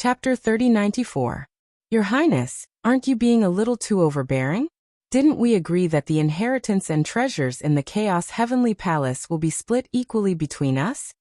Chapter 3094. Your Highness, aren't you being a little too overbearing? Didn't we agree that the inheritance and treasures in the Chaos Heavenly Palace will be split equally between us?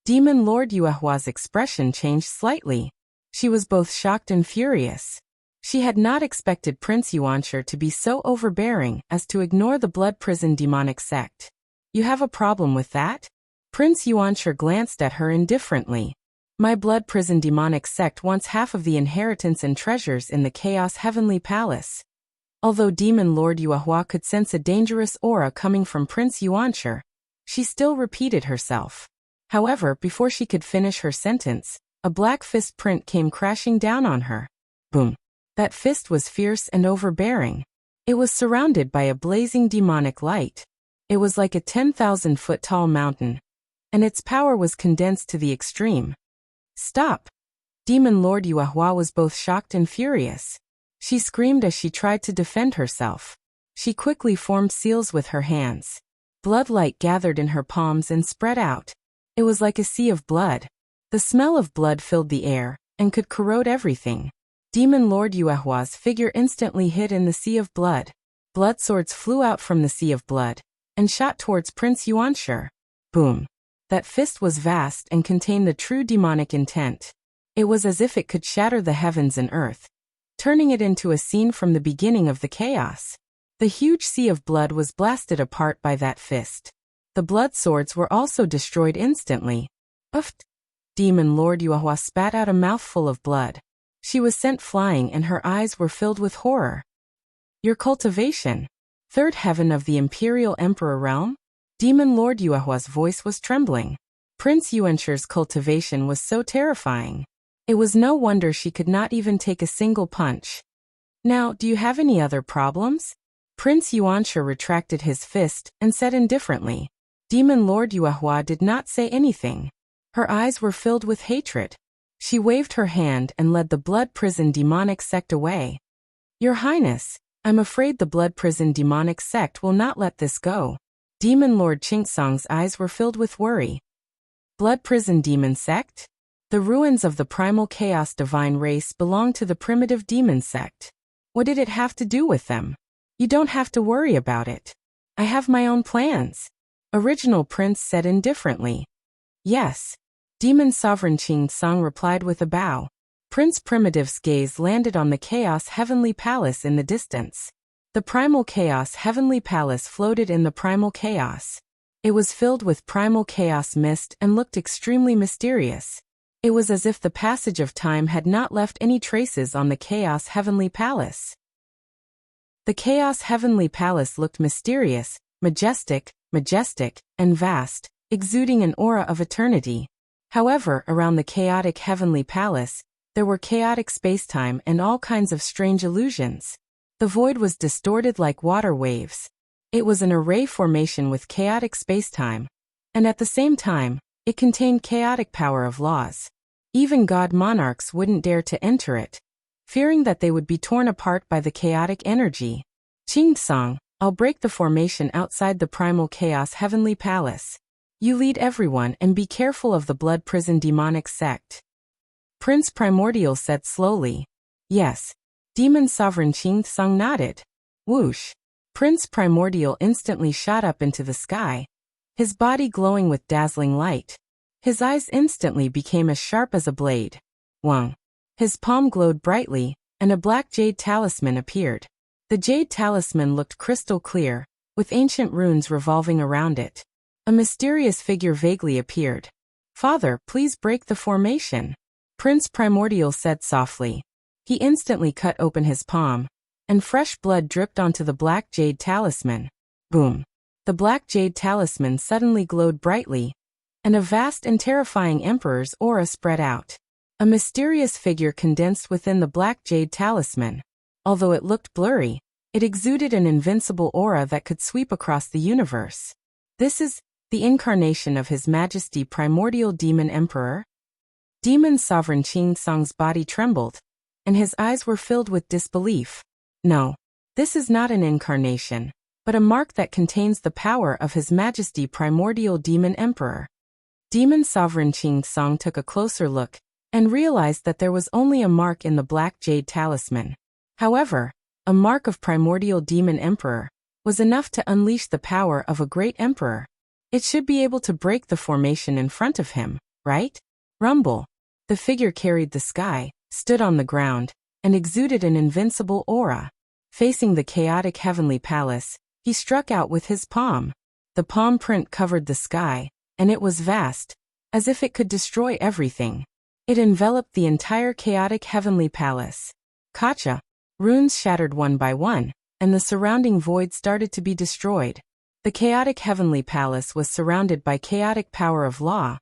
Demon Lord Yuehua's expression changed slightly. She was both shocked and furious. She had not expected Prince Yuanshi to be so overbearing as to ignore the Blood Prison demonic sect. You have a problem with that? Prince Yuanshi glanced at her indifferently. My Blood Prison demonic sect wants half of the inheritance and treasures in the Chaos Heavenly Palace. Although Demon Lord Yuehua could sense a dangerous aura coming from Prince Yuanshi, she still repeated herself. However, before she could finish her sentence, a black fist print came crashing down on her. Boom. That fist was fierce and overbearing. It was surrounded by a blazing demonic light. It was like a 10,000-foot-tall mountain, and its power was condensed to the extreme. Stop! Demon Lord Yuehua was both shocked and furious. She screamed as she tried to defend herself. She quickly formed seals with her hands. Blood light gathered in her palms and spread out. It was like a sea of blood. The smell of blood filled the air, and could corrode everything. Demon Lord Yuehua's figure instantly hid in the sea of blood. Blood swords flew out from the sea of blood, and shot towards Prince Yuanshi. Boom. That fist was vast and contained the true demonic intent. It was as if it could shatter the heavens and earth, turning it into a scene from the beginning of the chaos. The huge sea of blood was blasted apart by that fist. The blood swords were also destroyed instantly. Uft! Demon Lord Yuehua spat out a mouthful of blood. She was sent flying and her eyes were filled with horror. Your cultivation. Third heaven of the Imperial Emperor realm? Demon Lord Yuehua's voice was trembling. Prince Yuanshi's cultivation was so terrifying. It was no wonder she could not even take a single punch. Now, do you have any other problems? Prince Yuanshi retracted his fist and said indifferently. Demon Lord Yuehua did not say anything. Her eyes were filled with hatred. She waved her hand and led the Blood Prison demonic sect away. Your Highness, I'm afraid the Blood Prison demonic sect will not let this go. Demon Lord Qingsong's eyes were filled with worry. Blood Prison demon sect? The ruins of the primal chaos divine race belong to the primitive demon sect. What did it have to do with them? You don't have to worry about it. I have my own plans. Original Prince said indifferently. Yes. Demon Sovereign Qingsong replied with a bow. Prince Primitive's gaze landed on the Chaos Heavenly Palace in the distance. The Primal Chaos Heavenly Palace floated in the Primal Chaos. It was filled with Primal Chaos mist and looked extremely mysterious. It was as if the passage of time had not left any traces on the Chaos Heavenly Palace. The Chaos Heavenly Palace looked mysterious, majestic, and vast, exuding an aura of eternity. However, around the chaotic Heavenly Palace, there were chaotic spacetime and all kinds of strange illusions. The void was distorted like water waves. It was an array formation with chaotic spacetime, and at the same time, it contained chaotic power of laws. Even god monarchs wouldn't dare to enter it, fearing that they would be torn apart by the chaotic energy. Qingsong, I'll break the formation outside the Primal Chaos Heavenly Palace. You lead everyone and be careful of the Blood Prison demonic sect. Prince Primordial said slowly. Yes. Demon Sovereign Qingsong nodded. Whoosh! Prince Primordial instantly shot up into the sky, his body glowing with dazzling light. His eyes instantly became as sharp as a blade. Wang! His palm glowed brightly, and a black jade talisman appeared. The jade talisman looked crystal clear, with ancient runes revolving around it. A mysterious figure vaguely appeared. Father, please break the formation. Prince Primordial said softly. He instantly cut open his palm, and fresh blood dripped onto the black jade talisman. Boom! The black jade talisman suddenly glowed brightly, and a vast and terrifying emperor's aura spread out. A mysterious figure condensed within the black jade talisman. Although it looked blurry, it exuded an invincible aura that could sweep across the universe. This is the incarnation of His Majesty Primordial Demon Emperor. Demon Sovereign Qingsong's body trembled, and his eyes were filled with disbelief. No, this is not an incarnation, but a mark that contains the power of His Majesty Primordial Demon Emperor. Demon Sovereign Qingsong took a closer look, and realized that there was only a mark in the black jade talisman. However, a mark of primordial demon emperor was enough to unleash the power of a great emperor. It should be able to break the formation in front of him, right? Rumble. The figure carried the sky, stood on the ground, and exuded an invincible aura. Facing the chaotic heavenly palace, he struck out with his palm. The palm print covered the sky, and it was vast, as if it could destroy everything. It enveloped the entire chaotic heavenly palace. Kacha. Runes shattered one by one, and the surrounding void started to be destroyed. The chaotic heavenly palace was surrounded by chaotic power of law,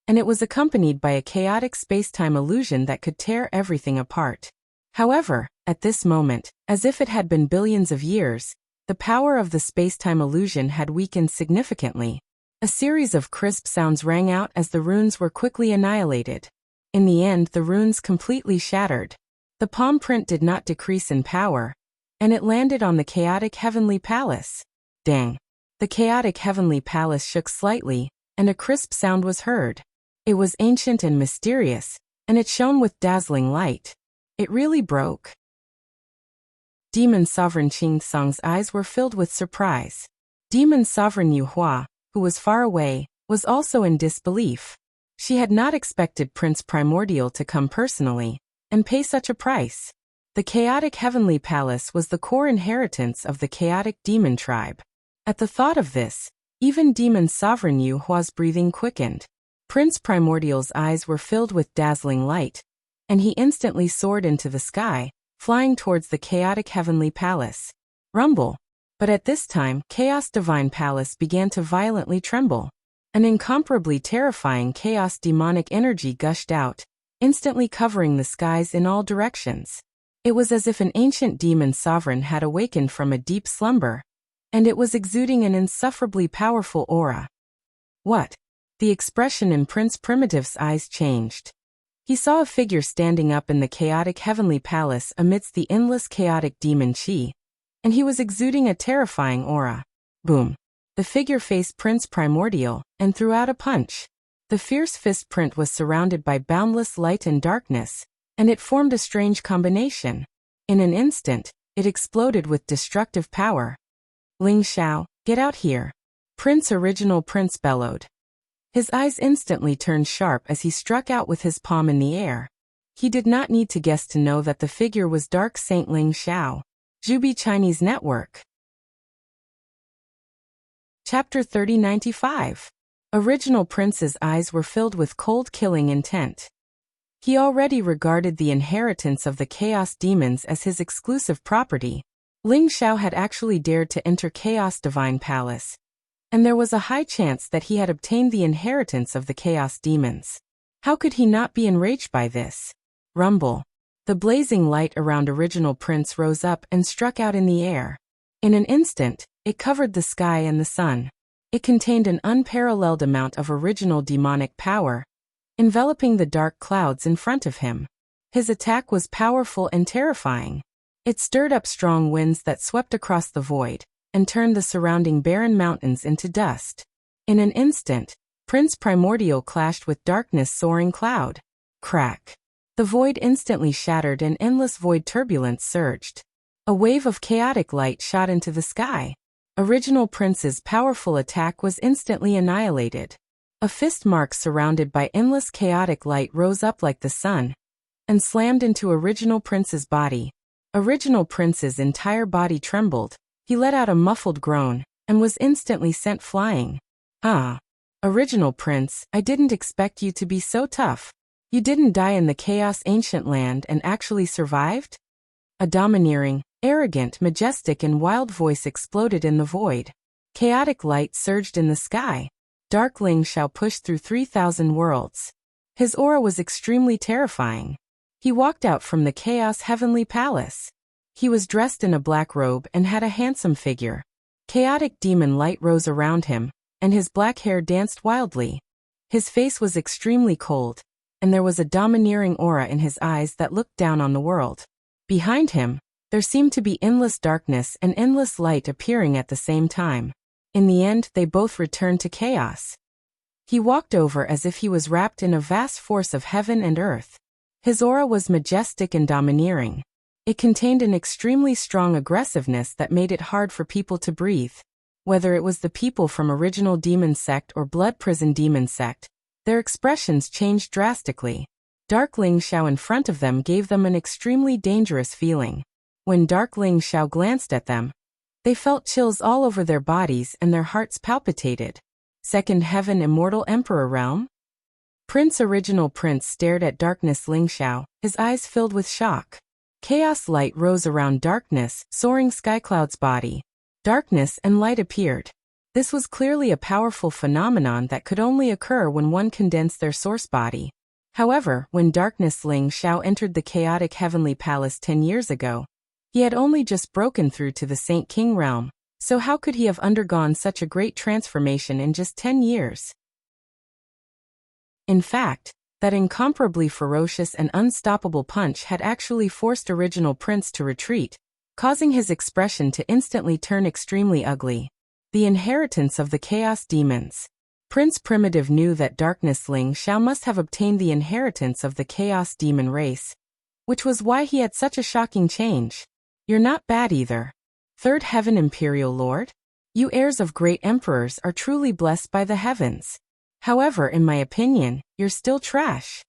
and it was accompanied by a chaotic space-time illusion that could tear everything apart. However, at this moment, as if it had been billions of years, the power of the space-time illusion had weakened significantly. A series of crisp sounds rang out as the runes were quickly annihilated. In the end, the runes completely shattered. The palm print did not decrease in power, and it landed on the chaotic heavenly palace. Dang! The chaotic heavenly palace shook slightly, and a crisp sound was heard. It was ancient and mysterious, and it shone with dazzling light. It really broke. Demon Sovereign Qing Song's eyes were filled with surprise. Demon Sovereign Yu Hua, who was far away, was also in disbelief. She had not expected Prince Primordial to come personally and pay such a price. The chaotic heavenly palace was the core inheritance of the chaotic demon tribe. At the thought of this, even Demon Sovereign Yu Hua's breathing quickened. Prince Primordial's eyes were filled with dazzling light, and he instantly soared into the sky, flying towards the chaotic heavenly palace. Rumble. But at this time, Chaos Divine Palace began to violently tremble. An incomparably terrifying chaos demonic energy gushed out, instantly covering the skies in all directions. It was as if an ancient demon sovereign had awakened from a deep slumber, and it was exuding an insufferably powerful aura. What? The expression in Prince Primitive's eyes changed. He saw a figure standing up in the chaotic heavenly palace amidst the endless chaotic demon chi, and he was exuding a terrifying aura. Boom. The figure faced Prince Primordial and threw out a punch. The fierce fist print was surrounded by boundless light and darkness, and it formed a strange combination. In an instant, it exploded with destructive power. Ling Xiao, get out here. Original Prince bellowed. His eyes instantly turned sharp as he struck out with his palm in the air. He did not need to guess to know that the figure was Dark Saint Ling Xiao. Jubi Chinese Network. Chapter 3095. Original Prince's eyes were filled with cold killing intent. He already regarded the inheritance of the Chaos Demons as his exclusive property. Ling Xiao had actually dared to enter Chaos Divine Palace, and there was a high chance that he had obtained the inheritance of the Chaos Demons. How could he not be enraged by this? Rumble. The blazing light around Original Prince rose up and struck out in the air. In an instant, it covered the sky and the sun. It contained an unparalleled amount of original demonic power, enveloping the dark clouds in front of him. His attack was powerful and terrifying. It stirred up strong winds that swept across the void and turned the surrounding barren mountains into dust. In an instant, Prince Primordial clashed with darkness-soaring cloud. Crack. The void instantly shattered and endless void turbulence surged. A wave of chaotic light shot into the sky. Original Prince's powerful attack was instantly annihilated. A fist mark surrounded by endless chaotic light rose up like the sun and slammed into Original Prince's body. Original Prince's entire body trembled. He let out a muffled groan and was instantly sent flying. Original Prince, I didn't expect you to be so tough. You didn't die in the Chaos Ancient Land and actually survived? A domineering, arrogant, majestic and wild voice exploded in the void. Chaotic light surged in the sky. Dark Ling Xiao pushed through 3,000 worlds. His aura was extremely terrifying. He walked out from the Chaos Heavenly Palace. He was dressed in a black robe and had a handsome figure. Chaotic demon light rose around him, and his black hair danced wildly. His face was extremely cold, and there was a domineering aura in his eyes that looked down on the world. Behind him, there seemed to be endless darkness and endless light appearing at the same time. In the end, they both returned to chaos. He walked over as if he was wrapped in a vast force of heaven and earth. His aura was majestic and domineering. It contained an extremely strong aggressiveness that made it hard for people to breathe. Whether it was the people from Original Demon Sect or Blood Prison Demon Sect, their expressions changed drastically. Dark Ling Xiao in front of them gave them an extremely dangerous feeling. When Dark Ling Xiao glanced at them, they felt chills all over their bodies and their hearts palpitated. Second Heaven Immortal Emperor Realm? Original Prince stared at Darkness Ling Xiao, his eyes filled with shock. Chaos light rose around Darkness, soaring Skycloud's body. Darkness and light appeared. This was clearly a powerful phenomenon that could only occur when one condensed their source body. However, when Darkness Ling Xiao entered the chaotic heavenly palace 10 years ago, he had only just broken through to the Saint King realm, so how could he have undergone such a great transformation in just 10 years? In fact, that incomparably ferocious and unstoppable punch had actually forced Original Prince to retreat, causing his expression to instantly turn extremely ugly. The inheritance of the Chaos Demons. Prince Primitive knew that Darkness Ling Xiao must have obtained the inheritance of the Chaos Demon race, which was why he had such a shocking change. You're not bad either. Third Heaven Imperial Lord? You heirs of great emperors are truly blessed by the heavens. However, in my opinion, you're still trash.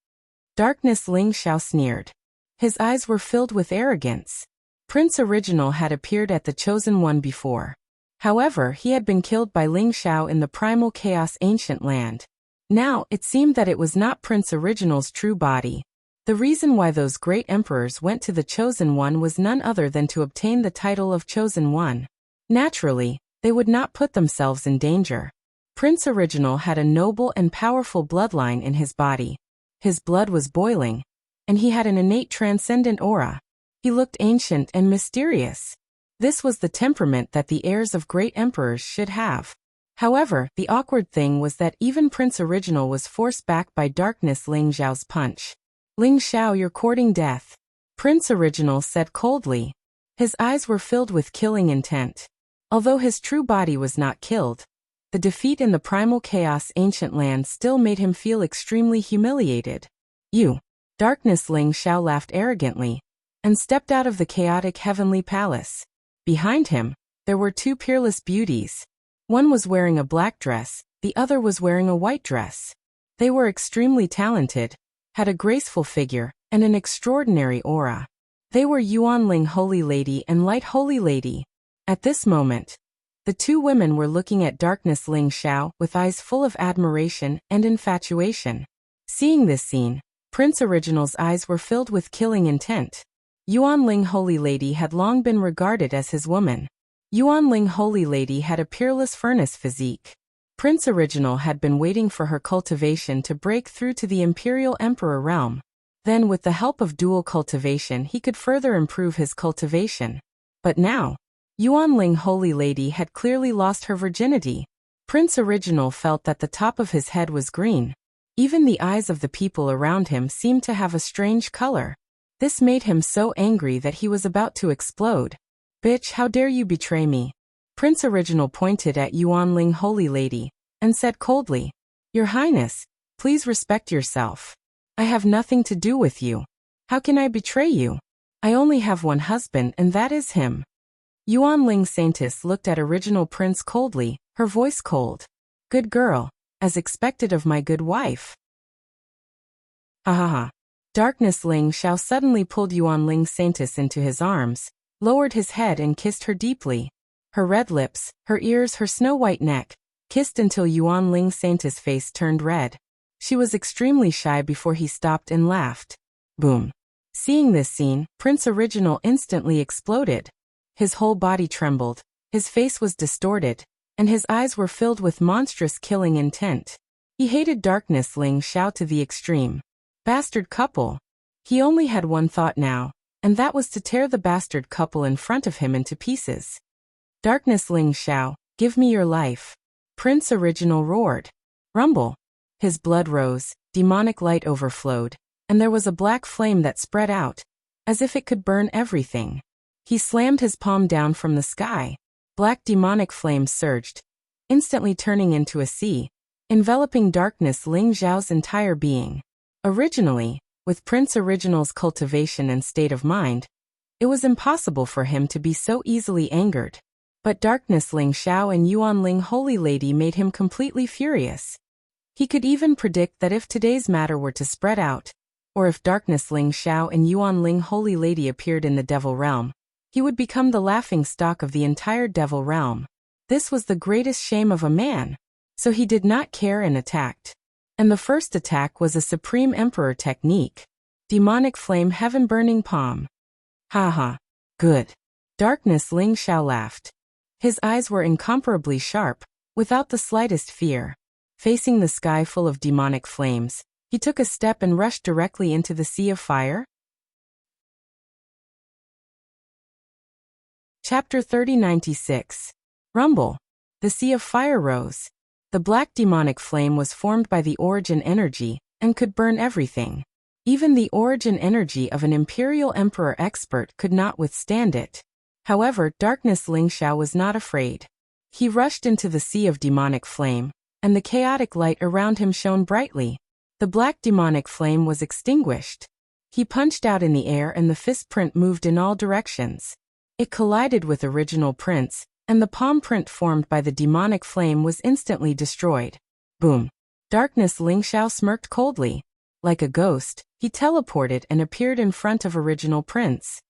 Darkness Ling Xiao sneered. His eyes were filled with arrogance. Prince Original had appeared at the Chosen One before. However, he had been killed by Ling Xiao in the Primal Chaos Ancient Land. Now, it seemed that it was not Prince Original's true body. The reason why those great emperors went to the Chosen One was none other than to obtain the title of Chosen One. Naturally, they would not put themselves in danger. Prince Original had a noble and powerful bloodline in his body. His blood was boiling, and he had an innate transcendent aura. He looked ancient and mysterious. This was the temperament that the heirs of great emperors should have. However, the awkward thing was that even Prince Original was forced back by Darkness Ling Xiao's punch. Ling Xiao, you're courting death. Prince Original said coldly. His eyes were filled with killing intent. Although his true body was not killed, the defeat in the Primal Chaos Ancient Land still made him feel extremely humiliated. You. Darkness Ling Xiao laughed arrogantly, and stepped out of the chaotic heavenly palace. Behind him, there were two peerless beauties. One was wearing a black dress, the other was wearing a white dress. They were extremely talented, had a graceful figure, and an extraordinary aura. They were Yuanling Holy Lady and Light Holy Lady. At this moment, the two women were looking at Darkness Ling Xiao with eyes full of admiration and infatuation. Seeing this scene, Prince Original's eyes were filled with killing intent. Yuanling Holy Lady had long been regarded as his woman. Yuanling Holy Lady had a peerless furnace physique. Prince Original had been waiting for her cultivation to break through to the Imperial Emperor realm. Then with the help of dual cultivation he could further improve his cultivation. But now, Yuanling Holy Lady had clearly lost her virginity. Prince Original felt that the top of his head was green. Even the eyes of the people around him seemed to have a strange color. This made him so angry that he was about to explode. Bitch, how dare you betray me? Prince Original pointed at Yuanling Holy Lady, and said coldly, Your Highness, please respect yourself. I have nothing to do with you. How can I betray you? I only have one husband and that is him. Yuanling Saintess looked at Original Prince coldly, her voice cold. Good girl, as expected of my good wife. Ha ha ha. Darkness Ling Xiao suddenly pulled Yuanling Saintess into his arms, lowered his head and kissed her deeply. Her red lips, her ears, her snow-white neck, kissed until Yuanling Saintess' face turned red. She was extremely shy before he stopped and laughed. Boom. Seeing this scene, Prince Original instantly exploded. His whole body trembled, his face was distorted, and his eyes were filled with monstrous killing intent. He hated Darkness Ling Xiao to the extreme. Bastard couple. He only had one thought now, and that was to tear the bastard couple in front of him into pieces. Darkness Ling Xiao, give me your life. Prince Original roared. Rumble. His blood rose, demonic light overflowed, and there was a black flame that spread out, as if it could burn everything. He slammed his palm down from the sky. Black demonic flames surged, instantly turning into a sea, enveloping Darkness Ling Xiao's entire being. Originally, With Prince Original's cultivation and state of mind, it was impossible for him to be so easily angered. But Darkness Ling Xiao and Yuan Ling Holy Lady made him completely furious. He could even predict that if today's matter were to spread out, or if Darkness Ling Xiao and Yuan Ling Holy Lady appeared in the Devil Realm, he would become the laughing stock of the entire Devil Realm. This was the greatest shame of a man. So he did not care and attacked. And the first attack was a Supreme Emperor technique. Demonic Flame Heaven Burning Palm. Haha. Good. Darkness Ling Xiao laughed. His eyes were incomparably sharp, without the slightest fear. Facing the sky full of demonic flames, he took a step and rushed directly into the sea of fire. Chapter 3096. Rumble. The sea of fire rose. The black demonic flame was formed by the origin energy, and could burn everything. Even the origin energy of an Imperial Emperor expert could not withstand it. However, Darkness Ling Xiao was not afraid. He rushed into the sea of demonic flame, and the chaotic light around him shone brightly. The black demonic flame was extinguished. He punched out in the air and the fist print moved in all directions. It collided with Original Prince, and the palm print formed by the demonic flame was instantly destroyed. Boom. Darkness Ling Xiao smirked coldly. Like a ghost, he teleported and appeared in front of Original Prince.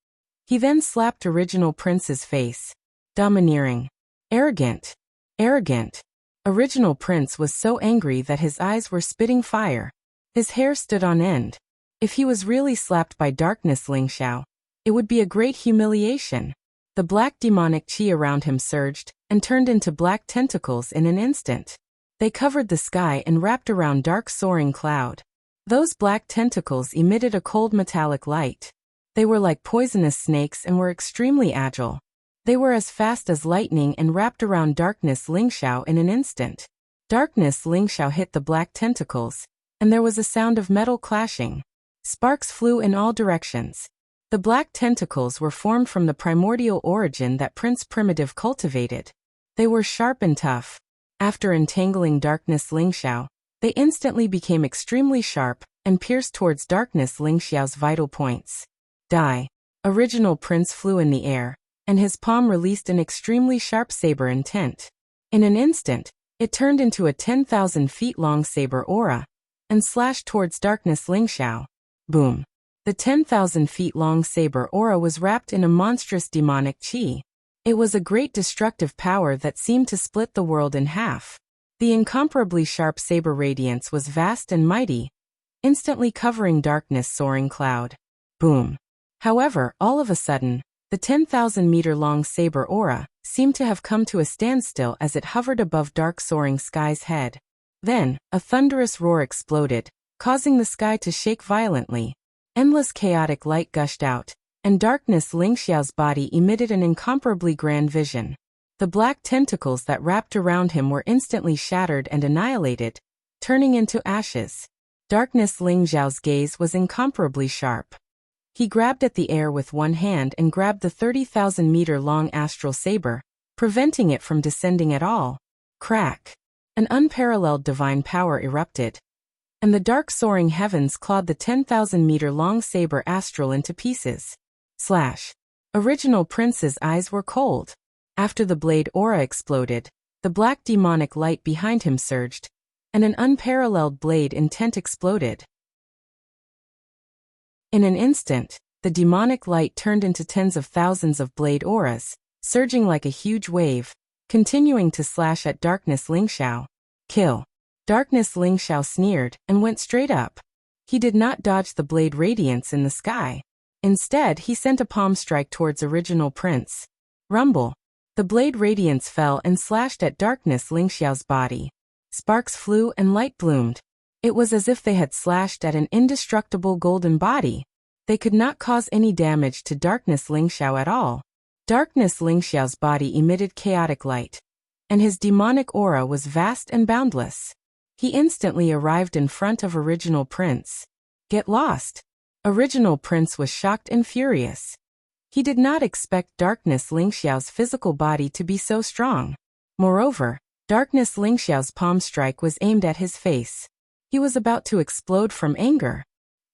He then slapped Original Prince's face. Domineering. Arrogant. Arrogant. Original Prince was so angry that his eyes were spitting fire. His hair stood on end. If he was really slapped by Darkness Ling Xiao, it would be a great humiliation. The black demonic chi around him surged, and turned into black tentacles in an instant. They covered the sky and wrapped around dark soaring cloud. Those black tentacles emitted a cold metallic light. They were like poisonous snakes and were extremely agile. They were as fast as lightning and wrapped around Darkness Ling Xiao in an instant. Darkness Ling Xiao hit the black tentacles, and there was a sound of metal clashing. Sparks flew in all directions. The black tentacles were formed from the primordial origin that Prince Primitive cultivated. They were sharp and tough. After entangling Darkness Ling Xiao, they instantly became extremely sharp and pierced towards Darkness Ling Xiao's vital points. Die. Original Prince flew in the air, and his palm released an extremely sharp saber intent. In an instant, it turned into a 10,000 feet long saber aura, and slashed towards Darkness Ling Xiao. Boom. The 10,000 feet long saber aura was wrapped in a monstrous demonic chi. It was a great destructive power that seemed to split the world in half. The incomparably sharp saber radiance was vast and mighty, instantly covering Darkness soaring cloud. Boom. However, all of a sudden, the 10,000-meter-long saber aura seemed to have come to a standstill as it hovered above dark soaring sky's head. Then, a thunderous roar exploded, causing the sky to shake violently. Endless chaotic light gushed out, and Darkness Ling Xiao's body emitted an incomparably grand vision. The black tentacles that wrapped around him were instantly shattered and annihilated, turning into ashes. Darkness Ling Xiao's gaze was incomparably sharp. He grabbed at the air with one hand and grabbed the 30,000-meter-long astral saber, preventing it from descending at all. Crack! An unparalleled divine power erupted, and the dark soaring heavens clawed the 10,000-meter-long saber astral into pieces. Slash! Original Prince's eyes were cold. After the blade aura exploded, the black demonic light behind him surged, and an unparalleled blade intent exploded. In an instant, the demonic light turned into tens of thousands of blade auras, surging like a huge wave, continuing to slash at Darkness Ling Xiao. Kill. Darkness Ling Xiao sneered and went straight up. He did not dodge the blade radiance in the sky. Instead, he sent a palm strike towards Original Prince. Rumble. The blade radiance fell and slashed at Darkness Ling Xiao's body. Sparks flew and light bloomed. It was as if they had slashed at an indestructible golden body. They could not cause any damage to Darkness Ling Xiao at all. Darkness Ling Xiao's body emitted chaotic light, and his demonic aura was vast and boundless. He instantly arrived in front of Original Prince. Get lost. Original Prince was shocked and furious. He did not expect Darkness Ling Xiao's physical body to be so strong. Moreover, Darkness Ling Xiao's palm strike was aimed at his face. He was about to explode from anger.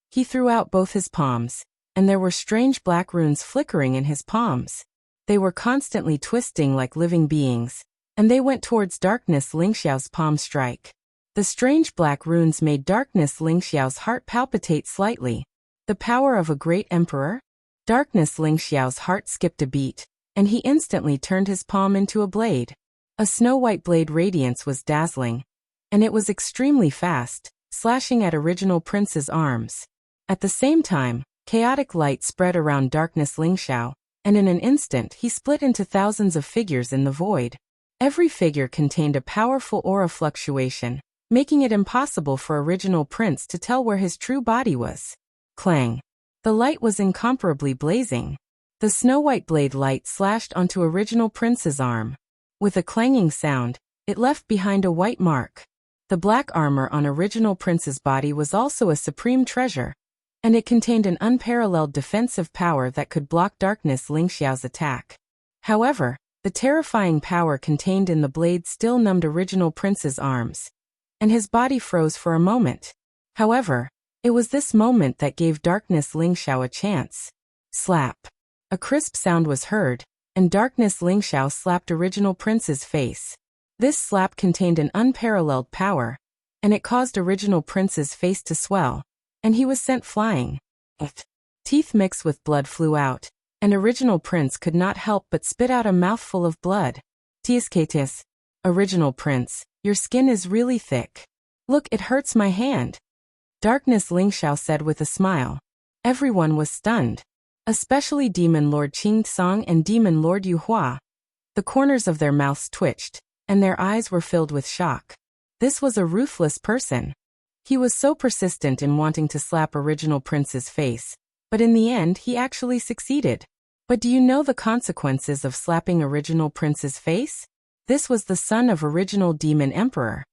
He threw out both his palms, and there were strange black runes flickering in his palms. They were constantly twisting like living beings, and they went towards Darkness Lingxiao's palm strike. The strange black runes made Darkness Lingxiao's heart palpitate slightly. The power of a great emperor? Darkness Lingxiao's heart skipped a beat, and he instantly turned his palm into a blade. A snow-white blade radiance was dazzling, and it was extremely fast, slashing at Original Prince's arms. At the same time, chaotic light spread around Darkness Lingxiao, and in an instant he split into thousands of figures in the void. Every figure contained a powerful aura fluctuation, making it impossible for Original Prince to tell where his true body was. Clang! The light was incomparably blazing. The snow-white blade light slashed onto Original Prince's arm. With a clanging sound, it left behind a white mark. The black armor on Original Prince's body was also a supreme treasure, and it contained an unparalleled defensive power that could block Darkness Lingxiao's attack. However, the terrifying power contained in the blade still numbed Original Prince's arms, and his body froze for a moment. However, it was this moment that gave Darkness Lingxiao a chance. Slap! A crisp sound was heard, and Darkness Lingxiao slapped Original Prince's face. This slap contained an unparalleled power, and it caused Original Prince's face to swell, and he was sent flying. Teeth mixed with blood flew out, and Original Prince could not help but spit out a mouthful of blood. Tiscatis. Original Prince, your skin is really thick. Look, it hurts my hand. Darkness Lingxiao said with a smile. Everyone was stunned, especially Demon Lord Qingtsong and Demon Lord Yuhua. The corners of their mouths twitched, and their eyes were filled with shock. This was a ruthless person. He was so persistent in wanting to slap Original Prince's face, but in the end he actually succeeded. But do you know the consequences of slapping Original Prince's face? This was the son of Original Demon Emperor.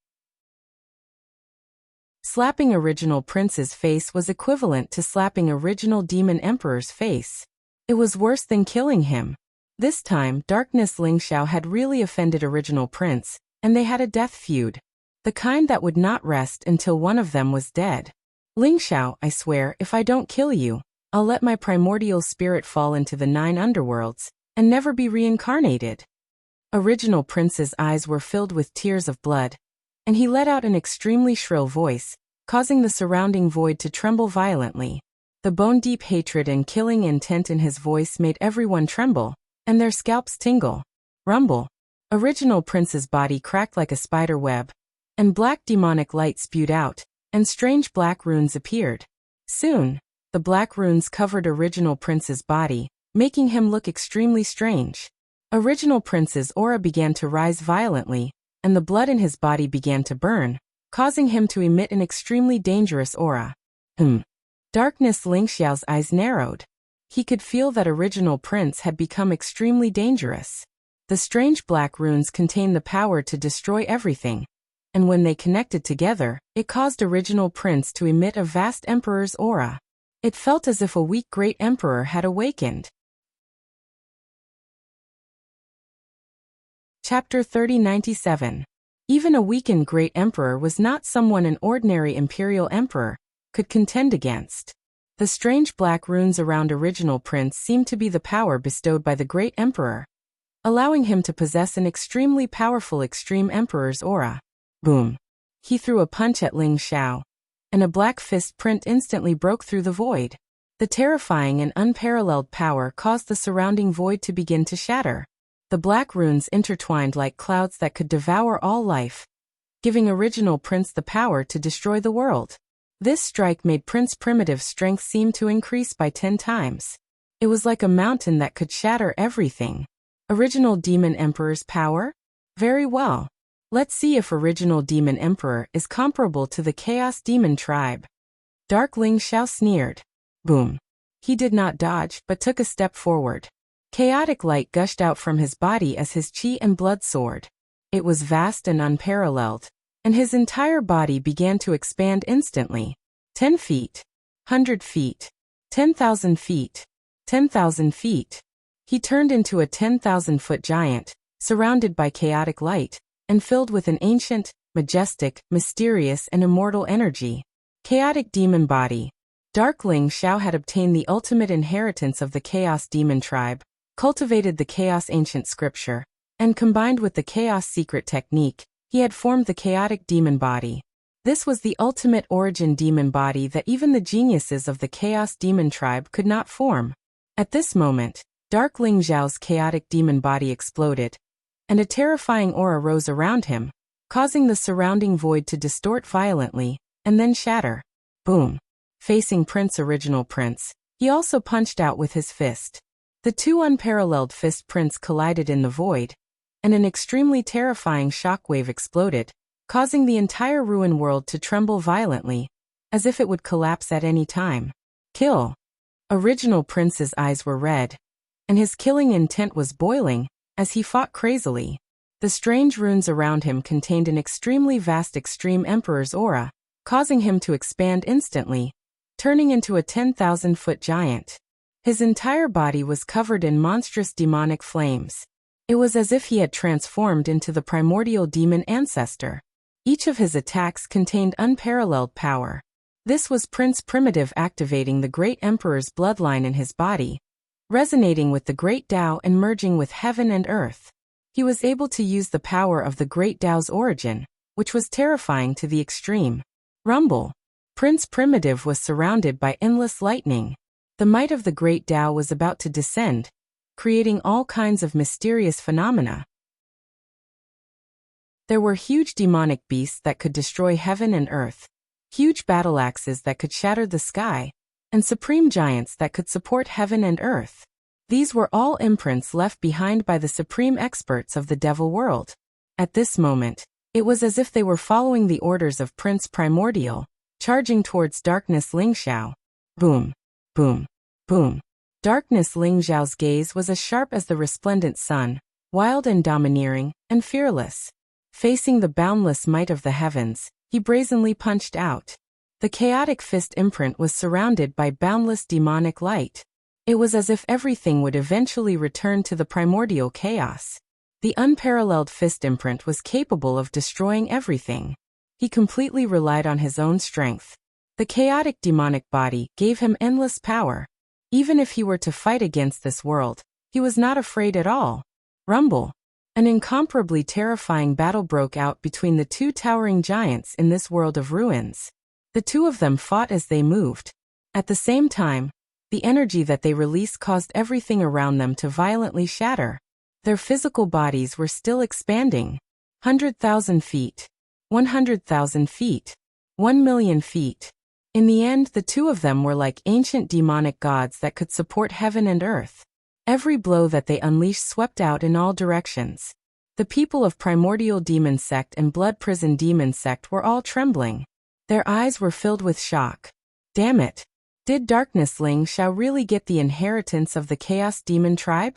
Slapping Original Prince's face was equivalent to slapping Original Demon Emperor's face. It was worse than killing him. This time, Darkness Lingxiao had really offended Original Prince, and they had a death feud. The kind that would not rest until one of them was dead. Lingxiao, I swear, if I don't kill you, I'll let my primordial spirit fall into the 9 underworlds, and never be reincarnated. Original Prince's eyes were filled with tears of blood, and he let out an extremely shrill voice, causing the surrounding void to tremble violently. The bone-deep hatred and killing intent in his voice made everyone tremble, and their scalps tingle. Rumble. Original Prince's body cracked like a spider web, and black demonic light spewed out, and strange black runes appeared. Soon, the black runes covered Original Prince's body, making him look extremely strange. Original Prince's aura began to rise violently, and the blood in his body began to burn, causing him to emit an extremely dangerous aura. Darkness Lingxiao's eyes narrowed. He could feel that Original Prince had become extremely dangerous. The strange black runes contained the power to destroy everything, and when they connected together, it caused Original Prince to emit a vast emperor's aura. It felt as if a weak great emperor had awakened. Chapter 3097. Even a weakened great emperor was not someone an ordinary imperial emperor could contend against. The strange black runes around Original Prince seemed to be the power bestowed by the great emperor, allowing him to possess an extremely powerful extreme emperor's aura. Boom! He threw a punch at Lingxiao, and a black fist print instantly broke through the void. The terrifying and unparalleled power caused the surrounding void to begin to shatter. The black runes intertwined like clouds that could devour all life, giving Original Prince the power to destroy the world. This strike made Prince Primitive's strength seem to increase by 10 times. It was like a mountain that could shatter everything. Original Demon Emperor's power? Very well. Let's see if Original Demon Emperor is comparable to the Chaos Demon tribe. Dark Lingxiao sneered. Boom. He did not dodge, but took a step forward. Chaotic light gushed out from his body as his chi and blood soared. It was vast and unparalleled, and his entire body began to expand instantly. 10 feet. 100 feet. 10,000 feet. 10,000 feet. He turned into a 10,000-foot giant, surrounded by chaotic light, and filled with an ancient, majestic, mysterious and immortal energy. Chaotic demon body. Dark Ling Xiao had obtained the ultimate inheritance of the Chaos Demon tribe, cultivated the Chaos Ancient Scripture, and combined with the Chaos Secret Technique, he had formed the Chaotic Demon Body. This was the ultimate origin demon body that even the geniuses of the Chaos Demon tribe could not form. At this moment, Dark Ling Xiao's chaotic demon body exploded, and a terrifying aura rose around him, causing the surrounding void to distort violently, and then shatter. Boom. Facing Original Prince, he also punched out with his fist. The two unparalleled fist prints collided in the void, and an extremely terrifying shockwave exploded, causing the entire ruin world to tremble violently, as if it would collapse at any time. Kill. Original Prince's eyes were red, and his killing intent was boiling, as he fought crazily. The strange runes around him contained an extremely vast Extreme Emperor's aura, causing him to expand instantly, turning into a 10,000-foot giant. His entire body was covered in monstrous demonic flames. It was as if he had transformed into the primordial demon ancestor. Each of his attacks contained unparalleled power. This was Prince Primitive activating the Great Emperor's bloodline in his body, resonating with the Great Tao and merging with heaven and earth. He was able to use the power of the Great Tao's origin, which was terrifying to the extreme. Rumble. Prince Primitive was surrounded by endless lightning. The might of the Great Tao was about to descend, creating all kinds of mysterious phenomena. There were huge demonic beasts that could destroy heaven and earth, huge battle axes that could shatter the sky, and supreme giants that could support heaven and earth. These were all imprints left behind by the supreme experts of the devil world. At this moment, it was as if they were following the orders of Prince Primordial, charging towards Darkness Ling Xiao. Boom, boom, boom. Darkness Ling Xiao's gaze was as sharp as the resplendent sun, wild and domineering, and fearless. Facing the boundless might of the heavens, he brazenly punched out. The chaotic fist imprint was surrounded by boundless demonic light. It was as if everything would eventually return to the primordial chaos. The unparalleled fist imprint was capable of destroying everything. He completely relied on his own strength. The chaotic demonic body gave him endless power. Even if he were to fight against this world, he was not afraid at all. Rumble. An incomparably terrifying battle broke out between the two towering giants in this world of ruins. The two of them fought as they moved. At the same time, the energy that they released caused everything around them to violently shatter. Their physical bodies were still expanding. 100,000 feet. 100,000 feet. 1,000,000 feet. In the end, the two of them were like ancient demonic gods that could support heaven and earth. Every blow that they unleashed swept out in all directions. The people of Primordial Demon Sect and Blood Prison Demon Sect were all trembling. Their eyes were filled with shock. Damn it! Did Darkness Ling Xiao really get the inheritance of the Chaos Demon tribe?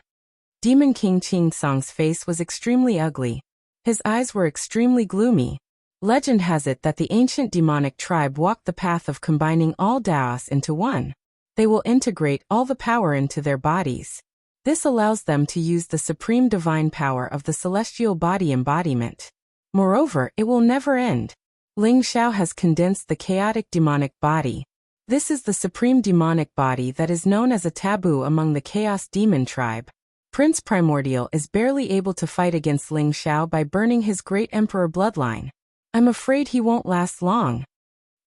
Demon King Qing Song's face was extremely ugly. His eyes were extremely gloomy. Legend has it that the ancient demonic tribe walked the path of combining all Daos into one. They will integrate all the power into their bodies. This allows them to use the supreme divine power of the celestial body embodiment. Moreover, it will never end. Ling Xiao has condensed the chaotic demonic body. This is the supreme demonic body that is known as a taboo among the Chaos Demon tribe. Prince Primordial is barely able to fight against Ling Xiao by burning his great emperor bloodline. I'm afraid he won't last long.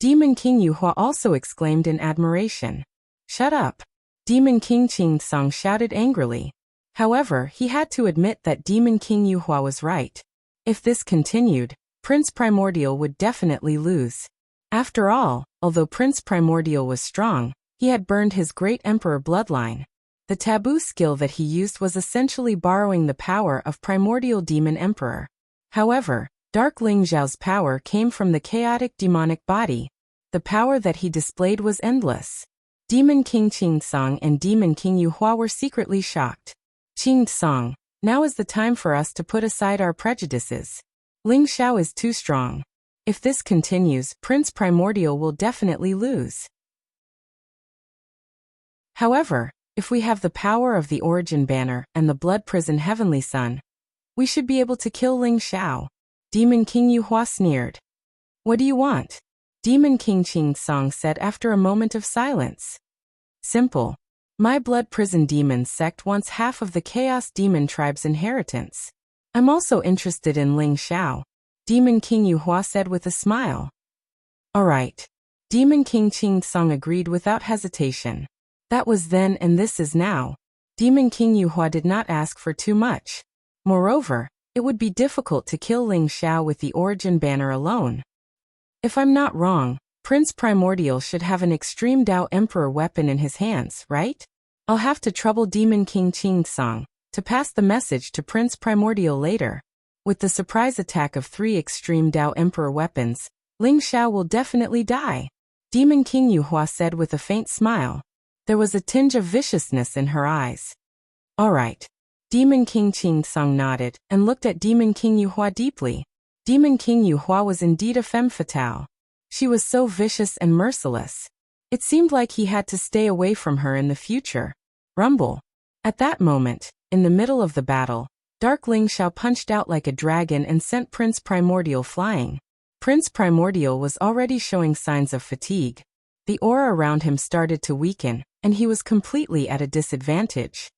Demon King Yuhua also exclaimed in admiration. Shut up! Demon King Qing Song shouted angrily. However, he had to admit that Demon King Yuhua was right. If this continued, Prince Primordial would definitely lose. After all, although Prince Primordial was strong, he had burned his great emperor bloodline. The taboo skill that he used was essentially borrowing the power of Primordial Demon Emperor. However, Dark Ling Xiao's power came from the chaotic demonic body. The power that he displayed was endless. Demon King Qing Song and Demon King Yuhua were secretly shocked. Qing Song, now is the time for us to put aside our prejudices. Ling Xiao is too strong. If this continues, Prince Primordial will definitely lose. However, if we have the power of the Origin Banner and the Blood Prison Heavenly Sun, we should be able to kill Ling Xiao. Demon King Yuhua sneered. What do you want? Demon King Ching Song said after a moment of silence. Simple. My blood prison demon sect wants half of the Chaos Demon tribe's inheritance. I'm also interested in Ling Xiao, Demon King Yuhua said with a smile. Alright. Demon King Ching Song agreed without hesitation. That was then and this is now. Demon King Yuhua did not ask for too much. Moreover, it would be difficult to kill Ling Xiao with the origin banner alone. If I'm not wrong, Prince Primordial should have an extreme Dao Emperor weapon in his hands, right? I'll have to trouble Demon King Ching Song to pass the message to Prince Primordial later. With the surprise attack of 3 extreme Dao Emperor weapons, Ling Xiao will definitely die. Demon King Yuhua said with a faint smile. There was a tinge of viciousness in her eyes. Alright. Demon King Ching Song nodded and looked at Demon King Yuhua deeply. Demon King Yuhua was indeed a femme fatale. She was so vicious and merciless. It seemed like he had to stay away from her in the future. Rumble. At that moment, in the middle of the battle, Dark Ling Xiao punched out like a dragon and sent Prince Primordial flying. Prince Primordial was already showing signs of fatigue. The aura around him started to weaken, and he was completely at a disadvantage.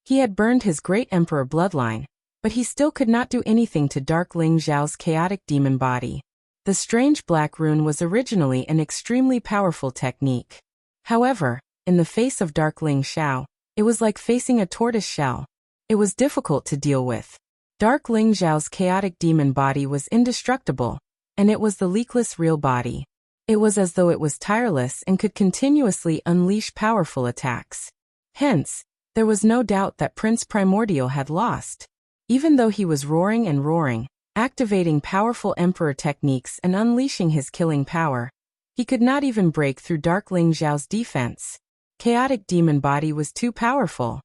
He had burned his great emperor bloodline, but he still could not do anything to Dark Ling Xiao's chaotic demon body. The strange black rune was originally an extremely powerful technique. However, in the face of Dark Ling Xiao, it was like facing a tortoise shell. It was difficult to deal with. Dark Ling Xiao's chaotic demon body was indestructible, and it was the leakless real body. It was as though it was tireless and could continuously unleash powerful attacks. Hence, there was no doubt that Prince Primordial had lost. Even though he was roaring and roaring, activating powerful emperor techniques and unleashing his killing power, he could not even break through Dark Ling Xiao's defense. Chaotic demon body was too powerful.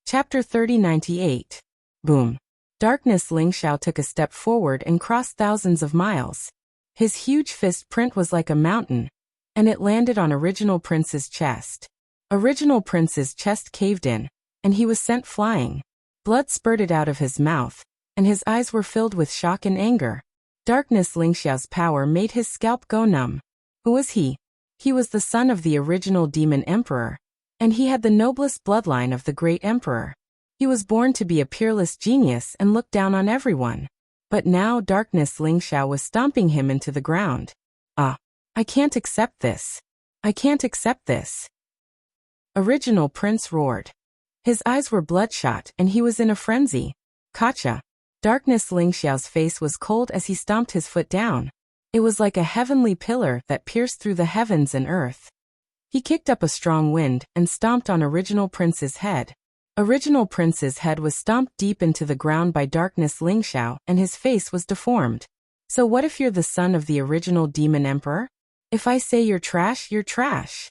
Chapter 3098. Boom. Darkness Ling Xiao took a step forward and crossed thousands of miles. His huge fist print was like a mountain, and it landed on Original Prince's chest. Original Prince's chest caved in, and he was sent flying. Blood spurted out of his mouth, and his eyes were filled with shock and anger. Darkness Ling Xiao's power made his scalp go numb. Who was he? He was the son of the original Demon Emperor, and he had the noblest bloodline of the great emperor. He was born to be a peerless genius and looked down on everyone. But now Darkness Ling Xiao was stomping him into the ground. I can't accept this. I can't accept this. Original Prince roared. His eyes were bloodshot and he was in a frenzy. Gotcha. Darkness Ling Xiao's face was cold as he stomped his foot down. It was like a heavenly pillar that pierced through the heavens and earth. He kicked up a strong wind and stomped on Original Prince's head. Original Prince's head was stomped deep into the ground by Darkness Ling Xiao and his face was deformed. So what if you're the son of the original Demon Emperor? If I say you're trash, you're trash.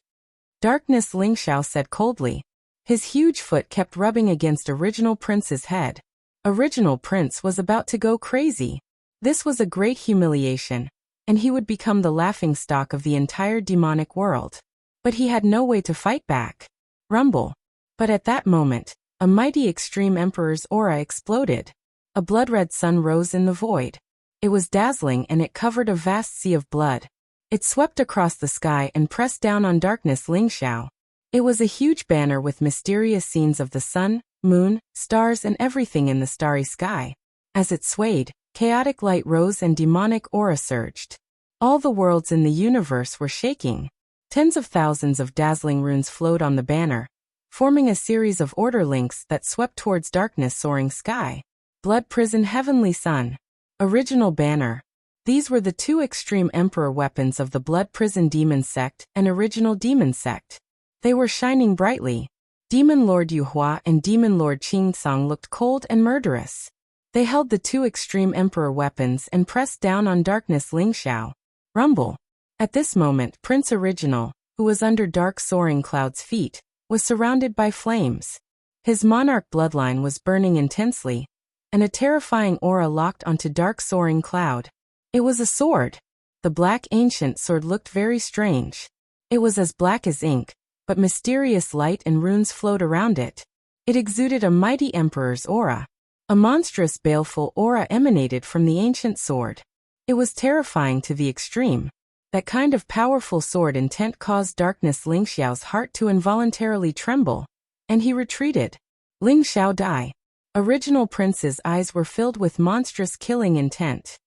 Darkness Ling Xiao said coldly. His huge foot kept rubbing against Original Prince's head. Original Prince was about to go crazy. This was a great humiliation, and he would become the laughingstock of the entire demonic world. But he had no way to fight back. Rumble. But at that moment, a mighty Extreme Emperor's aura exploded. A blood-red sun rose in the void. It was dazzling and it covered a vast sea of blood. It swept across the sky and pressed down on Darkness Ling Xiao. It was a huge banner with mysterious scenes of the sun, moon, stars and everything in the starry sky. As it swayed, chaotic light rose and demonic aura surged. All the worlds in the universe were shaking. Tens of thousands of dazzling runes flowed on the banner, forming a series of order links that swept towards darkness soaring sky. Blood Prison Heavenly Sun. Original Banner. These were the 2 extreme emperor weapons of the Blood Prison Demon Sect and Original Demon Sect. They were shining brightly. Demon Lord Yuhua and Demon Lord Qing Song looked cold and murderous. They held the 2 extreme emperor weapons and pressed down on Darkness Ling Xiao. Rumble. At this moment Prince Original, who was under Dark Soaring Cloud's feet, was surrounded by flames. His monarch bloodline was burning intensely, and a terrifying aura locked onto Dark Soaring Cloud. It was a sword. The black ancient sword looked very strange. It was as black as ink, but mysterious light and runes flowed around it. It exuded a mighty emperor's aura. A monstrous baleful aura emanated from the ancient sword. It was terrifying to the extreme. That kind of powerful sword intent caused Darkness Ling Xiao's heart to involuntarily tremble, and he retreated. Ling Xiao die. Original Prince's eyes were filled with monstrous killing intent.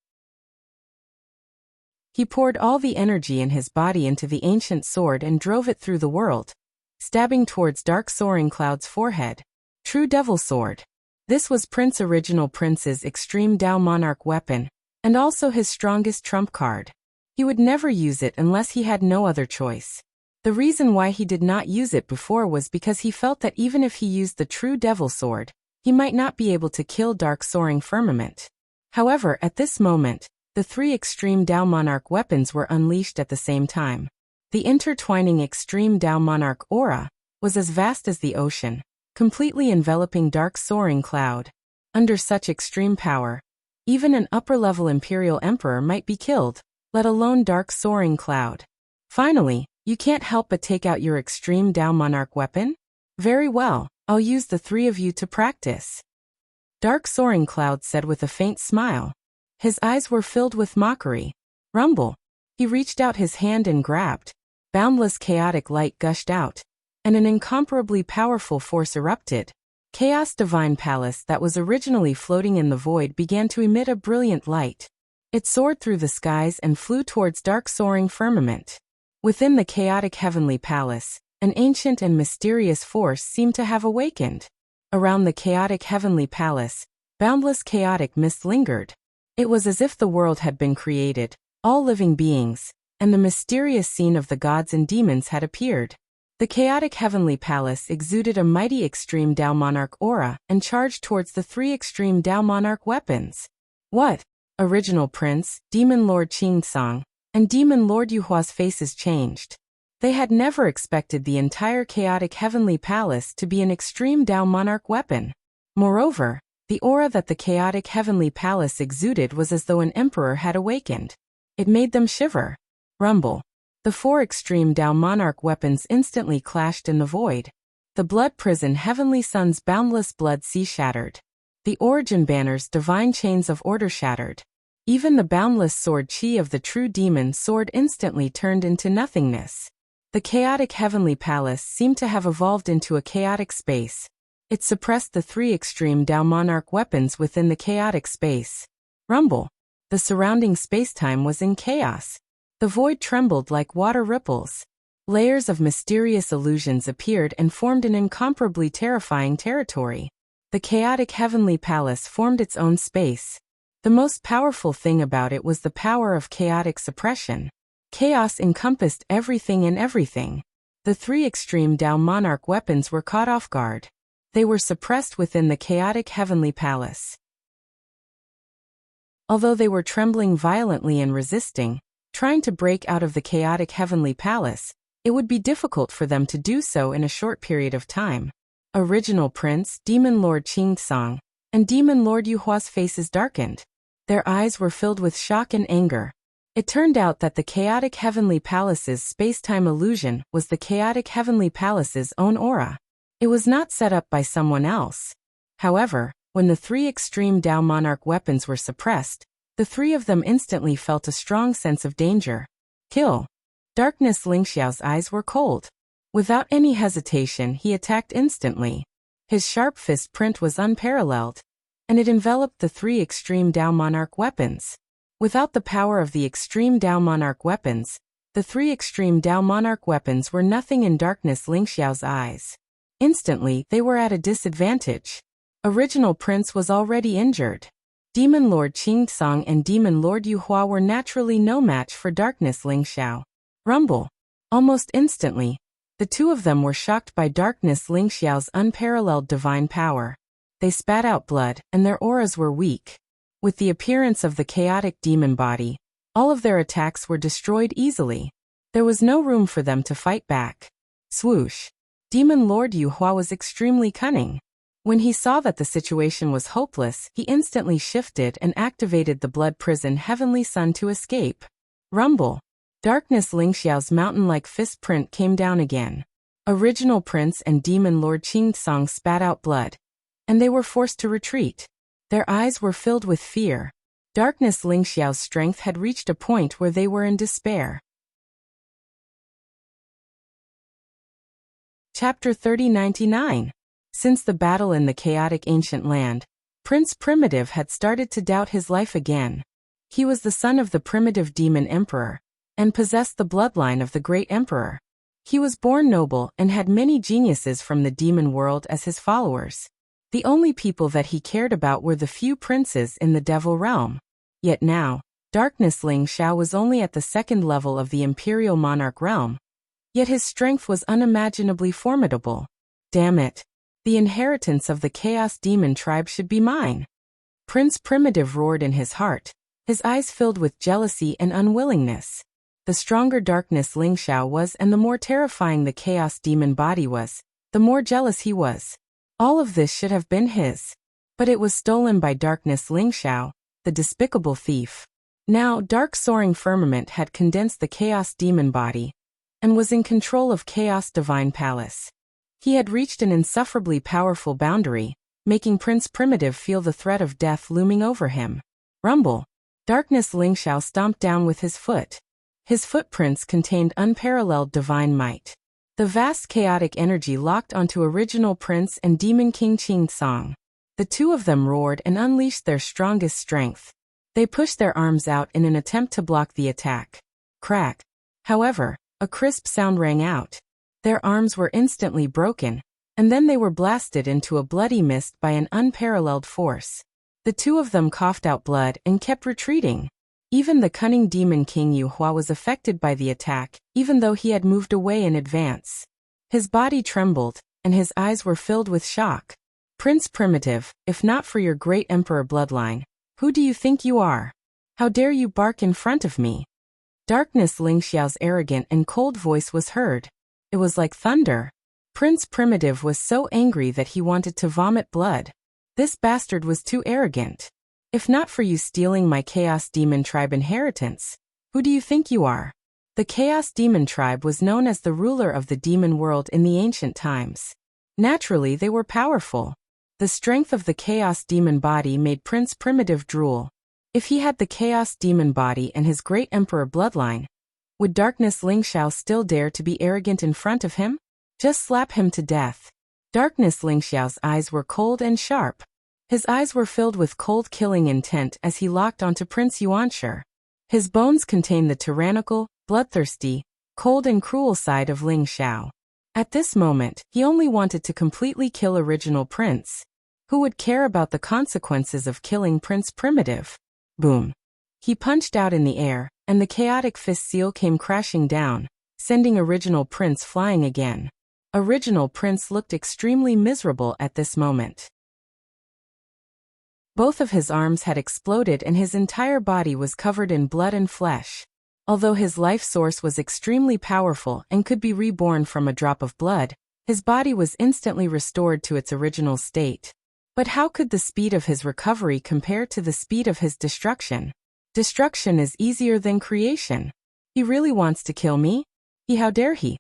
He poured all the energy in his body into the ancient sword and drove it through the world, stabbing towards Dark Soaring Cloud's forehead. True Devil Sword. This was Original Prince's extreme Dao Monarch weapon, and also his strongest trump card. He would never use it unless he had no other choice. The reason why he did not use it before was because he felt that even if he used the True Devil Sword, he might not be able to kill Dark Soaring Firmament. However, at this moment, the 3 extreme Dao Monarch weapons were unleashed at the same time. The intertwining extreme Dao Monarch aura was as vast as the ocean, completely enveloping Dark Soaring Cloud. Under such extreme power, even an upper-level Imperial Emperor might be killed, let alone Dark Soaring Cloud. Finally, you can't help but take out your extreme Dao Monarch weapon? Very well, I'll use the 3 of you to practice. Dark Soaring Cloud said with a faint smile. His eyes were filled with mockery. Rumble. He reached out his hand and grabbed. Boundless chaotic light gushed out, and an incomparably powerful force erupted. Chaos Divine Palace that was originally floating in the void began to emit a brilliant light. It soared through the skies and flew towards Dark Soaring Firmament. Within the chaotic Heavenly Palace, an ancient and mysterious force seemed to have awakened. Around the chaotic Heavenly Palace, boundless chaotic mist lingered. It was as if the world had been created, all living beings, and the mysterious scene of the gods and demons had appeared. The chaotic Heavenly Palace exuded a mighty extreme Dao Monarch aura and charged towards the 3 extreme Dao Monarch weapons. What? Original Prince, Demon Lord Qingtsong, and Demon Lord Yuhua's faces changed. They had never expected the entire chaotic Heavenly Palace to be an extreme Dao Monarch weapon. Moreover, the aura that the chaotic Heavenly Palace exuded was as though an emperor had awakened. It made them shiver. Rumble. The 4 extreme Dao Monarch weapons instantly clashed in the void. The blood prison Heavenly Sun's boundless blood sea shattered. The origin banner's divine chains of order shattered. Even the boundless sword chi of the true demon sword instantly turned into nothingness. The chaotic Heavenly Palace seemed to have evolved into a chaotic space. It suppressed the 3 extreme Dao Monarch weapons within the chaotic space. Rumble. The surrounding spacetime was in chaos. The void trembled like water ripples. Layers of mysterious illusions appeared and formed an incomparably terrifying territory. The chaotic Heavenly Palace formed its own space. The most powerful thing about it was the power of chaotic suppression. Chaos encompassed everything and everything. The 3 extreme Dao Monarch weapons were caught off guard. They were suppressed within the chaotic Heavenly Palace. Although they were trembling violently and resisting, trying to break out of the chaotic Heavenly Palace, it would be difficult for them to do so in a short period of time. Original Prince, Demon Lord Qingtsong, and Demon Lord Yuhua's faces darkened. Their eyes were filled with shock and anger. It turned out that the chaotic Heavenly Palace's space-time illusion was the chaotic Heavenly Palace's own aura. It was not set up by someone else. However, when the 3 extreme Dao Monarch weapons were suppressed, the 3 of them instantly felt a strong sense of danger. Kill. Darkness Ling Xiao's eyes were cold. Without any hesitation, he attacked instantly. His sharp fist print was unparalleled, and it enveloped the 3 extreme Dao Monarch weapons. Without the power of the extreme Dao Monarch weapons, the 3 extreme Dao Monarch weapons were nothing in Darkness Ling Xiao's eyes. Instantly, they were at a disadvantage. Original Prince was already injured. Demon Lord Qingtsong and Demon Lord Yuhua were naturally no match for Darkness Ling Xiao. Rumble. Almost instantly, the 2 of them were shocked by Darkness Ling Xiao's unparalleled divine power. They spat out blood, and their auras were weak. With the appearance of the chaotic demon body, all of their attacks were destroyed easily. There was no room for them to fight back. Swoosh. Demon Lord Yuhua was extremely cunning. When he saw that the situation was hopeless, he instantly shifted and activated the blood prison Heavenly Sun to escape. Rumble. Darkness Ling Xiao's mountain-like fist print came down again. Original Prince and Demon Lord Qingtsong spat out blood, and they were forced to retreat. Their eyes were filled with fear. Darkness Lingxiao's strength had reached a point where they were in despair. Chapter 3099. Since the battle in the chaotic ancient land, Prince Primitive had started to doubt his life again. He was the son of the primitive demon emperor, and possessed the bloodline of the great emperor. He was born noble and had many geniuses from the demon world as his followers. The only people that he cared about were the few princes in the devil realm. Yet now, Darkness Lingxiao was only at the second level of the imperial monarch realm. Yet his strength was unimaginably formidable. Damn it! The inheritance of the Chaos Demon tribe should be mine. Prince Primitive roared in his heart, his eyes filled with jealousy and unwillingness. The stronger Darkness Lingxiao was and the more terrifying the Chaos Demon body was, the more jealous he was. All of this should have been his. But it was stolen by Darkness Lingxiao, the despicable thief. Now Dark Soaring Firmament had condensed the Chaos Demon body, and was in control of Chaos Divine Palace. He had reached an insufferably powerful boundary, making Prince Primitive feel the threat of death looming over him. Rumble! Darkness Lingxiao stomped down with his foot. His footprints contained unparalleled divine might. The vast chaotic energy locked onto original Prince and Demon King Qing Song. The two of them roared and unleashed their strongest strength. They pushed their arms out in an attempt to block the attack. Crack! However, a crisp sound rang out. Their arms were instantly broken, and then they were blasted into a bloody mist by an unparalleled force. The two of them coughed out blood and kept retreating. Even the cunning demon King Yuhua was affected by the attack, even though he had moved away in advance. His body trembled, and his eyes were filled with shock. Prince Primitive, if not for your great emperor bloodline, who do you think you are? How dare you bark in front of me? Darkness Lingxiao's arrogant and cold voice was heard. It was like thunder. Prince Primitive was so angry that he wanted to vomit blood. This bastard was too arrogant. If not for you stealing my Chaos Demon tribe inheritance, who do you think you are? The Chaos Demon tribe was known as the ruler of the demon world in the ancient times. Naturally, they were powerful. The strength of the Chaos Demon body made Prince Primitive drool. If he had the Chaos Demon body and his great emperor bloodline, would Darkness Lingxiao still dare to be arrogant in front of him? Just slap him to death. Darkness Lingxiao's eyes were cold and sharp. His eyes were filled with cold killing intent as he locked onto Prince Yuanshi. His bones contained the tyrannical, bloodthirsty, cold and cruel side of Lingxiao. At this moment, he only wanted to completely kill original Prince. Who would care about the consequences of killing Prince Primitive? Boom. He punched out in the air, and the chaotic fist seal came crashing down, sending original Prince flying again. Original Prince looked extremely miserable at this moment. Both of his arms had exploded and his entire body was covered in blood and flesh. Although his life source was extremely powerful and could be reborn from a drop of blood, his body was instantly restored to its original state. But how could the speed of his recovery compare to the speed of his destruction? Destruction is easier than creation. He really wants to kill me? How dare he?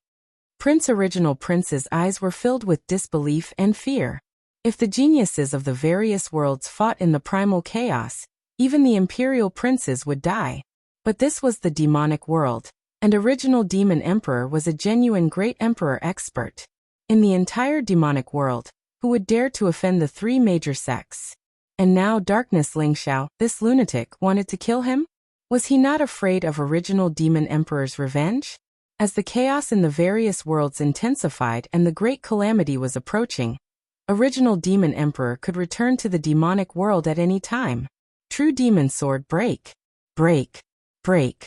Prince Original Prince's eyes were filled with disbelief and fear. If the geniuses of the various worlds fought in the primal chaos, even the imperial princes would die. But this was the demonic world, and Original Demon Emperor was a genuine great emperor expert. In the entire demonic world, who would dare to offend the three major sects? And now Darkness Lingxiao, this lunatic, wanted to kill him? Was he not afraid of Original Demon Emperor's revenge? As the chaos in the various worlds intensified and the great calamity was approaching, Original Demon Emperor could return to the demonic world at any time. True Demon Sword break. Break. Break.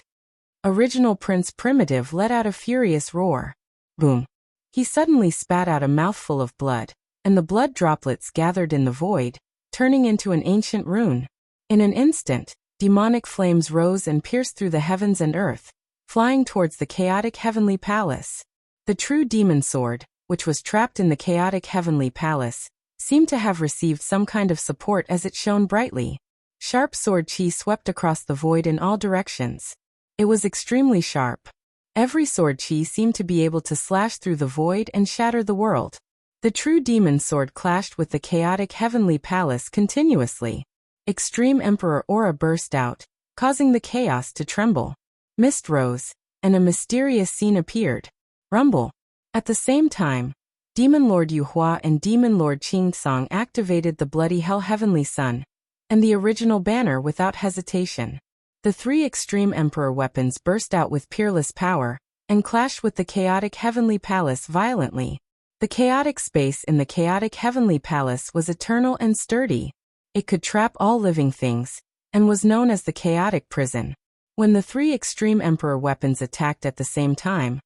Original Prince Primitive let out a furious roar. Boom. He suddenly spat out a mouthful of blood, and the blood droplets gathered in the void, turning into an ancient rune. In an instant, demonic flames rose and pierced through the heavens and earth, flying towards the chaotic heavenly palace. The true demon sword, which was trapped in the chaotic heavenly palace, seemed to have received some kind of support as it shone brightly. Sharp sword chi swept across the void in all directions. It was extremely sharp. Every sword chi seemed to be able to slash through the void and shatter the world. The true demon sword clashed with the chaotic heavenly palace continuously. Extreme Emperor aura burst out, causing the chaos to tremble. Mist rose, and a mysterious scene appeared. Rumble. At the same time, Demon Lord Yuhua and Demon Lord Qingsong activated the Bloody Hell Heavenly Sun and the original banner without hesitation. The three Extreme Emperor weapons burst out with peerless power and clashed with the chaotic Heavenly Palace violently. The chaotic space in the chaotic Heavenly Palace was eternal and sturdy. It could trap all living things, and was known as the chaotic prison. When the three Extreme Emperor weapons attacked at the same time,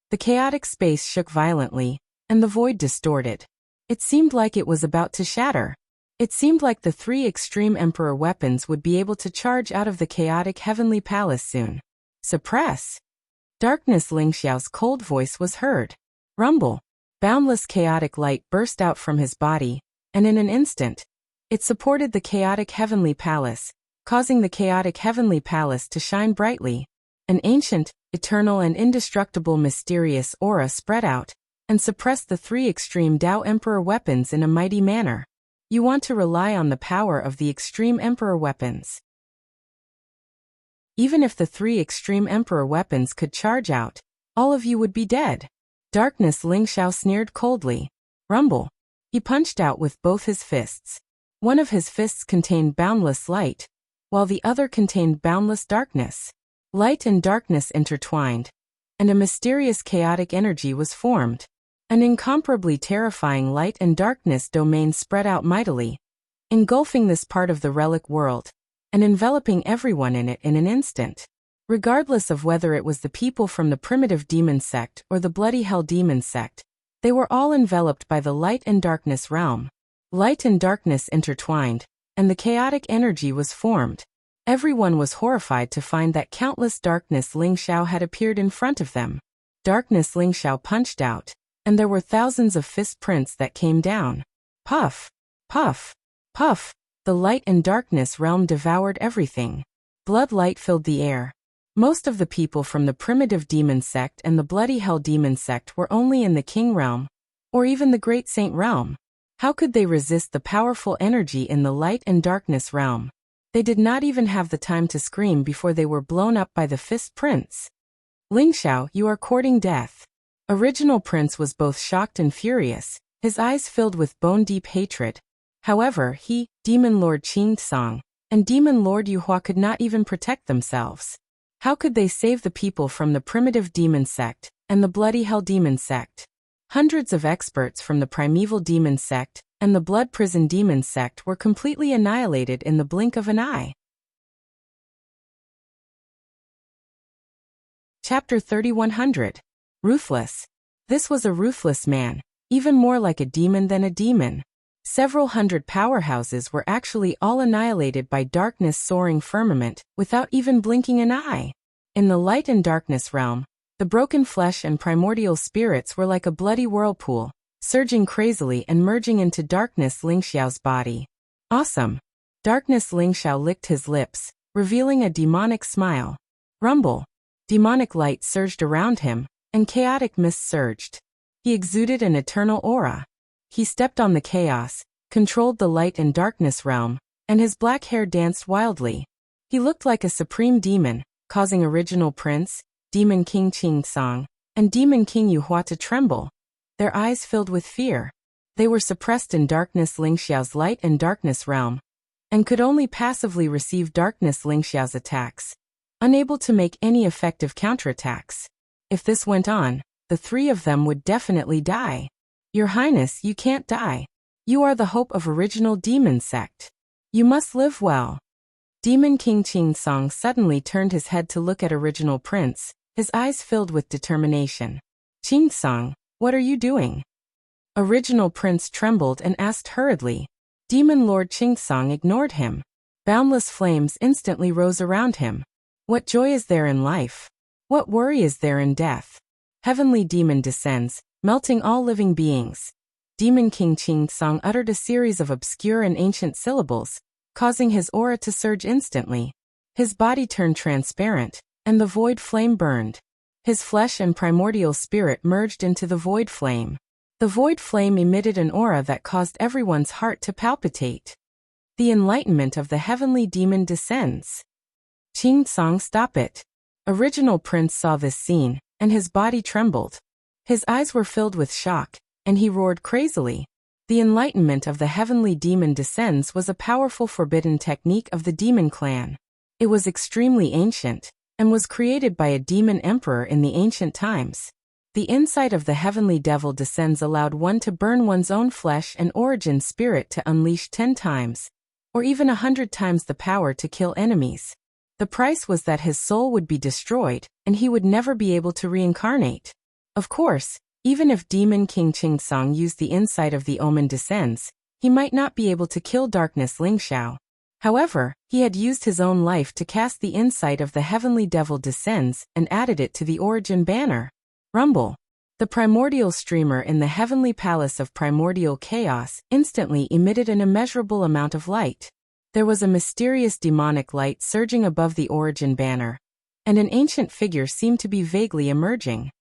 the chaotic space shook violently, and the void distorted. It seemed like it was about to shatter. It seemed like the three Extreme Emperor weapons would be able to charge out of the chaotic Heavenly Palace soon. Suppress. Darkness. Ling Xiao's cold voice was heard. Rumble. Boundless chaotic light burst out from his body, and in an instant, it supported the chaotic Heavenly Palace, causing the chaotic Heavenly Palace to shine brightly. An ancient, eternal and indestructible mysterious aura spread out, and suppressed the three Extreme Dao Emperor weapons in a mighty manner. You want to rely on the power of the Extreme Emperor weapons. Even if the three Extreme Emperor weapons could charge out, all of you would be dead. Darkness. Ling Xiao sneered coldly. Rumble. He punched out with both his fists. One of his fists contained boundless light, while the other contained boundless darkness. Light and darkness intertwined, and a mysterious chaotic energy was formed. An incomparably terrifying light and darkness domain spread out mightily, engulfing this part of the relic world, and enveloping everyone in it in an instant. Regardless of whether it was the people from the primitive demon sect or the bloody hell demon sect, they were all enveloped by the light and darkness realm. Light and darkness intertwined, and the chaotic energy was formed. Everyone was horrified to find that countless darkness Ling Xiao had appeared in front of them. Darkness. Ling Xiao punched out, and there were thousands of fist prints that came down. Puff, puff, puff. The light and darkness realm devoured everything. Blood light filled the air. Most of the people from the primitive demon sect and the bloody hell demon sect were only in the king realm, or even the great saint realm. How could they resist the powerful energy in the light and darkness realm? They did not even have the time to scream before they were blown up by the fist prince. Ling Xiao, you are courting death. Original Prince was both shocked and furious, his eyes filled with bone-deep hatred. However, he, Demon Lord Qingsong, and Demon Lord Yuhua could not even protect themselves. How could they save the people from the primitive demon sect and the bloody hell demon sect? Hundreds of experts from the primeval demon sect and the blood prison demon sect were completely annihilated in the blink of an eye. Chapter 3100. Ruthless. This was a ruthless man, even more like a demon than a demon. Several hundred powerhouses were actually all annihilated by darkness soaring firmament without even blinking an eye. In the light and darkness realm, the broken flesh and primordial spirits were like a bloody whirlpool, surging crazily and merging into Darkness Ling Xiao's body. Awesome. Darkness Ling Xiao licked his lips, revealing a demonic smile. Rumble. Demonic light surged around him, and chaotic mist surged. He exuded an eternal aura. He stepped on the chaos, controlled the light and darkness realm, and his black hair danced wildly. He looked like a supreme demon, causing Original Prince, Demon King Qingsong, and Demon King Yuhua to tremble. Their eyes filled with fear. They were suppressed in Darkness Ling Xiao's light and darkness realm, and could only passively receive Darkness Ling Xiao's attacks, unable to make any effective counterattacks. If this went on, the three of them would definitely die. Your Highness, you can't die. You are the hope of Original Demon Sect. You must live well. Demon King Qingsong suddenly turned his head to look at Original Prince, his eyes filled with determination. Qingsong, what are you doing? Original Prince trembled and asked hurriedly. Demon Lord Qingsong ignored him. Boundless flames instantly rose around him. What joy is there in life? What worry is there in death? Heavenly demon descends, melting all living beings. Demon King Qingsong uttered a series of obscure and ancient syllables, causing his aura to surge instantly. His body turned transparent, and the void flame burned. His flesh and primordial spirit merged into the void flame. The void flame emitted an aura that caused everyone's heart to palpitate. The enlightenment of the heavenly demon descends. Qing Tsang, stop it. Original Prince saw this scene, and his body trembled. His eyes were filled with shock, and he roared crazily. The enlightenment of the heavenly demon descends was a powerful forbidden technique of the demon clan. It was extremely ancient, and was created by a demon emperor in the ancient times. The insight of the heavenly devil descends allowed one to burn one's own flesh and origin spirit to unleash 10 times, or even 100 times the power to kill enemies. The price was that his soul would be destroyed, and he would never be able to reincarnate. Of course, even if Demon King Qing Tsang used the insight of the omen descends, he might not be able to kill Darkness Ling Xiao. However, he had used his own life to cast the insight of the heavenly devil descends and added it to the origin banner. Rumble. The primordial streamer in the heavenly palace of primordial chaos instantly emitted an immeasurable amount of light. There was a mysterious demonic light surging above the origin banner, and an ancient figure seemed to be vaguely emerging.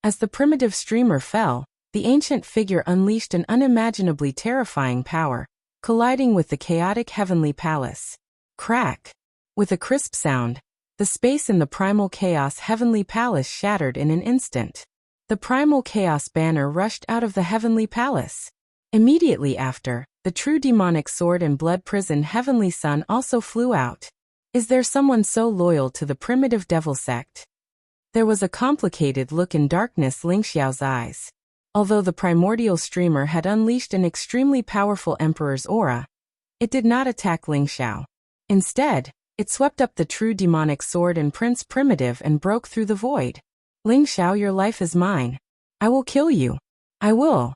As the primitive streamer fell, the ancient figure unleashed an unimaginably terrifying power, colliding with the chaotic heavenly palace. Crack! With a crisp sound, the space in the primal chaos heavenly palace shattered in an instant. The primal chaos banner rushed out of the heavenly palace. Immediately after, the true demonic sword and blood prison heavenly sun also flew out. Is there someone so loyal to the primitive devil sect? There was a complicated look in Darkness Ling Xiao's eyes. Although the primordial streamer had unleashed an extremely powerful emperor's aura, it did not attack Ling Xiao. Instead, it swept up the true demonic sword and Prince Primitive and broke through the void. Ling Xiao, your life is mine. I will kill you. I will.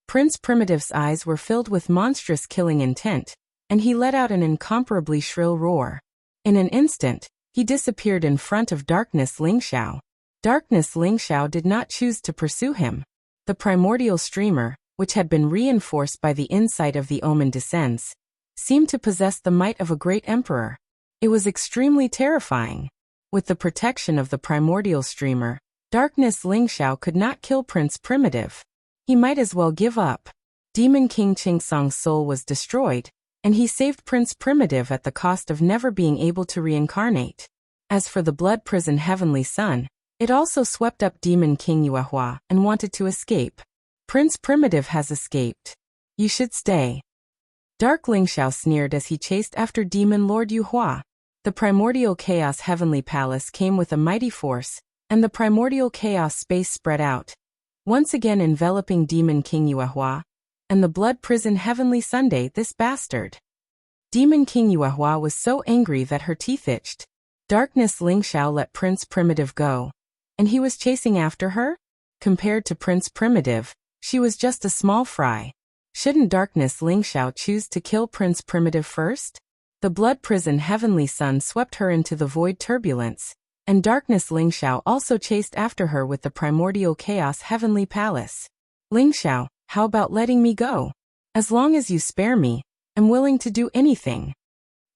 Prince Primitive's eyes were filled with monstrous killing intent, and he let out an incomparably shrill roar. In an instant, he disappeared in front of Darkness Ling Xiao. Darkness Ling Xiao did not choose to pursue him. The primordial streamer, which had been reinforced by the insight of the omen descends, seemed to possess the might of a great emperor. It was extremely terrifying. With the protection of the primordial streamer, Darkness Ling Xiao could not kill Prince Primitive. He might as well give up. Demon King Qing Tsang's soul was destroyed, and he saved Prince Primitive at the cost of never being able to reincarnate. As for the blood prison heavenly sun, it also swept up Demon King Yuehua and wanted to escape. Prince Primitive has escaped. You should stay. Dark Ling Xiao sneered as he chased after Demon Lord Yuehua. The primordial chaos heavenly palace came with a mighty force, and the primordial chaos space spread out, once again enveloping Demon King Yuehua, and the blood prison heavenly Sunday, this bastard. Demon King Yuehua was so angry that her teeth itched. Darkness Ling Xiao let Prince Primitive go, and he was chasing after her? Compared to Prince Primitive, she was just a small fry. Shouldn't Darkness Ling Xiao choose to kill Prince Primitive first? The blood prison heavenly sun swept her into the void turbulence, and Darkness Ling Xiao also chased after her with the primordial chaos heavenly palace. Ling Xiao, how about letting me go? As long as you spare me, I'm willing to do anything.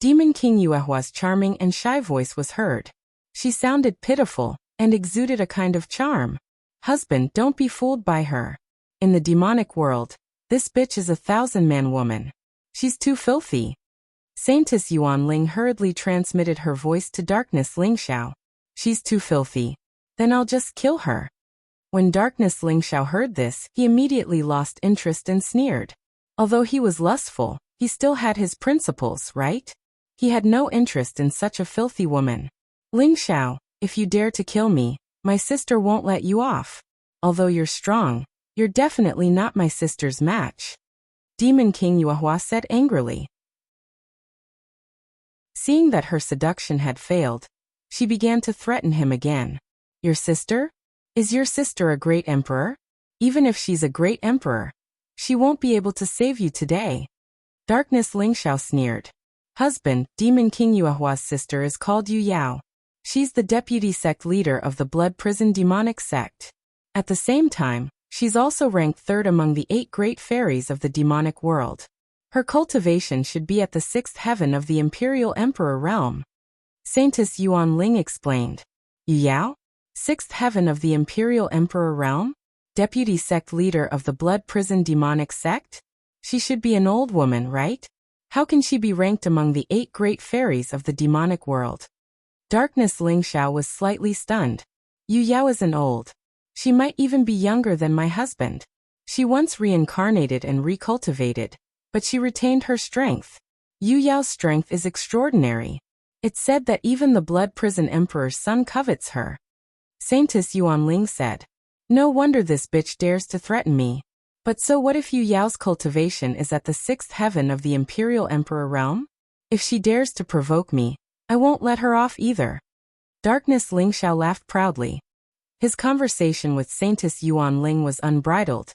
Demon King Yuehua's charming and shy voice was heard. She sounded pitiful, and exuded a kind of charm. Husband, don't be fooled by her. In the demonic world, this bitch is a 1,000-man woman. She's too filthy. Saintess Yuan Ling hurriedly transmitted her voice to Darkness Ling Xiao. She's too filthy. Then I'll just kill her. When Darkness Ling Xiao heard this, he immediately lost interest and sneered. Although he was lustful, he still had his principles, right? He had no interest in such a filthy woman. Ling Xiao, if you dare to kill me, my sister won't let you off. Although you're strong, you're definitely not my sister's match. Demon King Yuehua said angrily. Seeing that her seduction had failed, she began to threaten him again. Your sister? Is your sister a great emperor? Even if she's a great emperor, she won't be able to save you today. Darkness Ling Xiao sneered. Husband, Demon King Yuehua's sister is called Yu Yao. She's the deputy sect leader of the blood prison demonic sect. At the same time, she's also ranked 3rd among the 8 great fairies of the demonic world. Her cultivation should be at the 6th heaven of the Imperial Emperor realm. Saintess Yuan Ling explained. Yu Yao? 6th heaven of the Imperial Emperor realm? Deputy sect leader of the blood prison demonic sect? She should be an old woman, right? How can she be ranked among the 8 great fairies of the demonic world? Darkness Ling Xiao was slightly stunned. Yu Yao isn't old. She might even be younger than my husband. She once reincarnated and recultivated, but she retained her strength. Yu Yao's strength is extraordinary. It's said that even the Blood Prison Emperor's son covets her. Saintess Yuanling said. No wonder this bitch dares to threaten me. But so what if Yu Yao's cultivation is at the 6th heaven of the Imperial Emperor realm? If she dares to provoke me, I won't let her off either. Darkness Ling Xiao laughed proudly. His conversation with Saintess Yuanling was unbridled,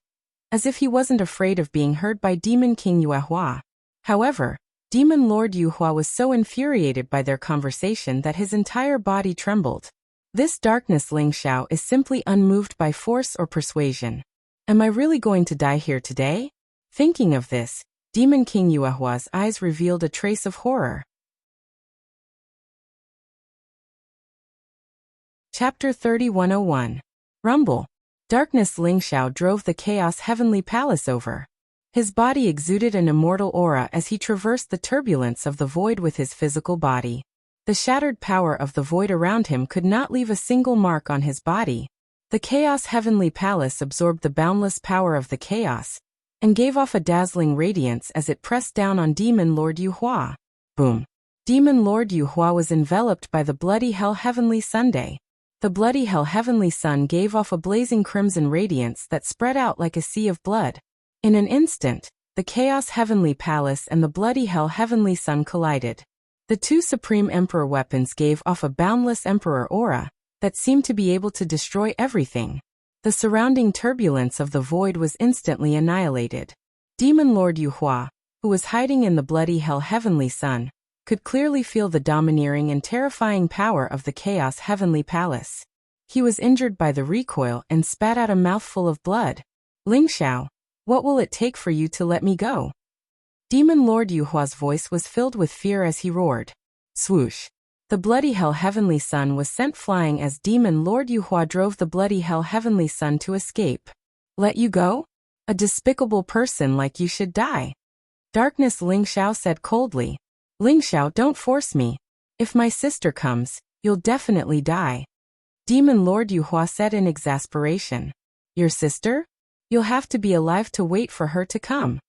as if he wasn't afraid of being heard by Demon King Yuehua. However, Demon Lord Yuehua was so infuriated by their conversation that his entire body trembled. This Darkness Ling Xiao is simply unmoved by force or persuasion. Am I really going to die here today? Thinking of this, Demon King Yuehua's eyes revealed a trace of horror. Chapter 3101. Rumble. Darkness Ling Xiao drove the Chaos Heavenly Palace over. His body exuded an immortal aura as he traversed the turbulence of the void with his physical body. The shattered power of the void around him could not leave a single mark on his body. The Chaos Heavenly Palace absorbed the boundless power of the chaos, and gave off a dazzling radiance as it pressed down on Demon Lord Yuehua. Boom. Demon Lord Yuehua was enveloped by the bloody hell heavenly sunday. The bloody hell heavenly sun gave off a blazing crimson radiance that spread out like a sea of blood. In an instant, the Chaos Heavenly Palace and the bloody hell heavenly sun collided. The 2 supreme emperor weapons gave off a boundless emperor aura that seemed to be able to destroy everything. The surrounding turbulence of the void was instantly annihilated. Demon Lord Yuehua, who was hiding in the bloody hell heavenly sun, could clearly feel the domineering and terrifying power of the Chaos Heavenly Palace. He was injured by the recoil and spat out a mouthful of blood. Ling Xiao, what will it take for you to let me go? Demon Lord Yuehua's voice was filled with fear as he roared. Swoosh. The bloody hell heavenly sun was sent flying as Demon Lord Yuehua drove the bloody hell heavenly sun to escape. Let you go? A despicable person like you should die. Darkness Ling Xiao said coldly. Ling Xiao, don't force me. If my sister comes, you'll definitely die. Demon Lord Yuehua said in exasperation. Your sister? You'll have to be alive to wait for her to come.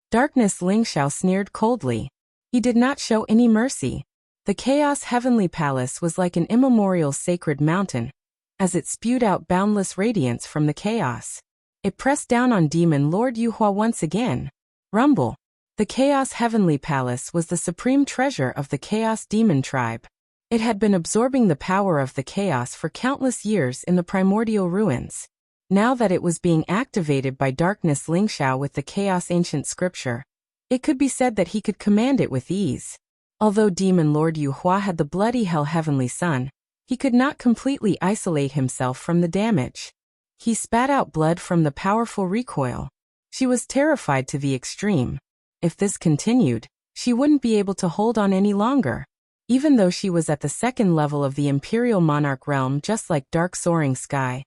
Darkness Ling Xiao sneered coldly. He did not show any mercy. The Chaos Heavenly Palace was like an immemorial sacred mountain, as it spewed out boundless radiance from the chaos. It pressed down on Demon Lord Yuehua once again. Rumble. The Chaos Heavenly Palace was the supreme treasure of the Chaos Demon tribe. It had been absorbing the power of the chaos for countless years in the primordial ruins. Now that it was being activated by Darkness Ling Xiao with the Chaos Ancient Scripture, it could be said that he could command it with ease. Although Demon Lord Yuehua had the bloody hell heavenly sun, he could not completely isolate himself from the damage. He spat out blood from the powerful recoil. She was terrified to the extreme. If this continued, she wouldn't be able to hold on any longer. Even though she was at the 2nd level of the Imperial Monarch realm just like Dark Soaring Sky,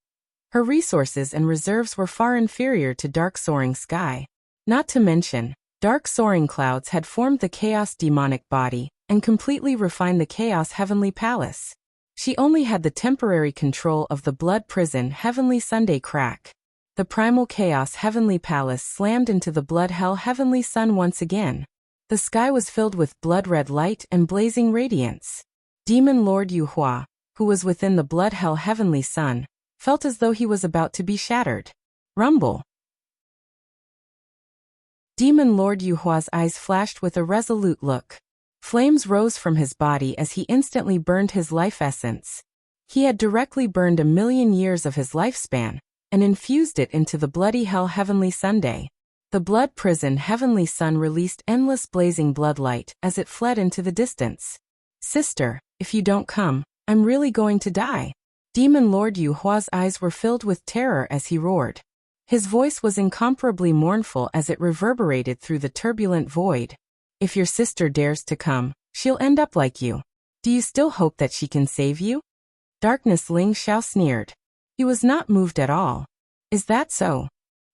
her resources and reserves were far inferior to Dark Soaring Sky. Not to mention, Dark Soaring Clouds had formed the Chaos Demonic body and completely refined the Chaos Heavenly Palace. She only had the temporary control of the Blood Prison Heavenly Sunday crack. The Primal Chaos Heavenly Palace slammed into the Blood Hell Heavenly Sun once again. The sky was filled with blood-red light and blazing radiance. Demon Lord Yuehua, who was within the Blood Hell Heavenly Sun, felt as though he was about to be shattered. Rumble. Demon Lord Yuehua's eyes flashed with a resolute look. Flames rose from his body as he instantly burned his life essence. He had directly burned 1,000,000 years of his lifespan, and infused it into the bloody hell heavenly Sunday. The blood prison heavenly sun released endless blazing bloodlight as it fled into the distance. Sister, if you don't come, I'm really going to die. Demon Lord Yuehua's eyes were filled with terror as he roared. His voice was incomparably mournful as it reverberated through the turbulent void. If your sister dares to come, she'll end up like you. Do you still hope that she can save you? Darkness Ling Xiao sneered. He was not moved at all. Is that so?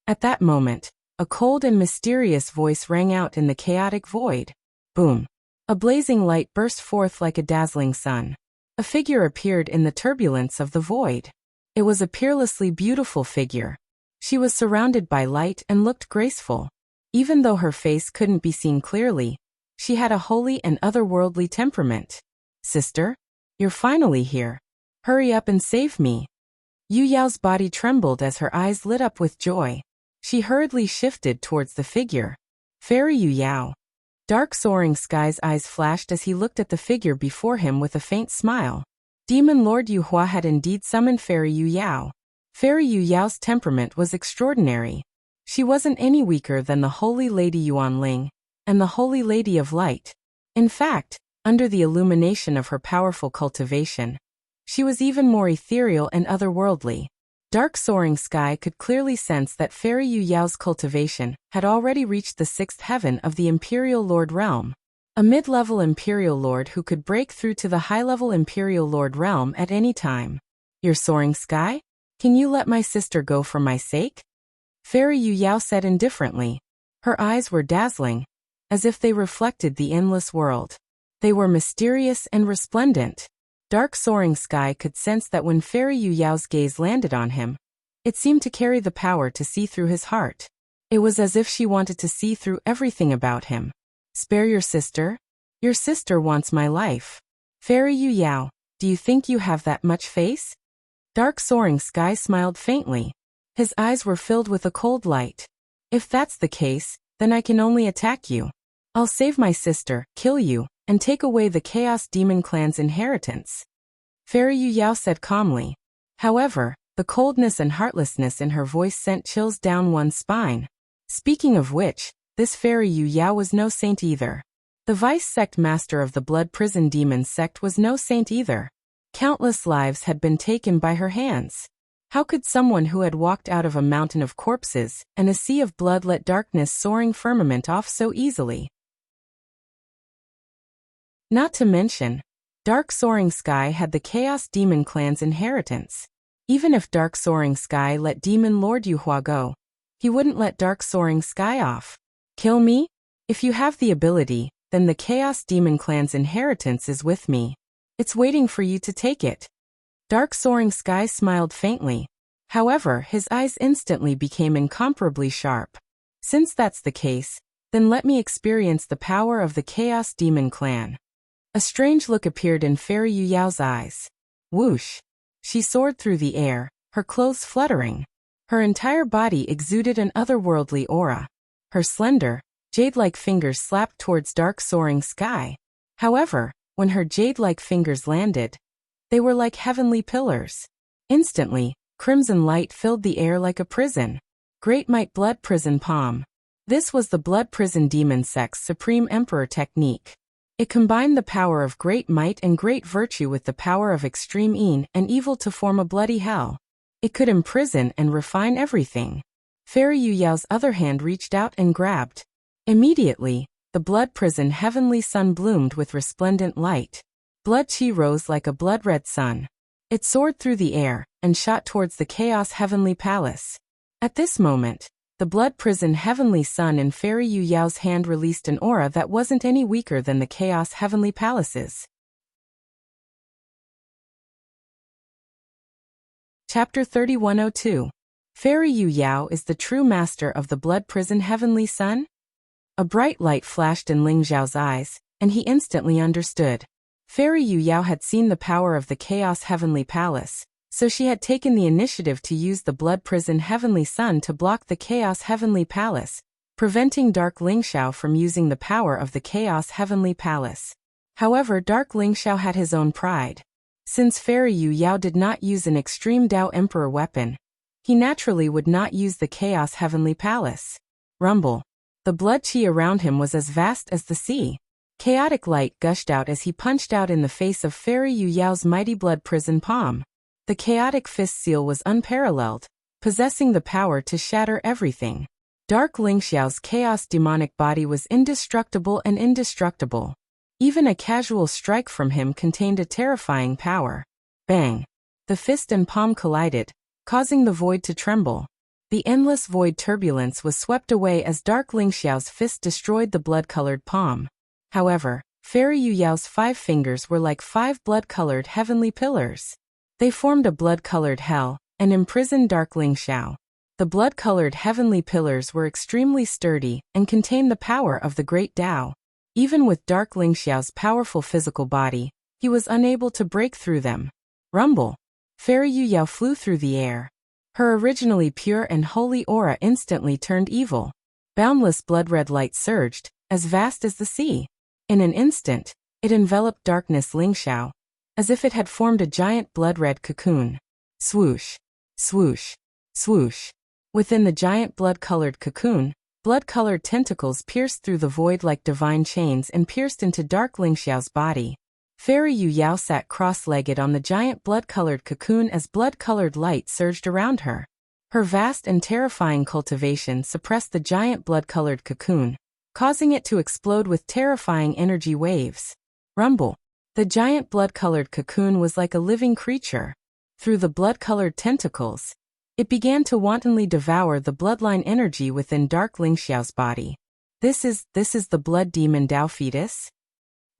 At that moment, A cold and mysterious voice rang out in the chaotic void. Boom! A blazing light burst forth like a dazzling sun. A figure appeared in the turbulence of the void. It was a peerlessly beautiful figure. She was surrounded by light and looked graceful. Even though her face couldn't be seen clearly, she had a holy and otherworldly temperament. Sister? You're finally here. Hurry up and save me. Yu Yao's body trembled as her eyes lit up with joy. She hurriedly shifted towards the figure. Fairy Yu Yao. Dark Soaring Sky's eyes flashed as he looked at the figure before him with a faint smile. Demon Lord Yu Hua had indeed summoned Fairy Yu Yao. Fairy Yu Yao's temperament was extraordinary. She wasn't any weaker than the Holy Lady Yuan Ling and the Holy Lady of Light. In fact, under the illumination of her powerful cultivation, she was even more ethereal and otherworldly. Dark Soaring Sky could clearly sense that Fairy Yu Yao's cultivation had already reached the 6th heaven of the Imperial Lord realm. A mid-level Imperial Lord who could break through to the high-level Imperial Lord realm at any time. Your Soaring Sky? Can you let my sister go for my sake? Fairy Yu Yao said indifferently. Her eyes were dazzling, as if they reflected the endless world. They were mysterious and resplendent. Dark Soaring Sky could sense that when Fairy Yu Yao's gaze landed on him, it seemed to carry the power to see through his heart. It was as if she wanted to see through everything about him. Spare your sister? Your sister wants my life. Fairy Yu Yao, do you think you have that much face? Dark Soaring Sky smiled faintly. His eyes were filled with a cold light. If that's the case, then I can only attack you. I'll save my sister, kill you, and take away the Chaos Demon Clan's inheritance. Fairy Yu Yao said calmly. However, the coldness and heartlessness in her voice sent chills down one's spine. Speaking of which, this Fairy Yu Yao was no saint either. The vice-sect master of the Blood Prison Demon sect was no saint either. Countless lives had been taken by her hands. How could someone who had walked out of a mountain of corpses and a sea of blood let darkness soaring firmament off so easily? Not to mention, Dark Soaring Sky had the Chaos Demon Clan's inheritance. Even if Dark Soaring Sky let Demon Lord Yu Hua go, he wouldn't let Dark Soaring Sky off. Kill me? If you have the ability, then the Chaos Demon Clan's inheritance is with me. It's waiting for you to take it. Dark Soaring Sky smiled faintly. However, his eyes instantly became incomparably sharp. Since that's the case, then let me experience the power of the Chaos Demon Clan. A strange look appeared in Fairy Yu Yao's eyes. Whoosh! She soared through the air, her clothes fluttering. Her entire body exuded an otherworldly aura. Her slender, jade-like fingers slapped towards Dark Soaring Sky. However, when her jade-like fingers landed, they were like heavenly pillars. Instantly, crimson light filled the air like a prison. Great Might Blood Prison Palm. This was the Blood Prison Demon Sect's supreme emperor technique. It combined the power of great might and great virtue with the power of extreme yin and evil to form a bloody hell. It could imprison and refine everything. Fairy Yu Yao's other hand reached out and grabbed. Immediately, the blood prison heavenly sun bloomed with resplendent light. Blood chi rose like a blood-red sun. It soared through the air and shot towards the Chaos Heavenly Palace. At this moment, the blood prison heavenly sun in Fairy Yu Yao's hand released an aura that wasn't any weaker than the Chaos Heavenly Palace's. Chapter 3102. Fairy Yu Yao is the true master of the blood prison heavenly sun? A bright light flashed in Ling Zhao's eyes, and he instantly understood. Fairy Yu Yao had seen the power of the Chaos Heavenly Palace, so she had taken the initiative to use the Blood Prison Heavenly Sun to block the Chaos Heavenly Palace, preventing Dark Lingxiao from using the power of the Chaos Heavenly Palace. However, Dark Lingxiao had his own pride. Since Fairy Yu Yao did not use an extreme Dao Emperor weapon, he naturally would not use the Chaos Heavenly Palace. Rumble. The blood chi around him was as vast as the sea. Chaotic light gushed out as he punched out in the face of Fairy Yu Yao's mighty blood prison palm. The chaotic fist seal was unparalleled, possessing the power to shatter everything. Dark Lingxiao's chaos demonic body was indestructible and indestructible. Even a casual strike from him contained a terrifying power. Bang! The fist and palm collided, causing the void to tremble. The endless void turbulence was swept away as Dark Ling Xiao's fist destroyed the blood-colored palm. However, Fairy Yu Yao's 5 fingers were like 5 blood-colored heavenly pillars. They formed a blood-colored hell and imprisoned Dark Ling Xiao. The blood-colored heavenly pillars were extremely sturdy and contained the power of the Great Tao. Even with Dark Ling Xiao's powerful physical body, he was unable to break through them. Rumble! Fairy Yu Yao flew through the air. Her originally pure and holy aura instantly turned evil. Boundless blood-red light surged, as vast as the sea. In an instant, it enveloped Darkness Ling Xiao, as if it had formed a giant blood-red cocoon. Swoosh! Swoosh! Swoosh! Within the giant blood-colored cocoon, blood-colored tentacles pierced through the void like divine chains and pierced into Dark Ling Xiao's body. Fairy Yu Yao sat cross-legged on the giant blood-colored cocoon as blood-colored light surged around her. Her vast and terrifying cultivation suppressed the giant blood-colored cocoon, causing it to explode with terrifying energy waves. Rumble! The giant blood-colored cocoon was like a living creature. Through the blood-colored tentacles, it began to wantonly devour the bloodline energy within Dark Ling Xiao's body. This is the blood demon Dao fetus?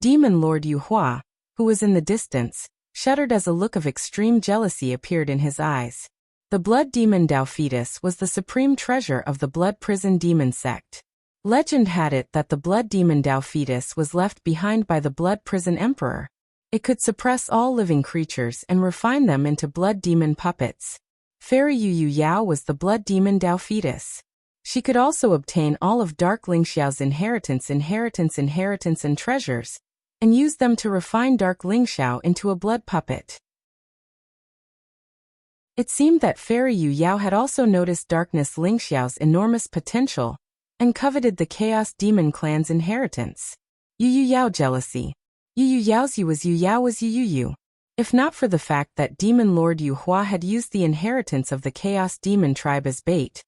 Demon Lord Yu Hua, who was in the distance, shuddered as a look of extreme jealousy appeared in his eyes. The blood demon Dao fetus was the supreme treasure of the blood prison demon sect. Legend had it that the blood demon Dao fetus was left behind by the blood prison emperor. It could suppress all living creatures and refine them into blood demon puppets. Fairy Yu Yao was the blood demon Dao fetus. She could also obtain all of Dark Ling Xiao's inheritance and treasures, and use them to refine Dark Ling Xiao into a blood puppet. It seemed that Fairy Yu Yao had also noticed Darkness Ling Xiao's enormous potential, and coveted the Chaos Demon clan's inheritance. Yu Yao jealousy. Yu Yao's Yu was Yu Yao was Yu. If not for the fact that Demon Lord Yu Hua had used the inheritance of the Chaos Demon tribe as bait,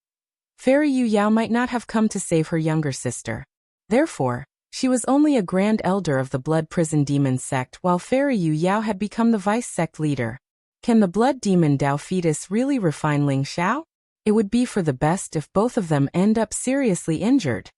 Fairy Yu Yao might not have come to save her younger sister. Therefore, she was only a grand elder of the Blood Prison Demon sect while Fairy Yu Yao had become the vice sect leader. Can the Blood Demon Dao fetus really refine Ling Xiao? It would be for the best if both of them end up seriously injured.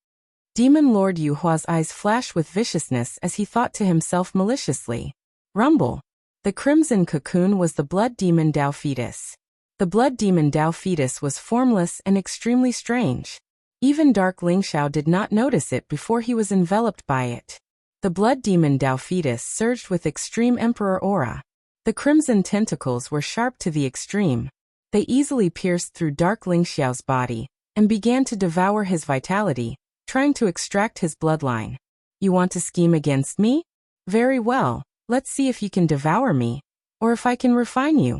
Demon Lord Yu Hua's eyes flashed with viciousness as he thought to himself maliciously. Rumble! The crimson cocoon was the Blood Demon Dao fetus. The Blood Demon Dao fetus was formless and extremely strange. Even Dark Ling Xiao did not notice it before he was enveloped by it. The Blood Demon Dao fetus surged with extreme emperor aura. The crimson tentacles were sharp to the extreme. They easily pierced through Dark Ling Xiao's body, and began to devour his vitality, trying to extract his bloodline. You want to scheme against me? Very well, let's see if you can devour me, or if I can refine you.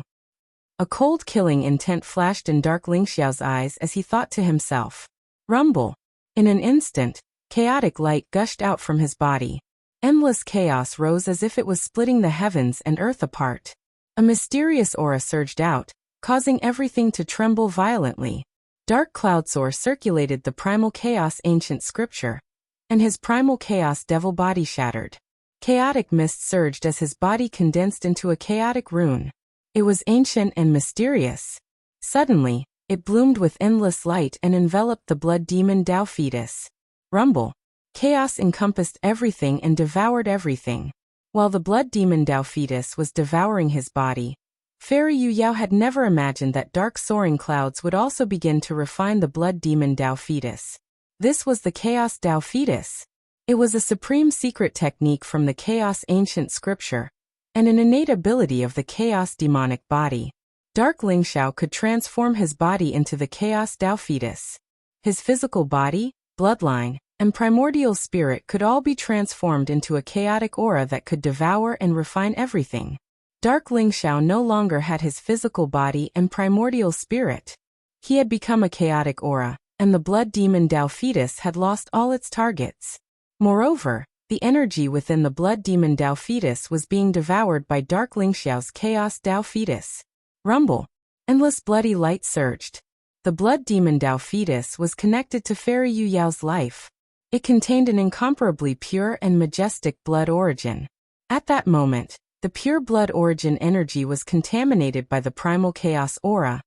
A cold killing intent flashed in Dark Ling Xiao's eyes as he thought to himself. Rumble! In an instant, chaotic light gushed out from his body. Endless chaos rose as if it was splitting the heavens and earth apart. A mysterious aura surged out, causing everything to tremble violently. Dark cloudsoar circulated the primal chaos ancient scripture, and his primal chaos devil body shattered. Chaotic mist surged as his body condensed into a chaotic rune. It was ancient and mysterious. Suddenly, it bloomed with endless light and enveloped the blood demon Dao fetus. Rumble! Chaos encompassed everything and devoured everything. While the blood demon Dao fetus was devouring his body, Fairy Yu Yao had never imagined that dark soaring clouds would also begin to refine the blood demon Dao fetus. This was the Chaos Dao fetus. It was a supreme secret technique from the Chaos ancient scripture, and an innate ability of the Chaos demonic body. Dark Ling Xiao could transform his body into the Chaos Dao fetus. His physical body, bloodline, and primordial spirit could all be transformed into a chaotic aura that could devour and refine everything. Dark Ling Xiao no longer had his physical body and primordial spirit. He had become a chaotic aura, and the blood demon Dao fetus had lost all its targets. Moreover, the energy within the blood demon Dao fetus was being devoured by Dark Ling Xiao's Chaos Dao fetus. Rumble! Endless bloody light surged. The blood demon Dao fetus was connected to Fairy Yu Yao's life. It contained an incomparably pure and majestic blood origin. At that moment, the pure blood origin energy was contaminated by the primal chaos aura,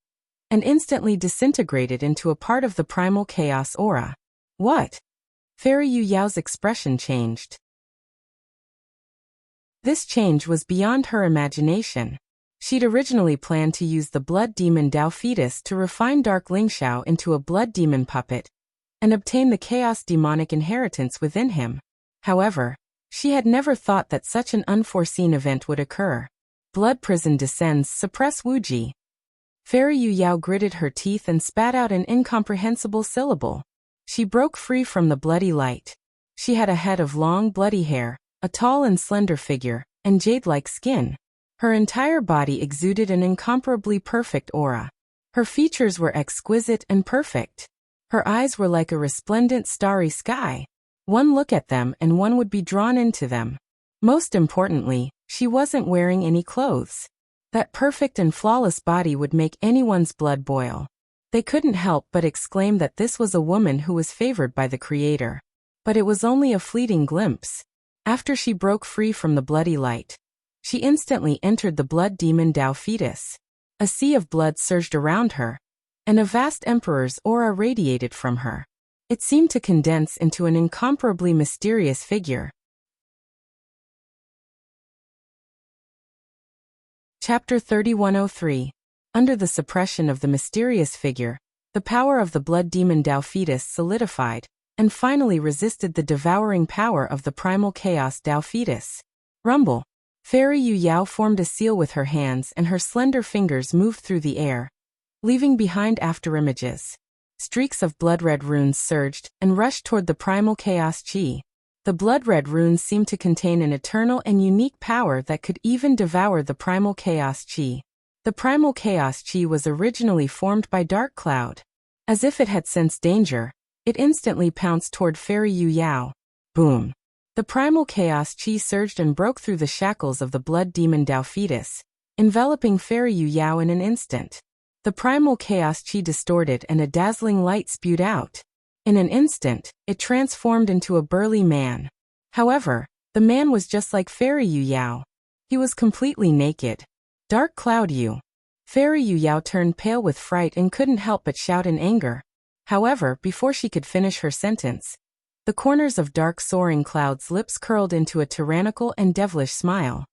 and instantly disintegrated into a part of the primal chaos aura. What? Fairy Yu Yao's expression changed. This change was beyond her imagination. She'd originally planned to use the blood demon Dao fetus to refine Dark Lingxiao into a blood demon puppet and obtain the chaos demonic inheritance within him. However, she had never thought that such an unforeseen event would occur. Blood prison descends, suppress Wuji. Fairy Yu Yao gritted her teeth and spat out an incomprehensible syllable. She broke free from the bloody light. She had a head of long, bloody hair, a tall and slender figure, and jade-like skin. Her entire body exuded an incomparably perfect aura. Her features were exquisite and perfect. Her eyes were like a resplendent starry sky. One look at them and one would be drawn into them. Most importantly, she wasn't wearing any clothes. That perfect and flawless body would make anyone's blood boil. They couldn't help but exclaim that this was a woman who was favored by the Creator. But it was only a fleeting glimpse. After she broke free from the bloody light, she instantly entered the blood demon Dao fetus. A sea of blood surged around her, and a vast emperor's aura radiated from her. It seemed to condense into an incomparably mysterious figure. Chapter 3103. Under the suppression of the mysterious figure, the power of the blood demon Dao fetus solidified, and finally resisted the devouring power of the primal chaos Dao fetus. Rumble. Fairy Yu Yao formed a seal with her hands and her slender fingers moved through the air, leaving behind afterimages. Streaks of blood-red runes surged and rushed toward the primal chaos chi. The blood-red runes seemed to contain an eternal and unique power that could even devour the primal chaos chi. The primal chaos chi was originally formed by Dark Cloud. As if it had sensed danger, it instantly pounced toward Fairy Yu Yao. Boom! The primal chaos chi surged and broke through the shackles of the blood demon Dao fetus, enveloping Fairy Yu Yao in an instant. The primal chaos chi distorted and a dazzling light spewed out. In an instant, it transformed into a burly man. However, the man was just like Fairy Yu Yao. He was completely naked. Dark Cloud Yu. Fairy Yu Yao turned pale with fright and couldn't help but shout in anger. However, before she could finish her sentence, the corners of Dark Soaring Cloud's lips curled into a tyrannical and devilish smile.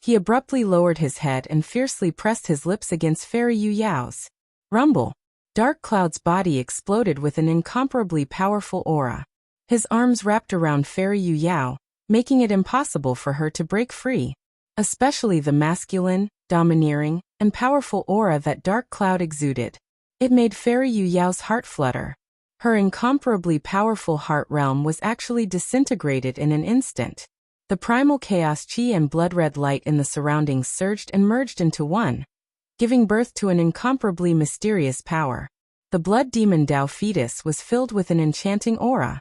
He abruptly lowered his head and fiercely pressed his lips against Fairy Yu Yao's. Rumble. Dark Cloud's body exploded with an incomparably powerful aura. His arms wrapped around Fairy Yu Yao, making it impossible for her to break free. Especially the masculine, domineering, and powerful aura that Dark Cloud exuded. It made Fairy Yu Yao's heart flutter. Her incomparably powerful heart realm was actually disintegrated in an instant. The primal chaos chi and blood-red light in the surroundings surged and merged into one, giving birth to an incomparably mysterious power. The blood demon Dao fetus was filled with an enchanting aura.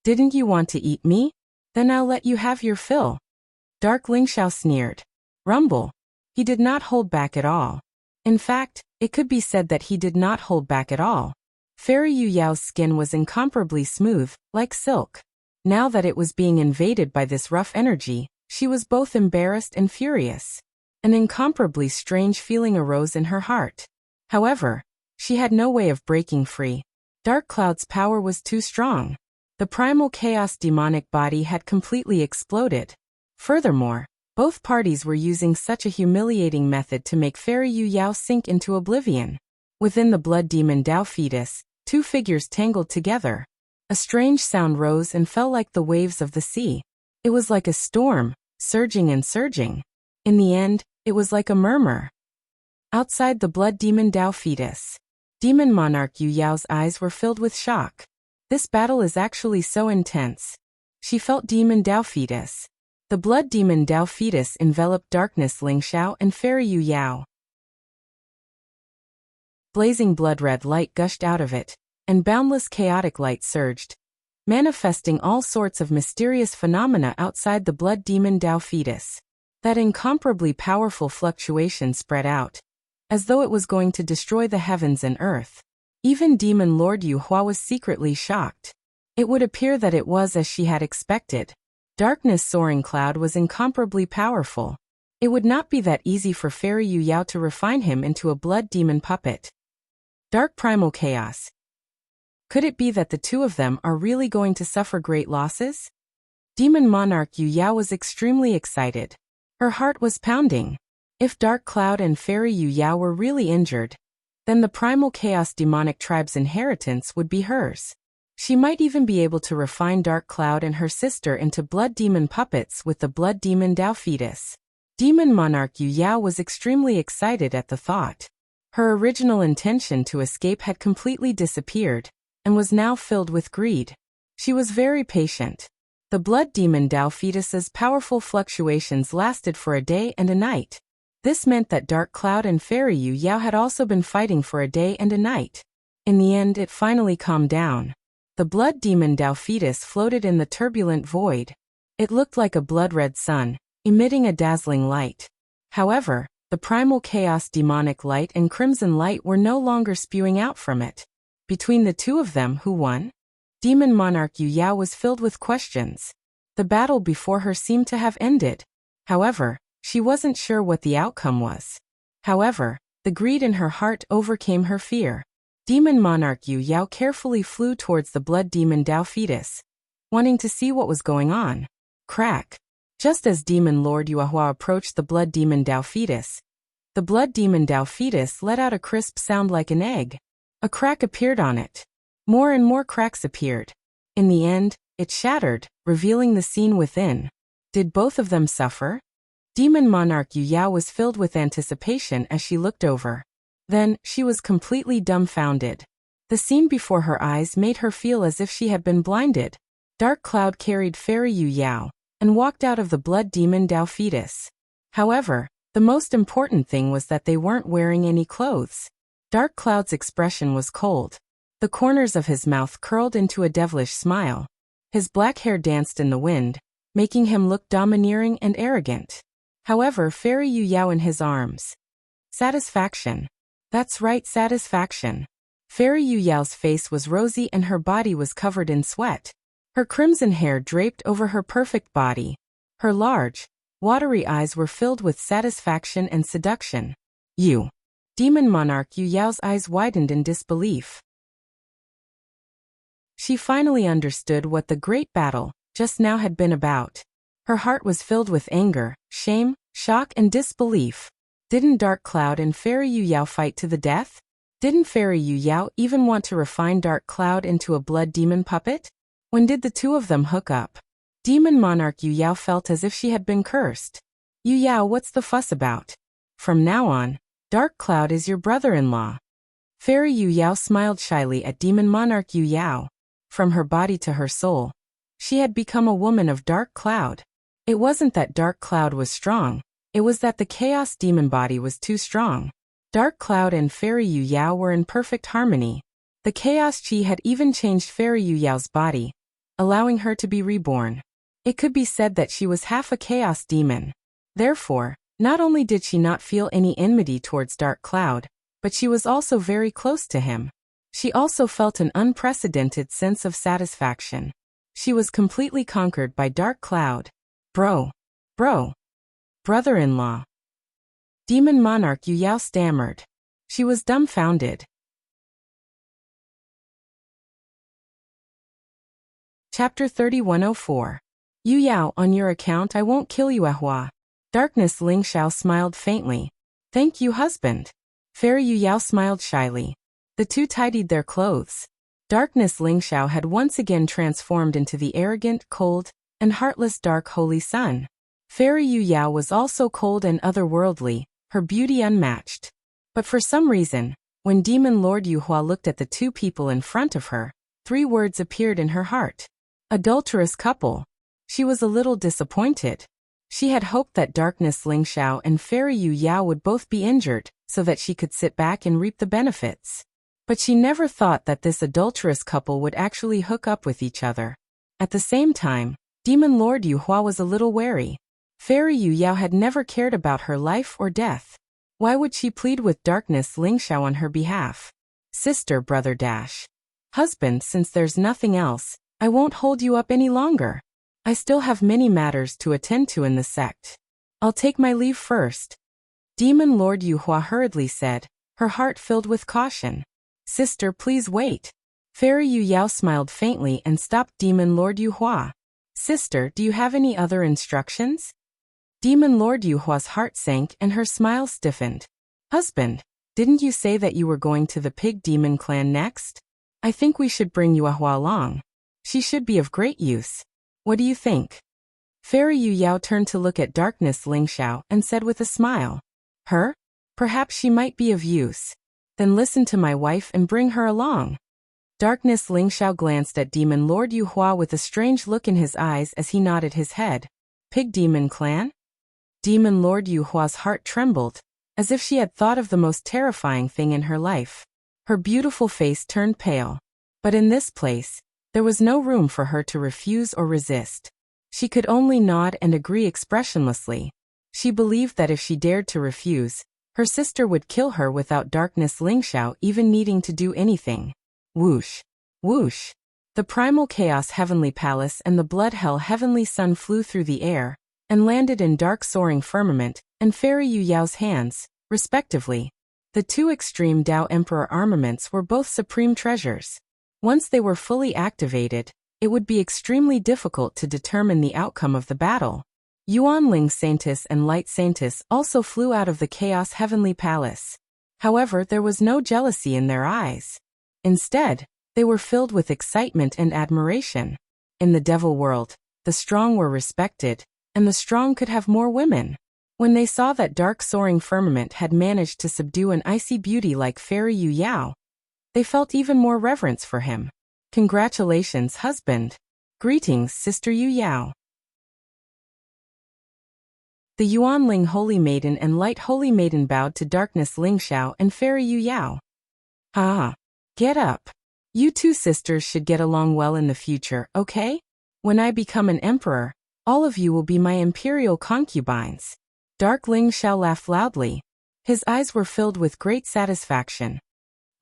Didn't you want to eat me? Then I'll let you have your fill. Dark Lingxiao sneered. Rumble. He did not hold back at all. In fact, it could be said that he did not hold back at all. Fairy Yu Yao's skin was incomparably smooth, like silk. Now that it was being invaded by this rough energy, she was both embarrassed and furious. An incomparably strange feeling arose in her heart. However, she had no way of breaking free. Dark Cloud's power was too strong. The primal chaos demonic body had completely exploded. Furthermore, both parties were using such a humiliating method to make Fairy Yu Yao sink into oblivion. Within the blood demon Dao fetus, two figures tangled together. A strange sound rose and fell like the waves of the sea. It was like a storm, surging and surging. In the end, it was like a murmur. Outside the blood demon Dao fetus, Demon Monarch Yu Yao's eyes were filled with shock. This battle is actually so intense. She felt demon Dao fetus. The blood demon Dao fetus enveloped Darkness Lingxiao and Fairy Yu Yao. Blazing blood-red light gushed out of it, and boundless chaotic light surged, manifesting all sorts of mysterious phenomena outside the blood demon Dao fetus. That incomparably powerful fluctuation spread out, as though it was going to destroy the heavens and earth. Even Demon Lord Yu Hua was secretly shocked. It would appear that it was as she had expected. Darkness Soaring Cloud was incomparably powerful. It would not be that easy for Fairy Yu Yao to refine him into a blood demon puppet. Dark primal chaos. Could it be that the two of them are really going to suffer great losses? Demon monarch Yu Yao was extremely excited. Her heart was pounding. If Dark Cloud and Fairy Yu Yao were really injured, then the primal chaos demonic tribe's inheritance would be hers. She might even be able to refine Dark Cloud and her sister into blood demon puppets with the blood demon Dao fetus. Demon monarch Yu Yao was extremely excited at the thought. Her original intention to escape had completely disappeared, and was now filled with greed. She was very patient. The blood demon Dao fetus's powerful fluctuations lasted for a day and a night. This meant that Dark Cloud and Fairy Yu Yao had also been fighting for a day and a night. In the end, it finally calmed down. The blood demon Dao fetus floated in the turbulent void. It looked like a blood-red sun, emitting a dazzling light. However, the primal chaos demonic light and crimson light were no longer spewing out from it. Between the two of them, who won? Demon monarch Yu Yao was filled with questions. The battle before her seemed to have ended. However, she wasn't sure what the outcome was. However, the greed in her heart overcame her fear. Demon monarch Yu Yao carefully flew towards the blood demon Dao fetus, wanting to see what was going on. Crack. Just as Demon Lord Yuehua approached the blood demon Dao fetus, the blood demon Dao fetus let out a crisp sound like an egg. A crack appeared on it. More and more cracks appeared. In the end, it shattered, revealing the scene within. Did both of them suffer? Demon monarch Yu Yao was filled with anticipation as she looked over. Then, she was completely dumbfounded. The scene before her eyes made her feel as if she had been blinded. Dark Cloud carried Fairy Yu Yao and walked out of the blood demon Dao fetus. However, the most important thing was that they weren't wearing any clothes. Dark Cloud's expression was cold. The corners of his mouth curled into a devilish smile. His black hair danced in the wind, making him look domineering and arrogant. However, Fairy Yu Yao in his arms. Satisfaction. That's right, satisfaction. Fairy Yu Yao's face was rosy and her body was covered in sweat. Her crimson hair draped over her perfect body. Her large, watery eyes were filled with satisfaction and seduction. You. Demon monarch Yu Yao's eyes widened in disbelief. She finally understood what the great battle just now had been about. Her heart was filled with anger, shame, shock and disbelief. Didn't Dark Cloud and Fairy Yu Yao fight to the death? Didn't Fairy Yu Yao even want to refine Dark Cloud into a blood demon puppet? When did the two of them hook up? Demon monarch Yu Yao felt as if she had been cursed. Yu Yao, what's the fuss about? From now on, Dark Cloud is your brother-in-law. Fairy Yu Yao smiled shyly at Demon monarch Yu Yao. From her body to her soul, she had become a woman of Dark Cloud. It wasn't that Dark Cloud was strong. It was that the Chaos Demon body was too strong. Dark Cloud and Fairy Yu Yao were in perfect harmony. The Chaos Chi had even changed Fairy Yu Yao's body, allowing her to be reborn. It could be said that she was half a Chaos Demon. Therefore, not only did she not feel any enmity towards Dark Cloud, but she was also very close to him. She also felt an unprecedented sense of satisfaction. She was completely conquered by Dark Cloud. Bro. Brother-in-law. Demon monarch Yu Yao stammered. She was dumbfounded. Chapter 3104. Yu Yao, on your account I won't kill you, Yuehua. Darkness Ling Xiao smiled faintly. Thank you, husband. Fairy Yu Yao smiled shyly. The two tidied their clothes. Darkness Ling Xiao had once again transformed into the arrogant, cold, and heartless Dark Holy Sun. Fairy Yu Yao was also cold and otherworldly, her beauty unmatched. But for some reason, when Demon Lord Yuehua looked at the two people in front of her, 3 words appeared in her heart. Adulterous couple. She was a little disappointed. She had hoped that Darkness Ling Xiao and Fairy Yu Yao would both be injured, so that she could sit back and reap the benefits. But she never thought that this adulterous couple would actually hook up with each other. At the same time, Demon Lord Yuehua was a little wary. Fairy Yu Yao had never cared about her life or death. Why would she plead with Darkness Ling Xiao on her behalf? Sister, brother dash. Husband, since there's nothing else, I won't hold you up any longer. I still have many matters to attend to in the sect. I'll take my leave first. Demon Lord Yuehua hurriedly said, her heart filled with caution. Sister, please wait. Fairy Yu Yao smiled faintly and stopped Demon Lord Yu Hua. Sister, do you have any other instructions? Demon Lord Yu Hua's heart sank and her smile stiffened. Husband, didn't you say that you were going to the Pig Demon clan next? I think we should bring Yu Hua along. She should be of great use. What do you think? Fairy Yu Yao turned to look at Darkness Ling Xiao and said with a smile. Her? Perhaps she might be of use. Then listen to my wife and bring her along. Darkness Ling Xiao glanced at Demon Lord Yu Hua with a strange look in his eyes as he nodded his head. Pig Demon clan? Demon Lord Yu Hua's heart trembled, as if she had thought of the most terrifying thing in her life. Her beautiful face turned pale. But in this place, there was no room for her to refuse or resist. She could only nod and agree expressionlessly. She believed that if she dared to refuse, her sister would kill her without Darkness Ling Xiao even needing to do anything. Whoosh! Whoosh! The primal chaos heavenly palace and the blood hell heavenly sun flew through the air and landed in dark soaring firmament and Fairy Yu Yao's hands, respectively. The two extreme Dao Emperor armaments were both supreme treasures. Once they were fully activated, it would be extremely difficult to determine the outcome of the battle. Yuanling Saintess and Light Saintess also flew out of the Chaos Heavenly Palace. However, there was no jealousy in their eyes. Instead, they were filled with excitement and admiration. In the Devil world, the strong were respected, and the strong could have more women. When they saw that dark soaring firmament had managed to subdue an icy beauty like Fairy Yu Yao, they felt even more reverence for him. Congratulations, husband. Greetings, Sister Yu Yao. The Yuanling Holy Maiden and Light Holy Maiden bowed to Darkness Ling Xiao and Fairy Yu Yao. Ah, get up. You two sisters should get along well in the future, okay? When I become an emperor, all of you will be my imperial concubines. Dark Ling Xiao laughed loudly. His eyes were filled with great satisfaction.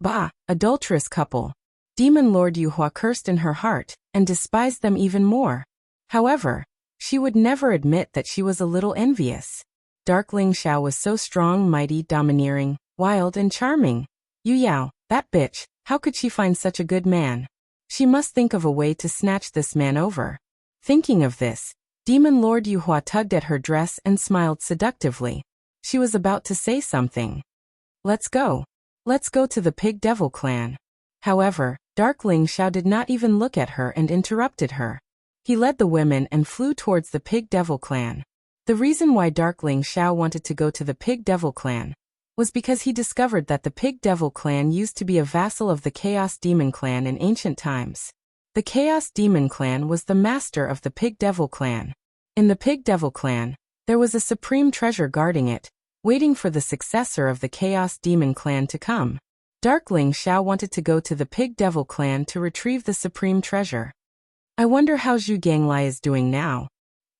Bah, adulterous couple. Demon Lord Yu Hua cursed in her heart and despised them even more. However, she would never admit that she was a little envious. Dark Ling Xiao was so strong, mighty, domineering, wild and charming. Yu Yao, that bitch, how could she find such a good man? She must think of a way to snatch this man over. Thinking of this, Demon Lord Yu Hua tugged at her dress and smiled seductively. She was about to say something. Let's go. Let's go to the Pig Devil clan. However, Dark Ling Xiao did not even look at her and interrupted her. He led the women and flew towards the Pig Devil clan. The reason why Dark Ling Xiao wanted to go to the Pig Devil clan was because he discovered that the Pig Devil clan used to be a vassal of the Chaos Demon clan in ancient times. The Chaos Demon clan was the master of the Pig Devil clan. In the Pig Devil clan, there was a supreme treasure guarding it, waiting for the successor of the Chaos Demon clan to come. Dark Ling Xiao wanted to go to the Pig Devil clan to retrieve the supreme treasure. I wonder how Zhu Ganglai is doing now.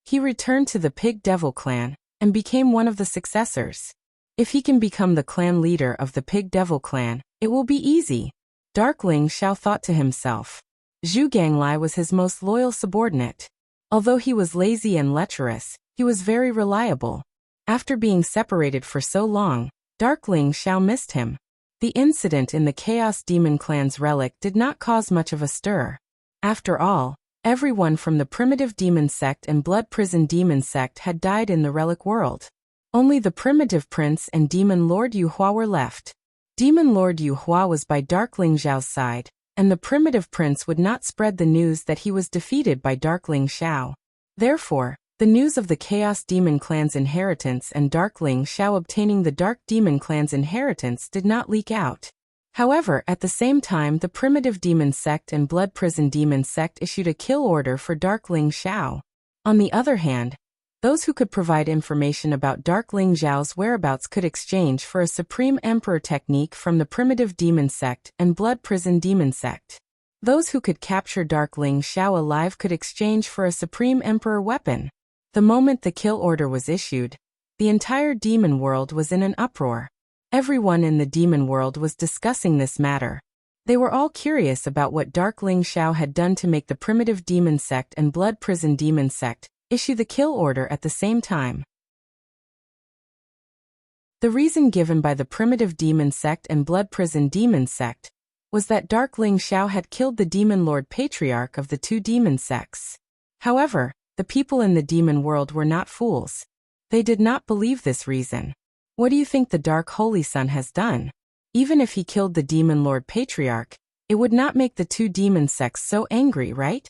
He returned to the Pig Devil clan and became one of the successors. If he can become the clan leader of the Pig Devil clan, it will be easy. Dark Ling Xiao thought to himself. Zhu Ganglai was his most loyal subordinate. Although he was lazy and lecherous, he was very reliable. After being separated for so long, Dark Ling Xiao missed him. The incident in the Chaos Demon clan's relic did not cause much of a stir. After all, everyone from the Primitive Demon Sect and Blood Prison Demon Sect had died in the relic world. Only the Primitive Prince and Demon Lord Yu Hua were left. Demon Lord Yu Hua was by Dark Ling Xiao's side, and the Primitive Prince would not spread the news that he was defeated by Dark Ling Xiao. Therefore, the news of the Chaos Demon clan's inheritance and Dark Ling Xiao obtaining the Dark Demon clan's inheritance did not leak out. However, at the same time, the Primitive Demon Sect and Blood Prison Demon Sect issued a kill order for Dark Ling Xiao. On the other hand, those who could provide information about Dark Ling Xiao's whereabouts could exchange for a Supreme Emperor technique from the Primitive Demon Sect and Blood Prison Demon Sect. Those who could capture Dark Ling Xiao alive could exchange for a Supreme Emperor weapon. The moment the kill order was issued, the entire demon world was in an uproar. Everyone in the demon world was discussing this matter. They were all curious about what Dark Ling Xiao had done to make the Primitive Demon Sect and Blood Prison Demon Sect issue the kill order at the same time. The reason given by the Primitive Demon Sect and Blood Prison Demon Sect was that Dark Ling Xiao had killed the Demon Lord Patriarch of the two demon sects. However, the people in the demon world were not fools. They did not believe this reason. What do you think the Dark Holy Sun has done? Even if he killed the Demon Lord Patriarch, it would not make the two demon sects so angry, right?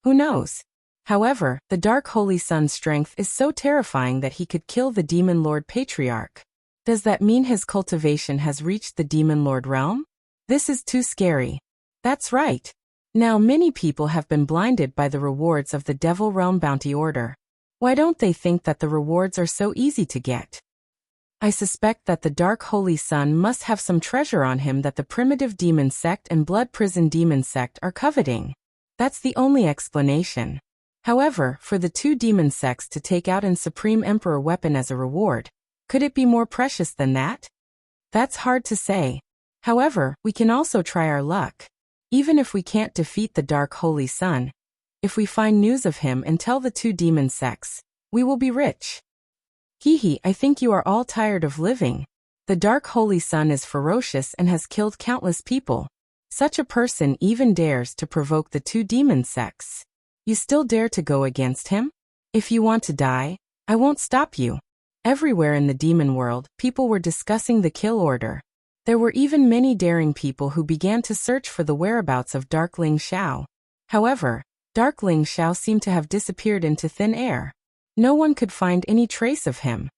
Who knows? However, the Dark Holy Sun's strength is so terrifying that he could kill the Demon Lord Patriarch. Does that mean his cultivation has reached the Demon Lord realm? This is too scary. That's right. Now many people have been blinded by the rewards of the Devil Realm Bounty Order. Why don't they think that the rewards are so easy to get? I suspect that the Dark Holy Sun must have some treasure on him that the Primitive Demon Sect and Blood Prison Demon Sect are coveting. That's the only explanation. However, for the two demon sects to take out an Supreme Emperor weapon as a reward, could it be more precious than that? That's hard to say. However, we can also try our luck. Even if we can't defeat the Dark Holy Sun, if we find news of him and tell the two demon sects, we will be rich. Hehe, I think you are all tired of living. The Dark Holy Sun is ferocious and has killed countless people. Such a person even dares to provoke the two demon sects. You still dare to go against him? If you want to die, I won't stop you. Everywhere in the demon world, people were discussing the kill order. There were even many daring people who began to search for the whereabouts of Dark Ling Xiao. However, Dark Ling Xiao seemed to have disappeared into thin air. No one could find any trace of him.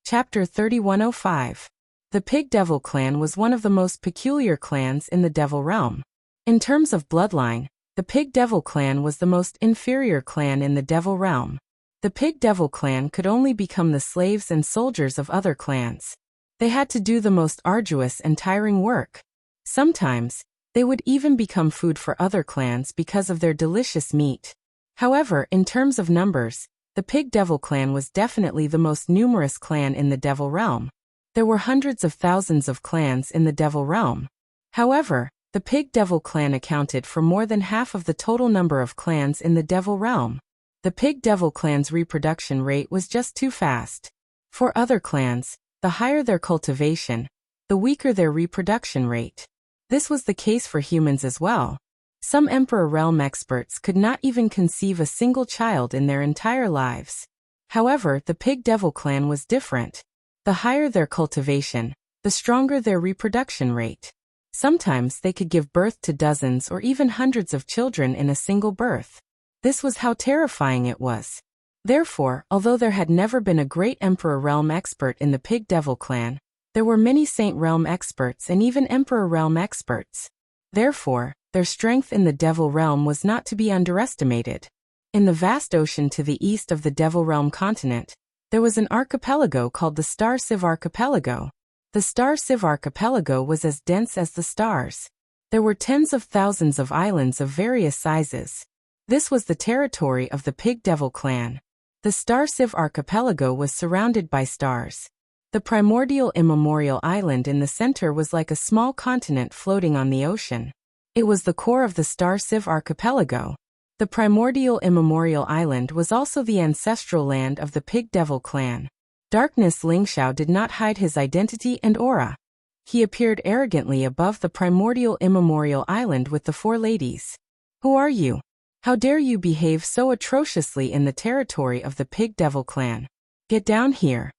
Chapter 3105. The Pig Devil clan was one of the most peculiar clans in the Devil Realm. In terms of bloodline, the Pig Devil clan was the most inferior clan in the Devil Realm. The Pig Devil clan could only become the slaves and soldiers of other clans. They had to do the most arduous and tiring work. Sometimes, they would even become food for other clans because of their delicious meat. However, in terms of numbers, the Pig Devil clan was definitely the most numerous clan in the Devil Realm. There were hundreds of thousands of clans in the Devil Realm. However, the Pig Devil clan accounted for more than half of the total number of clans in the Devil Realm. The Pig Devil clan's reproduction rate was just too fast. For other clans, the higher their cultivation, the weaker their reproduction rate. This was the case for humans as well. Some Emperor Realm experts could not even conceive a single child in their entire lives. However, the Pig Devil clan was different. The higher their cultivation, the stronger their reproduction rate. Sometimes they could give birth to dozens or even hundreds of children in a single birth. This was how terrifying it was. Therefore, although there had never been a great Emperor Realm expert in the Pig Devil clan, there were many Saint Realm experts and even Emperor Realm experts. Therefore, their strength in the Devil Realm was not to be underestimated. In the vast ocean to the east of the Devil Realm continent, there was an archipelago called the Star Sieve Archipelago. The Star Sieve Archipelago was as dense as the stars. There were tens of thousands of islands of various sizes. This was the territory of the Pig Devil clan. The Star Sieve Archipelago was surrounded by stars. The primordial immemorial island in the center was like a small continent floating on the ocean. It was the core of the Star Sieve Archipelago. The primordial immemorial island was also the ancestral land of the Pig Devil clan. Darkness Ling Xiao did not hide his identity and aura. He appeared arrogantly above the primordial immemorial island with the four ladies. Who are you? How dare you behave so atrociously in the territory of the Pig Devil clan? Get down here.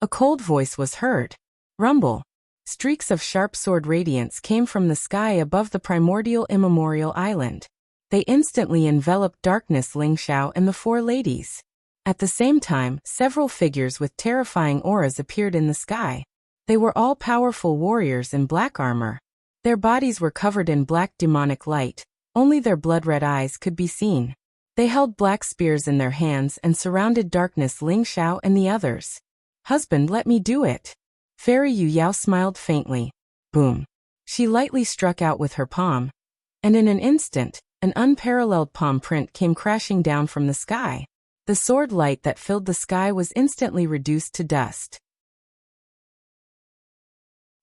A cold voice was heard. Rumble. Streaks of sharp sword radiance came from the sky above the primordial immemorial island. They instantly enveloped Darkness Ling Xiao and the four ladies. At the same time, several figures with terrifying auras appeared in the sky. They were all powerful warriors in black armor. Their bodies were covered in black demonic light, only their blood-red eyes could be seen. They held black spears in their hands and surrounded Darkness Ling Xiao and the others. Husband, let me do it. Fairy Yu Yao smiled faintly. Boom. She lightly struck out with her palm. And in an instant, an unparalleled palm print came crashing down from the sky. The sword light that filled the sky was instantly reduced to dust.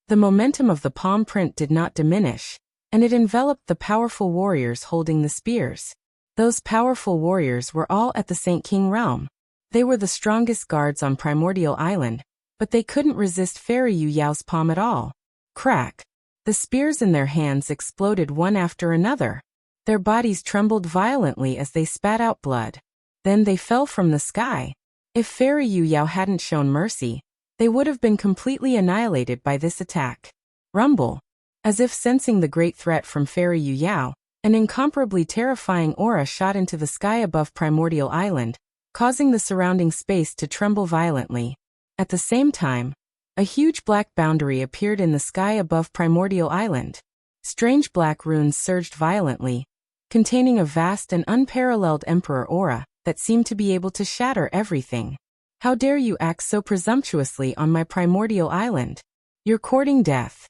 The momentum of the palm print did not diminish, and it enveloped the powerful warriors holding the spears. Those powerful warriors were all at the Saint King realm. They were the strongest guards on Primordial Island, but they couldn't resist Fairy Yu Yao's palm at all. Crack! The spears in their hands exploded one after another. Their bodies trembled violently as they spat out blood. Then they fell from the sky. If Fairy Yu Yao hadn't shown mercy, they would have been completely annihilated by this attack. Rumble! As if sensing the great threat from Fairy Yu Yao, an incomparably terrifying aura shot into the sky above Primordial Island, causing the surrounding space to tremble violently. At the same time, a huge black boundary appeared in the sky above Primordial Island. Strange black runes surged violently, containing a vast and unparalleled Emperor aura that seemed to be able to shatter everything. How dare you act so presumptuously on my Primordial Island? You're courting death.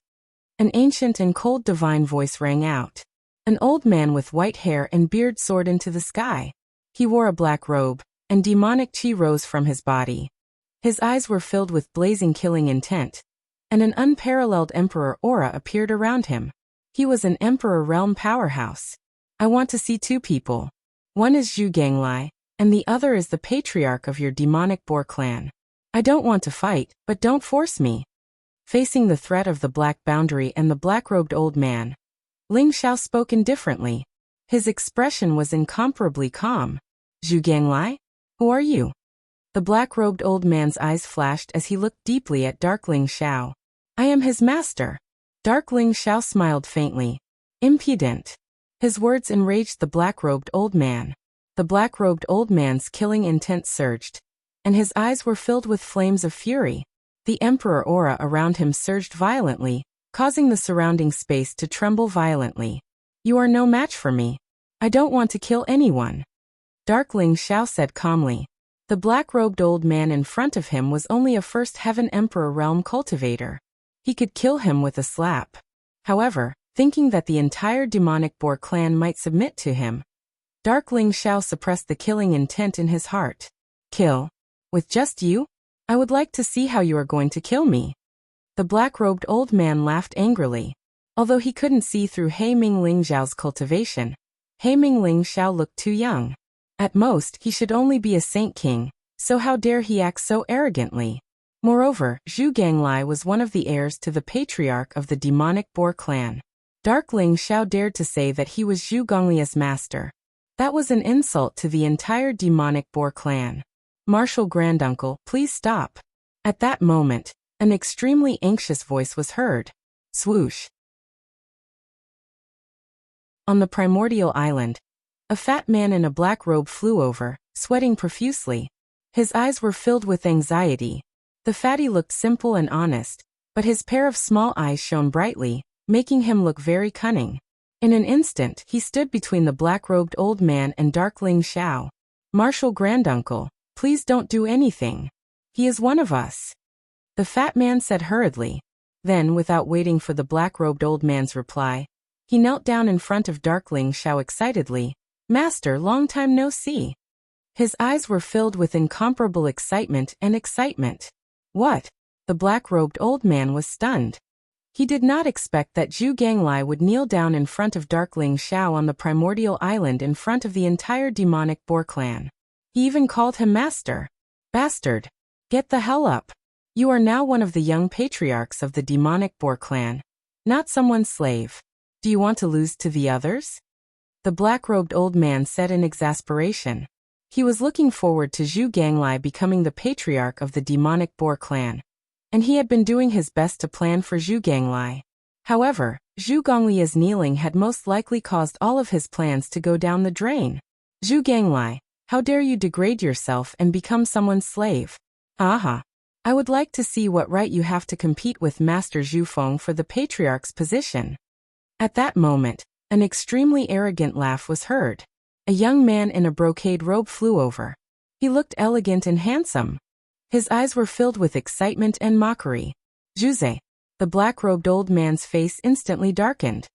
An ancient and cold divine voice rang out. An old man with white hair and beard soared into the sky. He wore a black robe, and demonic chi rose from his body. His eyes were filled with blazing killing intent, and an unparalleled emperor aura appeared around him. He was an emperor realm powerhouse. I want to see two people. One is Zhu Ganglai, and the other is the patriarch of your demonic boar clan. I don't want to fight, but don't force me. Facing the threat of the black boundary and the black-robed old man, Ling Xiao spoke indifferently. His expression was incomparably calm. Zhu Ganglai? Who are you? The black-robed old man's eyes flashed as he looked deeply at Dark Ling Xiao. I am his master. Dark Ling Xiao smiled faintly. Impudent. His words enraged the black-robed old man. The black-robed old man's killing intent surged, and his eyes were filled with flames of fury. The emperor aura around him surged violently, causing the surrounding space to tremble violently. You are no match for me. I don't want to kill anyone. Dark Ling Xiao said calmly. The black-robed old man in front of him was only a First Heaven Emperor realm cultivator. He could kill him with a slap. However, thinking that the entire demonic boar clan might submit to him, Dark Ling Xiao suppressed the killing intent in his heart. Kill? With just you? I would like to see how you are going to kill me. The black-robed old man laughed angrily. Although he couldn't see through Heiming Ling Xiao's cultivation, Heiming Ling Xiao looked too young. At most, he should only be a saint king, so how dare he act so arrogantly? Moreover, Zhu Ganglai was one of the heirs to the patriarch of the demonic boar clan. Dark Ling Xiao dared to say that he was Zhu Gonglia's master. That was an insult to the entire demonic boar clan. Martial granduncle, please stop. At that moment, an extremely anxious voice was heard. Swoosh. On the Primordial Island, a fat man in a black robe flew over, sweating profusely. His eyes were filled with anxiety. The fatty looked simple and honest, but his pair of small eyes shone brightly, making him look very cunning. In an instant, he stood between the black-robed old man and Dark Ling Xiao. Martial granduncle, please don't do anything. He is one of us. The fat man said hurriedly. Then, without waiting for the black-robed old man's reply, he knelt down in front of Dark Ling Xiao excitedly. Master, long time no see. His eyes were filled with incomparable excitement and excitement. What? The black-robed old man was stunned. He did not expect that Zhu Ganglai would kneel down in front of Dark Ling Xiao on the Primordial Island in front of the entire demonic boar clan. He even called him master. Bastard. Get the hell up. You are now one of the young patriarchs of the demonic boar clan, not someone's slave. Do you want to lose to the others? The black-robed old man said in exasperation. He was looking forward to Zhu Ganglai becoming the patriarch of the demonic boar clan, and he had been doing his best to plan for Zhu Ganglai. However, Zhu Gonglia's kneeling had most likely caused all of his plans to go down the drain. Zhu Ganglai, how dare you degrade yourself and become someone's slave? Aha! I would like to see what right you have to compete with Master Zhu Feng for the patriarch's position. At that moment, an extremely arrogant laugh was heard. A young man in a brocade robe flew over. He looked elegant and handsome. His eyes were filled with excitement and mockery. Zhuze. The black-robed old man's face instantly darkened.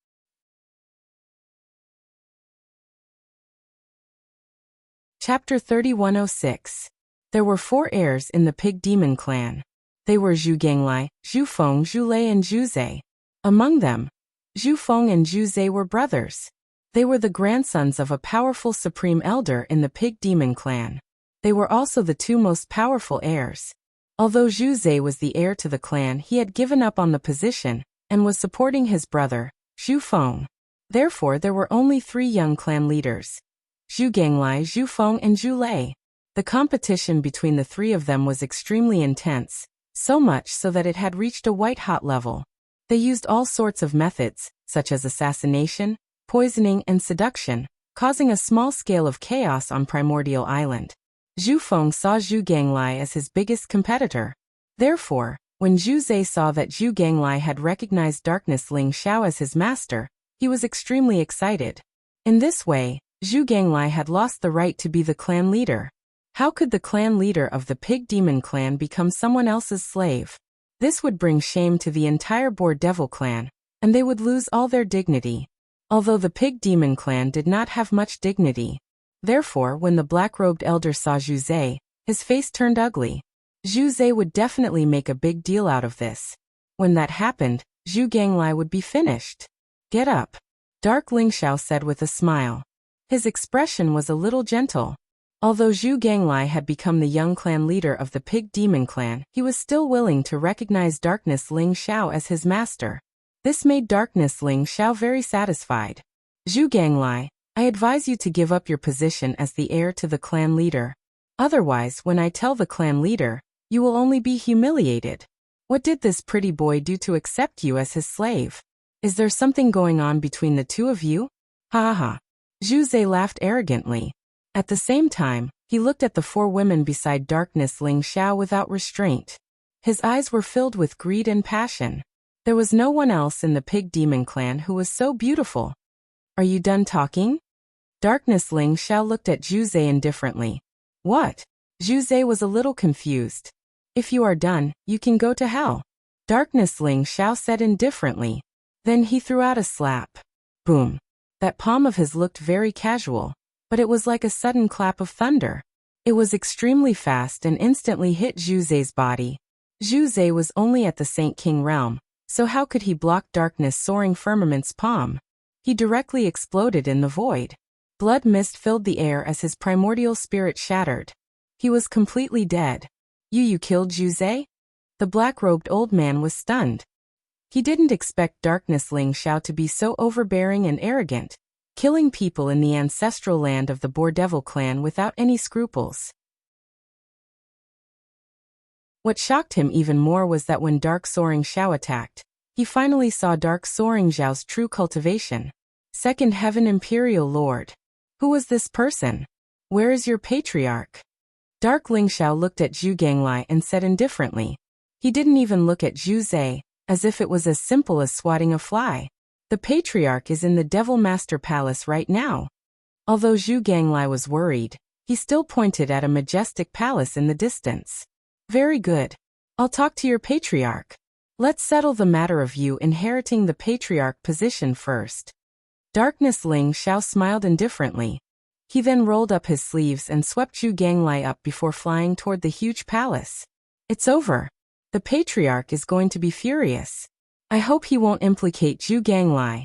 Chapter 3106. There were 4 heirs in the Pig Demon clan. They were Zhu Ganglai, Zhu Feng, Zhu Lei and Zhu Zhe. Among them, Zhu Feng and Zhu Zhe were brothers. They were the grandsons of a powerful supreme elder in the Pig Demon clan. They were also the 2 most powerful heirs. Although Zhu Zhe was the heir to the clan, he had given up on the position and was supporting his brother, Zhu Feng. Therefore, there were only 3 young clan leaders: Zhu Ganglai, Zhu Feng, and Zhu Lei. The competition between the 3 of them was extremely intense, so much so that it had reached a white-hot level. They used all sorts of methods, such as assassination, poisoning, and seduction, causing a small scale of chaos on Primordial Island. Zhu Feng saw Zhu Ganglai as his biggest competitor. Therefore, when Zhu Zhe saw that Zhu Ganglai had recognized Darkness Ling Xiao as his master, he was extremely excited. In this way, Zhu Ganglai had lost the right to be the clan leader. How could the clan leader of the Pig Demon clan become someone else's slave? This would bring shame to the entire Boar Devil clan, and they would lose all their dignity. Although the Pig Demon clan did not have much dignity. Therefore, when the black-robed elder saw Zhu Zhe, his face turned ugly. Zhu Zhe would definitely make a big deal out of this. When that happened, Zhu Ganglai would be finished. "Get up," Dark Ling Xiao said with a smile. His expression was a little gentle. Although Zhu Ganglai had become the young clan leader of the Pig Demon clan, he was still willing to recognize Darkness Ling Xiao as his master. This made Darkness Ling Xiao very satisfied. "Zhu Ganglai, I advise you to give up your position as the heir to the clan leader. Otherwise, when I tell the clan leader, you will only be humiliated. What did this pretty boy do to accept you as his slave? Is there something going on between the 2 of you?" Ha ha ha. Zhu Zhe laughed arrogantly. At the same time, he looked at the 4 women beside Darkness Ling Xiao without restraint. His eyes were filled with greed and passion. There was no one else in the Pig Demon clan who was so beautiful. "Are you done talking?" Darkness Ling Xiao looked at Zhu Zhe indifferently. "What?" Zhu Zhe was a little confused. "If you are done, you can go to hell," Darkness Ling Xiao said indifferently. Then he threw out a slap. Boom. That palm of his looked very casual, but it was like a sudden clap of thunder. It was extremely fast and instantly hit Zhu Ze's body. Zhu Ze was only at the Saint King realm, so how could he block Darkness Soaring Firmament's palm? He directly exploded in the void. Blood mist filled the air as his primordial spirit shattered. He was completely dead. You killed Zhu Ze?" The black-robed old man was stunned. He didn't expect Darkness Ling Xiao to be so overbearing and arrogant, killing people in the ancestral land of the Boar Devil clan without any scruples. What shocked him even more was that when Dark Soaring Xiao attacked, he finally saw Dark Soaring Xiao's true cultivation. Second Heaven Imperial Lord. Who was this person? Where is your patriarch? Dark Ling Xiao looked at Zhu Ganglai and said indifferently. He didn't even look at Zhu Zhe, as if it was as simple as swatting a fly. The patriarch is in the Devil Master Palace right now. Although Zhu Ganglai was worried, he still pointed at a majestic palace in the distance. "Very good. I'll talk to your patriarch. Let's settle the matter of you inheriting the patriarch position first." Darkness Ling Xiao smiled indifferently. He then rolled up his sleeves and swept Zhu Ganglai up before flying toward the huge palace. "It's over. The patriarch is going to be furious. I hope he won't implicate Zhu Ganglai."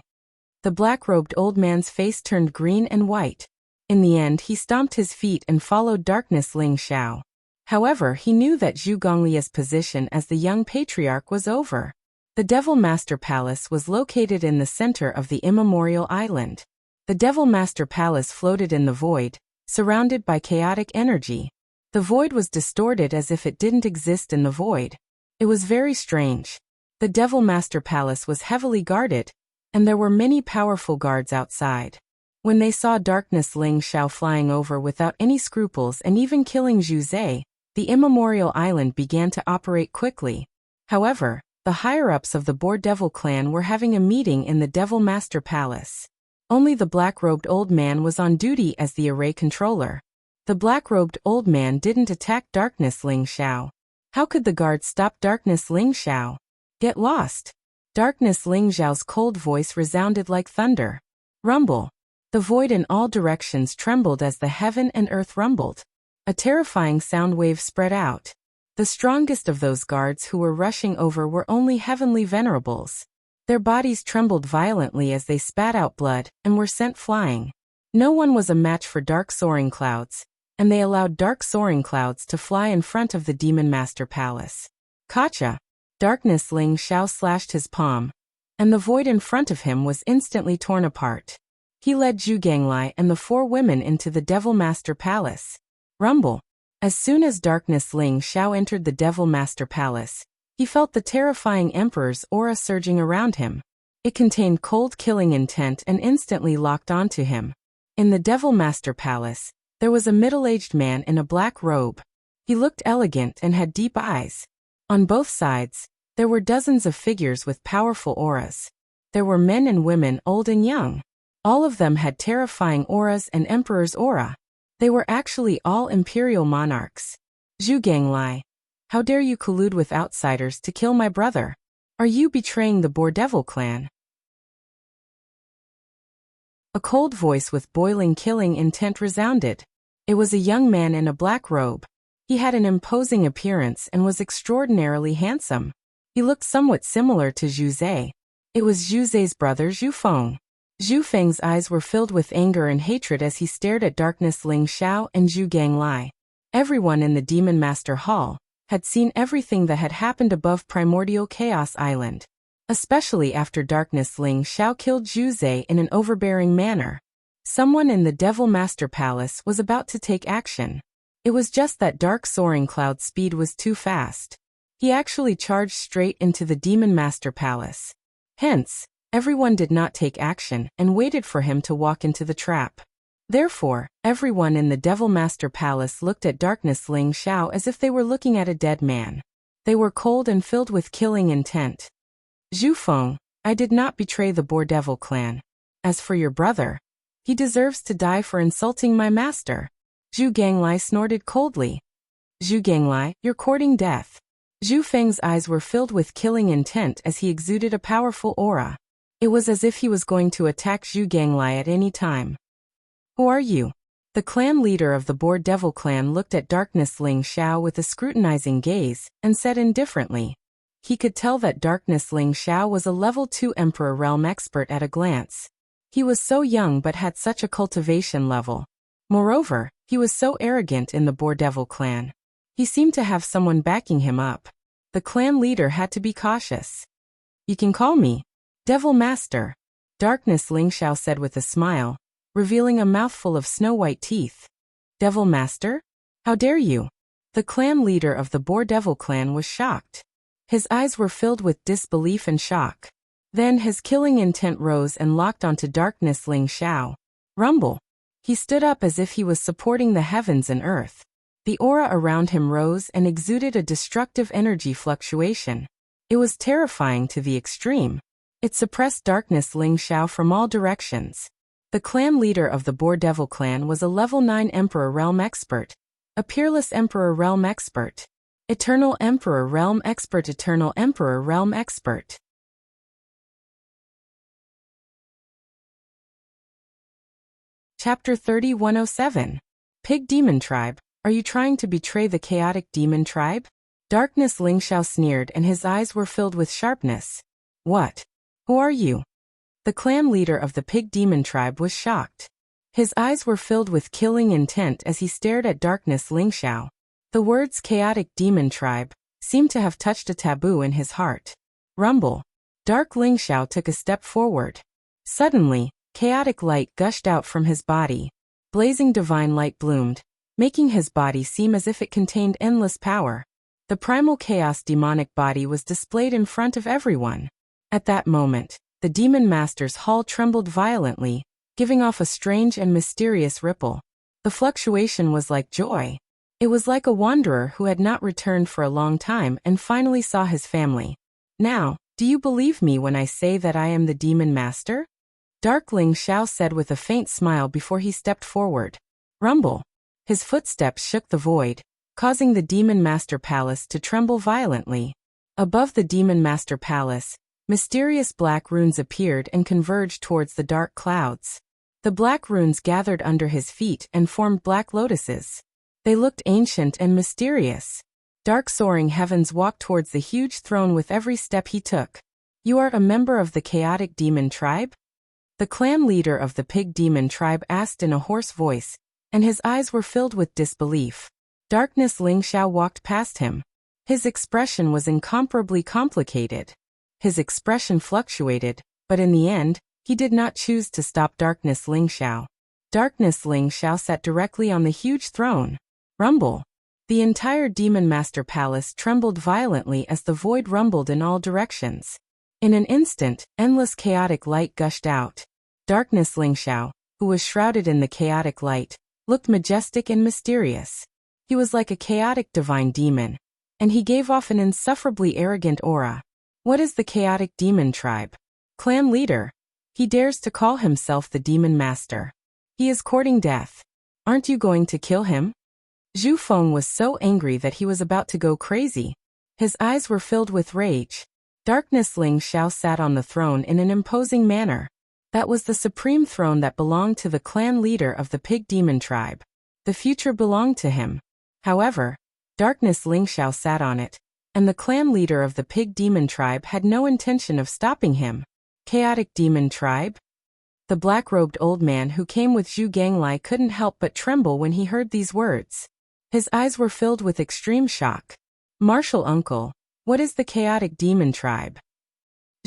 The black-robed old man's face turned green and white. In the end, he stomped his feet and followed Darkness Ling Xiao. However, he knew that Zhu Gonglia's position as the young patriarch was over. The Devil Master Palace was located in the center of the immemorial island. The Devil Master Palace floated in the void, surrounded by chaotic energy. The void was distorted as if it didn't exist in the void. It was very strange. The Devil Master Palace was heavily guarded, and there were many powerful guards outside. When they saw Darkness Ling Xiao flying over without any scruples and even killing Zhu Zhe, the immemorial island began to operate quickly. However, the higher-ups of the Boar Devil clan were having a meeting in the Devil Master Palace. Only the black-robed old man was on duty as the array controller. The black-robed old man didn't attack Darkness Ling Xiao. How could the guards stop Darkness Ling Xiao? "Get lost." Darkness Ling Xiao's cold voice resounded like thunder. Rumble. The void in all directions trembled as the heaven and earth rumbled. A terrifying sound wave spread out. The strongest of those guards who were rushing over were only heavenly venerables. Their bodies trembled violently as they spat out blood and were sent flying. No one was a match for Dark Soaring Clouds. and they allowed dark soaring clouds to fly in front of the Demon Master Palace. Gotcha! Darkness Ling Xiao slashed his palm, and the void in front of him was instantly torn apart. He led Zhu Ganglai and the 4 women into the Devil Master Palace. Rumble! As soon as Darkness Ling Xiao entered the Devil Master Palace, he felt the terrifying Emperor's aura surging around him. It contained cold killing intent and instantly locked onto him. In the Devil Master Palace, there was a middle-aged man in a black robe. He looked elegant and had deep eyes. On both sides, there were dozens of figures with powerful auras. There were men and women, old and young. All of them had terrifying auras and Emperor's aura. They were actually all imperial monarchs. Zhu Ganglai, how dare you collude with outsiders to kill my brother? Are you betraying the Boar-Devil clan? A cold voice with boiling killing intent resounded. It was a young man in a black robe. He had an imposing appearance and was extraordinarily handsome. He looked somewhat similar to Zhu Zhe. It was Zhu Zhe's brother Zhu Feng. Zhu Feng's eyes were filled with anger and hatred as he stared at Darkness Ling Xiao and Zhu Ganglai. Everyone in the Demon Master Hall had seen everything that had happened above Primordial Chaos Island, especially after Darkness Ling Xiao killed Zhu Zhe in an overbearing manner. Someone in the Devil Master Palace was about to take action. It was just that dark soaring cloud's speed was too fast. He actually charged straight into the Demon Master Palace. Hence, everyone did not take action and waited for him to walk into the trap. Therefore, everyone in the Devil Master Palace looked at Darkness Ling Xiao as if they were looking at a dead man. They were cold and filled with killing intent. Zhu Feng, I did not betray the Boar-Devil clan. As for your brother, he deserves to die for insulting my master. Zhu Ganglai snorted coldly. Zhu Ganglai, you're courting death. Zhu Feng's eyes were filled with killing intent as he exuded a powerful aura. It was as if he was going to attack Zhu Ganglai at any time. Who are you? The clan leader of the Boar-Devil clan looked at Darkness Ling Xiao with a scrutinizing gaze and said indifferently. He could tell that Darkness Ling Xiao was a level 2 Emperor realm expert at a glance. He was so young but had such a cultivation level. Moreover, he was so arrogant in the Boar-Devil clan. He seemed to have someone backing him up. The clan leader had to be cautious. You can call me Devil Master, Darkness Ling Xiao said with a smile, revealing a mouthful of snow-white teeth. Devil Master? How dare you? The clan leader of the Boar-Devil clan was shocked. His eyes were filled with disbelief and shock. Then his killing intent rose and locked onto Darkness Ling Xiao. Rumble. He stood up as if he was supporting the heavens and earth. The aura around him rose and exuded a destructive energy fluctuation. It was terrifying to the extreme. It suppressed Darkness Ling Xiao from all directions. The clan leader of the Boar-Devil clan was a level 9 Emperor Realm expert, a peerless Emperor Realm expert, Eternal Emperor Realm expert, Eternal Emperor Realm expert. Chapter 3107. Pig Demon Tribe. Are you trying to betray the chaotic demon tribe? Darkness Ling Xiao sneered and his eyes were filled with sharpness. What? Who are you? The clan leader of the Pig Demon Tribe was shocked. His eyes were filled with killing intent as he stared at Darkness Ling Xiao. The words chaotic demon tribe seemed to have touched a taboo in his heart. Rumble. Dark Ling Xiao took a step forward. Suddenly, chaotic light gushed out from his body. Blazing divine light bloomed, making his body seem as if it contained endless power. The primal chaos demonic body was displayed in front of everyone. At that moment, the Demon Master's hall trembled violently, giving off a strange and mysterious ripple. The fluctuation was like joy. It was like a wanderer who had not returned for a long time and finally saw his family. Now, do you believe me when I say that I am the Demon Master? Dark Ling Xiao said with a faint smile before he stepped forward. Rumble. His footsteps shook the void, causing the Demon Master Palace to tremble violently. Above the Demon Master Palace, mysterious black runes appeared and converged towards the dark clouds. The black runes gathered under his feet and formed black lotuses. They looked ancient and mysterious. Dark soaring heavens walked towards the huge throne with every step he took. You are a member of the chaotic demon tribe? The clan leader of the Pig Demon Tribe asked in a hoarse voice, and his eyes were filled with disbelief. Darkness Ling Xiao walked past him. His expression was incomparably complicated. His expression fluctuated, but in the end, he did not choose to stop Darkness Ling Xiao. Darkness Ling Xiao sat directly on the huge throne. Rumble. The entire Demon Master Palace trembled violently as the void rumbled in all directions. In an instant, endless chaotic light gushed out. Darkness Ling Xiao, who was shrouded in the chaotic light, looked majestic and mysterious. He was like a chaotic divine demon, and he gave off an insufferably arrogant aura. What is the chaotic demon tribe? Clan leader. He dares to call himself the Demon Master. He is courting death. Aren't you going to kill him? Zhu Feng was so angry that he was about to go crazy. His eyes were filled with rage. Darkness Ling Xiao sat on the throne in an imposing manner. That was the supreme throne that belonged to the clan leader of the Pig Demon tribe. The future belonged to him. However, Darkness Ling Xiao sat on it, and the clan leader of the Pig Demon tribe had no intention of stopping him. Chaotic Demon tribe? The black-robed old man who came with Zhu Ganglai couldn't help but tremble when he heard these words. His eyes were filled with extreme shock. Martial uncle, what is the Chaotic Demon tribe?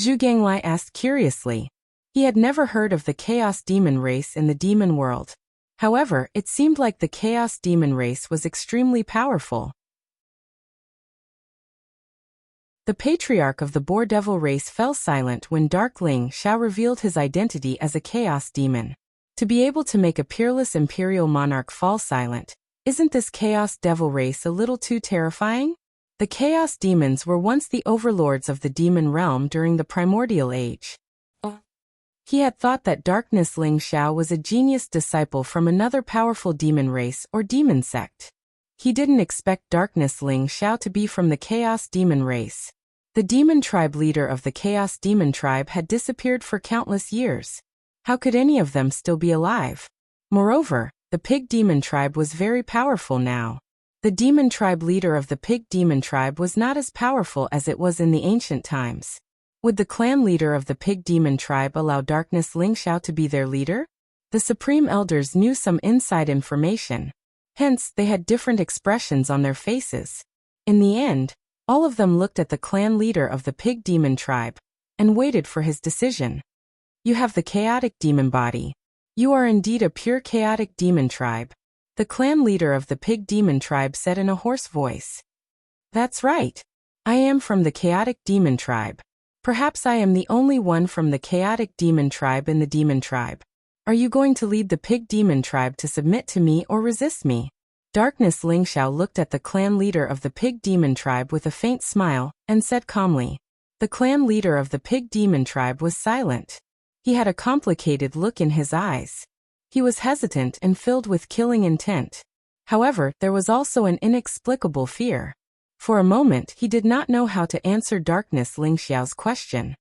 Zhu Ganglai asked curiously. He had never heard of the Chaos Demon race in the demon world. However, it seemed like the Chaos Demon race was extremely powerful. The patriarch of the Boar Devil race fell silent when Dark Ling Xiao revealed his identity as a Chaos Demon. To be able to make a peerless imperial monarch fall silent, isn't this Chaos Devil race a little too terrifying? The Chaos Demons were once the overlords of the demon realm during the Primordial Age. He had thought that Darkness Ling Xiao was a genius disciple from another powerful demon race or demon sect. He didn't expect Darkness Ling Xiao to be from the Chaos Demon race. The demon tribe leader of the Chaos Demon tribe had disappeared for countless years. How could any of them still be alive? Moreover, the Pig Demon tribe was very powerful now. The demon tribe leader of the Pig Demon tribe was not as powerful as it was in the ancient times. Would the clan leader of the Pig Demon tribe allow Darkness Ling Xiao to be their leader? The Supreme Elders knew some inside information. Hence, they had different expressions on their faces. In the end, all of them looked at the clan leader of the Pig Demon tribe and waited for his decision. You have the chaotic demon body. You are indeed a pure chaotic demon tribe. The clan leader of the Pig Demon tribe said in a hoarse voice. That's right. I am from the chaotic demon tribe. Perhaps I am the only one from the chaotic demon tribe in the demon tribe. Are you going to lead the Pig Demon tribe to submit to me or resist me? Darkness Ling Xiao looked at the clan leader of the Pig Demon tribe with a faint smile and said calmly. The clan leader of the Pig Demon tribe was silent. He had a complicated look in his eyes. He was hesitant and filled with killing intent. However, there was also an inexplicable fear. For a moment, he did not know how to answer Darkness Ling Xiao's question.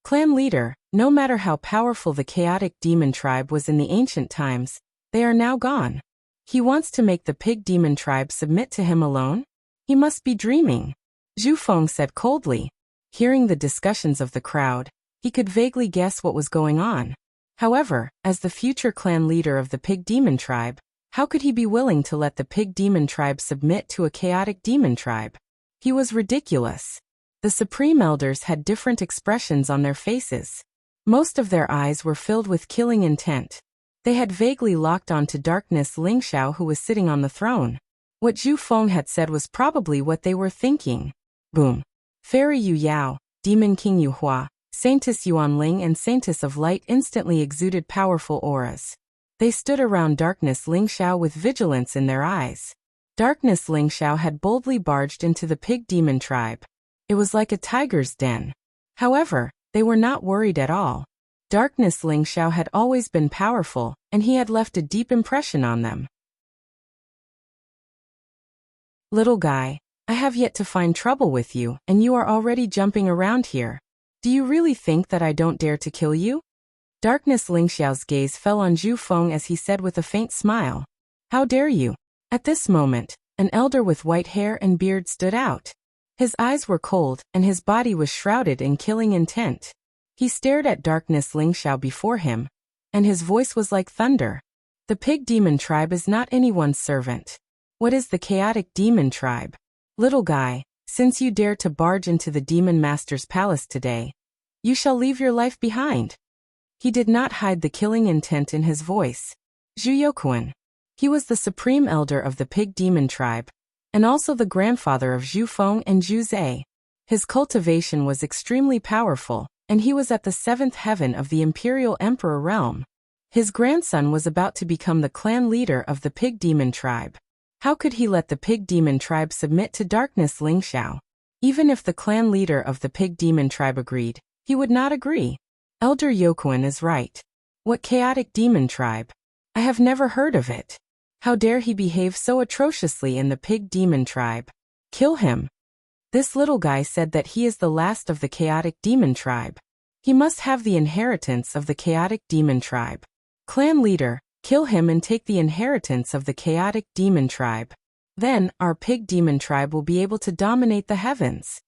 Clan leader, no matter how powerful the chaotic demon tribe was in the ancient times, they are now gone. He wants to make the Pig Demon tribe submit to him alone? He must be dreaming. Zhu Feng said coldly. Hearing the discussions of the crowd, he could vaguely guess what was going on. However, as the future clan leader of the Pig Demon tribe, how could he be willing to let the Pig Demon tribe submit to a chaotic demon tribe? He was ridiculous. The Supreme Elders had different expressions on their faces. Most of their eyes were filled with killing intent. They had vaguely locked onto Darkness Ling Xiao, who was sitting on the throne. What Zhu Feng had said was probably what they were thinking. Boom. Fairy Yu Yao, Demon King Yu Hua, Saintess Yuan Ling and Saintess of Light instantly exuded powerful auras. They stood around Darkness Ling Xiao with vigilance in their eyes. Darkness Ling Xiao had boldly barged into the Pig Demon tribe. It was like a tiger's den. However, they were not worried at all. Darkness Ling Xiao had always been powerful, and he had left a deep impression on them. Little guy, I have yet to find trouble with you, and you are already jumping around here. Do you really think that I don't dare to kill you? Darkness Ling Xiao's gaze fell on Zhu Feng as he said with a faint smile. How dare you? At this moment, an elder with white hair and beard stood out. His eyes were cold, and his body was shrouded in killing intent. He stared at Darkness Ling Xiao before him, and his voice was like thunder. The pig demon tribe is not anyone's servant. What is the chaotic demon tribe? Little guy, since you dare to barge into the demon master's palace today, you shall leave your life behind. He did not hide the killing intent in his voice. Zhu Youquan. He was the supreme elder of the pig demon tribe, and also the grandfather of Zhu Feng and Zhu Zhe. His cultivation was extremely powerful, and he was at the seventh heaven of the imperial emperor realm. His grandson was about to become the clan leader of the pig demon tribe. How could he let the pig demon tribe submit to darkness Ling Xiao? Even if the clan leader of the pig demon tribe agreed, he would not agree. Elder Youquan is right. What chaotic demon tribe? I have never heard of it. How dare he behave so atrociously in the pig demon tribe? Kill him. This little guy said that he is the last of the chaotic demon tribe. He must have the inheritance of the chaotic demon tribe. Clan leader, kill him and take the inheritance of the chaotic demon tribe. Then, our pig demon tribe will be able to dominate the heavens.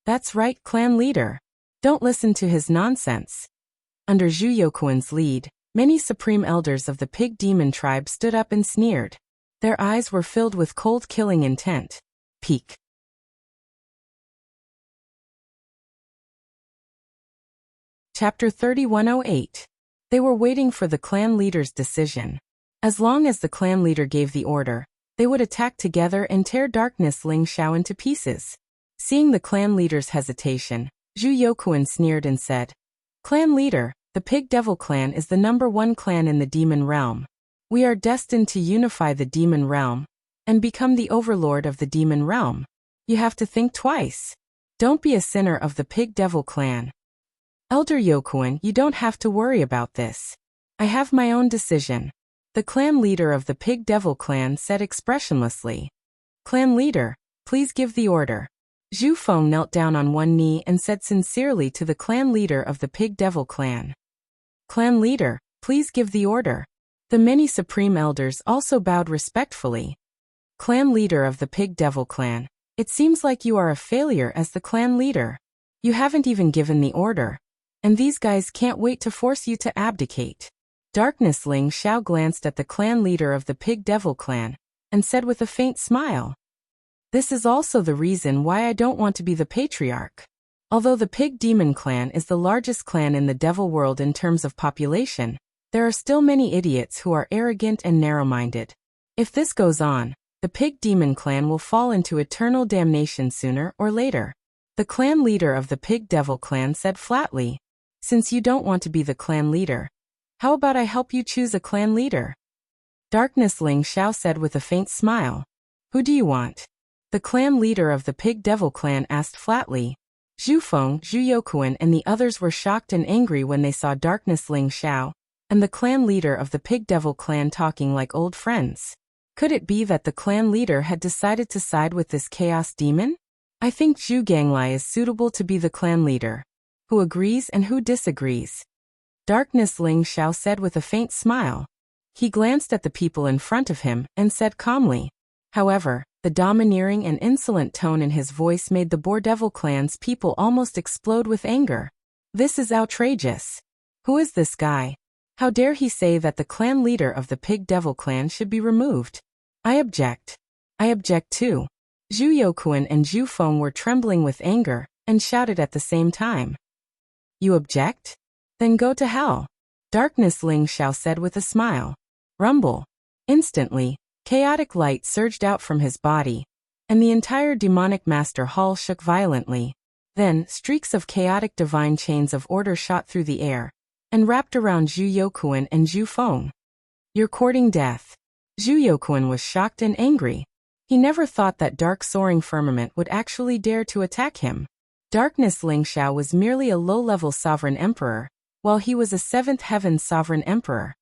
That's right, clan leader. Don't listen to his nonsense. Under Zhu Youquan's lead, many supreme elders of the pig demon tribe stood up and sneered. Their eyes were filled with cold killing intent. Peak. Chapter 3108. They were waiting for the clan leader's decision. As long as the clan leader gave the order, they would attack together and tear darkness Ling Xiao into pieces. Seeing the clan leader's hesitation, Zhu Youquan sneered and said, "Clan leader, the Pig Devil clan is the #1 clan in the demon realm. We are destined to unify the demon realm and become the overlord of the demon realm. You have to think twice. Don't be a sinner of the Pig Devil clan." Elder Youquan, you don't have to worry about this. I have my own decision. The clan leader of the Pig Devil clan said expressionlessly. Clan leader, please give the order. Zhu Feng knelt down on one knee and said sincerely to the clan leader of the Pig Devil clan. Clan leader, please give the order. The many supreme elders also bowed respectfully. Clan leader of the Pig Devil clan, it seems like you are a failure as the clan leader. You haven't even given the order. And these guys can't wait to force you to abdicate. Darkness Ling Xiao glanced at the clan leader of the Pig Devil clan, and said with a faint smile. This is also the reason why I don't want to be the patriarch. Although the Pig Demon clan is the largest clan in the devil world in terms of population, there are still many idiots who are arrogant and narrow-minded. If this goes on, the Pig Demon clan will fall into eternal damnation sooner or later. The clan leader of the Pig Devil clan said flatly, since you don't want to be the clan leader, how about I help you choose a clan leader? Darkness Ling Xiao said with a faint smile. Who do you want? The clan leader of the Pig Devil clan asked flatly. Zhu Feng, Zhu Youquan and the others were shocked and angry when they saw Darkness Ling Xiao and the clan leader of the Pig Devil clan talking like old friends. Could it be that the clan leader had decided to side with this chaos demon? I think Zhu Ganglai is suitable to be the clan leader. Who agrees and who disagrees? Darkness Ling Xiao said with a faint smile. He glanced at the people in front of him and said calmly. However, the domineering and insolent tone in his voice made the Boar Devil clan's people almost explode with anger. This is outrageous. Who is this guy? How dare he say that the clan leader of the Pig Devil clan should be removed? I object. I object too. Zhu Youquan and Zhu Feng were trembling with anger and shouted at the same time. You object? Then go to hell. Darkness Ling Xiao said with a smile. Rumble. Instantly, chaotic light surged out from his body, and the entire demonic master hall shook violently. Then, streaks of chaotic divine chains of order shot through the air, and wrapped around Zhu Youquan and Zhu Feng. You're courting death. Zhu Youquan was shocked and angry. He never thought that dark soaring firmament would actually dare to attack him. Darkness Ling Xiao was merely a low-level sovereign emperor, while he was a seventh heaven sovereign emperor.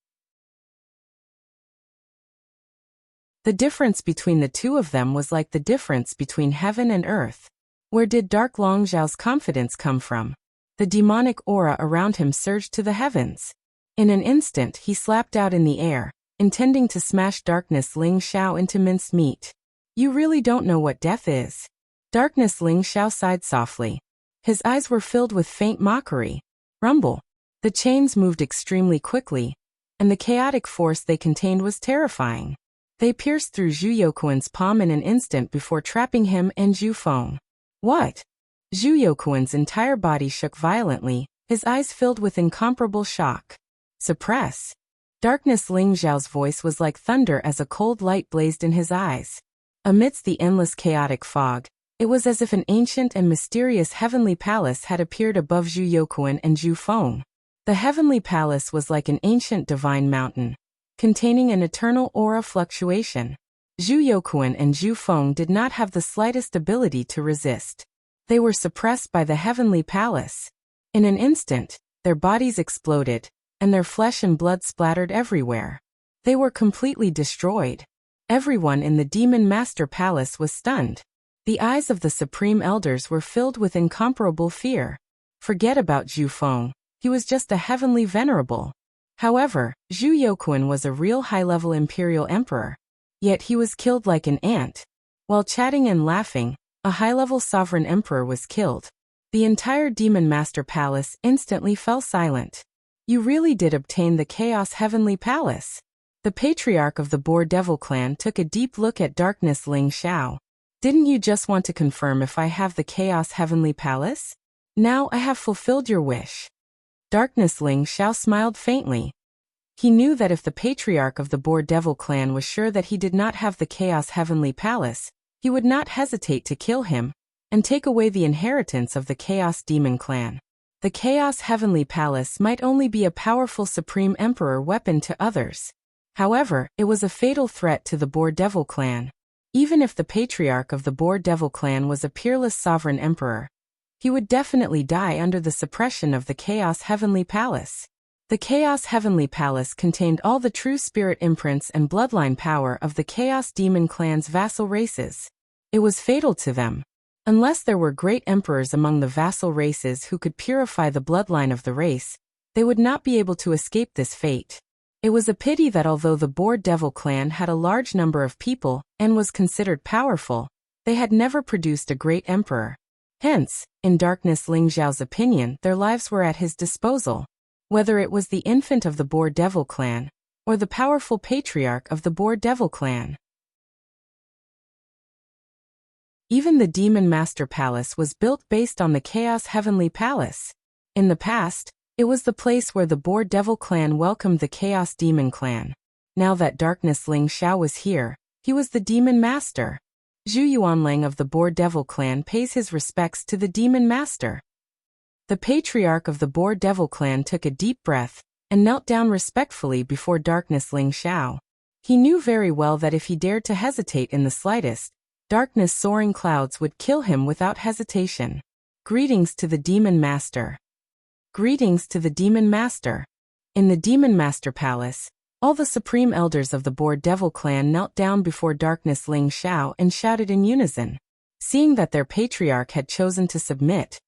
The difference between the two of them was like the difference between heaven and earth. Where did Dark Long Zhao's confidence come from? The demonic aura around him surged to the heavens. In an instant he slapped out in the air, intending to smash Darkness Ling Xiao into minced meat. You really don't know what death is. Darkness Ling Xiao sighed softly. His eyes were filled with faint mockery. Rumble. The chains moved extremely quickly, and the chaotic force they contained was terrifying. They pierced through Zhu Youquan's palm in an instant before trapping him and Zhu Feng. What? Zhu Youquan's entire body shook violently, his eyes filled with incomparable shock. Suppress. Darkness. Ling Zhao's voice was like thunder as a cold light blazed in his eyes. Amidst the endless chaotic fog, it was as if an ancient and mysterious heavenly palace had appeared above Zhu Youquan and Zhu Feng. The heavenly palace was like an ancient divine mountain, containing an eternal aura fluctuation. Zhu Youquan and Zhu Feng did not have the slightest ability to resist. They were suppressed by the heavenly palace. In an instant, their bodies exploded, and their flesh and blood splattered everywhere. They were completely destroyed. Everyone in the Demon Master Palace was stunned. The eyes of the Supreme Elders were filled with incomparable fear. Forget about Zhu Feng, he was just a heavenly venerable. However, Zhu Youquan was a real high-level imperial emperor. Yet he was killed like an ant. While chatting and laughing, a high-level sovereign emperor was killed. The entire Demon Master Palace instantly fell silent. You really did obtain the Chaos Heavenly Palace. The patriarch of the Boar Devil clan took a deep look at Darkness. Ling Xiao. Didn't you just want to confirm if I have the Chaos Heavenly Palace? Now I have fulfilled your wish. Darkness. Ling Xiao smiled faintly. He knew that if the patriarch of the Boar Devil clan was sure that he did not have the Chaos Heavenly Palace, he would not hesitate to kill him and take away the inheritance of the Chaos Demon clan. The Chaos Heavenly Palace might only be a powerful Supreme Emperor weapon to others. However, it was a fatal threat to the Boar Devil clan. Even if the patriarch of the Boar Devil clan was a peerless sovereign emperor, he would definitely die under the suppression of the Chaos Heavenly Palace. The Chaos Heavenly Palace contained all the true spirit imprints and bloodline power of the Chaos Demon clan's vassal races. It was fatal to them. Unless there were great emperors among the vassal races who could purify the bloodline of the race, they would not be able to escape this fate. It was a pity that although the Boar Devil clan had a large number of people and was considered powerful, they had never produced a great emperor. Hence, in Darkness. Ling Zhao's opinion, their lives were at his disposal. Whether it was the infant of the Boar Devil clan, or the powerful patriarch of the Boar Devil clan. Even the Demon Master Palace was built based on the Chaos Heavenly Palace. In the past, it was the place where the Boar Devil clan welcomed the Chaos Demon clan. Now that Darkness. Ling Xiao was here, he was the Demon Master. Zhu Yuanlang of the Boar Devil clan pays his respects to the Demon Master. The patriarch of the Boar Devil clan took a deep breath and knelt down respectfully before Darkness. Ling Xiao. He knew very well that if he dared to hesitate in the slightest, Darkness soaring clouds would kill him without hesitation. Greetings to the Demon Master. Greetings to the Demon Master. In the Demon Master Palace, all the Supreme Elders of the Boar Devil clan knelt down before Darkness. Ling Xiao and shouted in unison. Seeing that their patriarch had chosen to submit,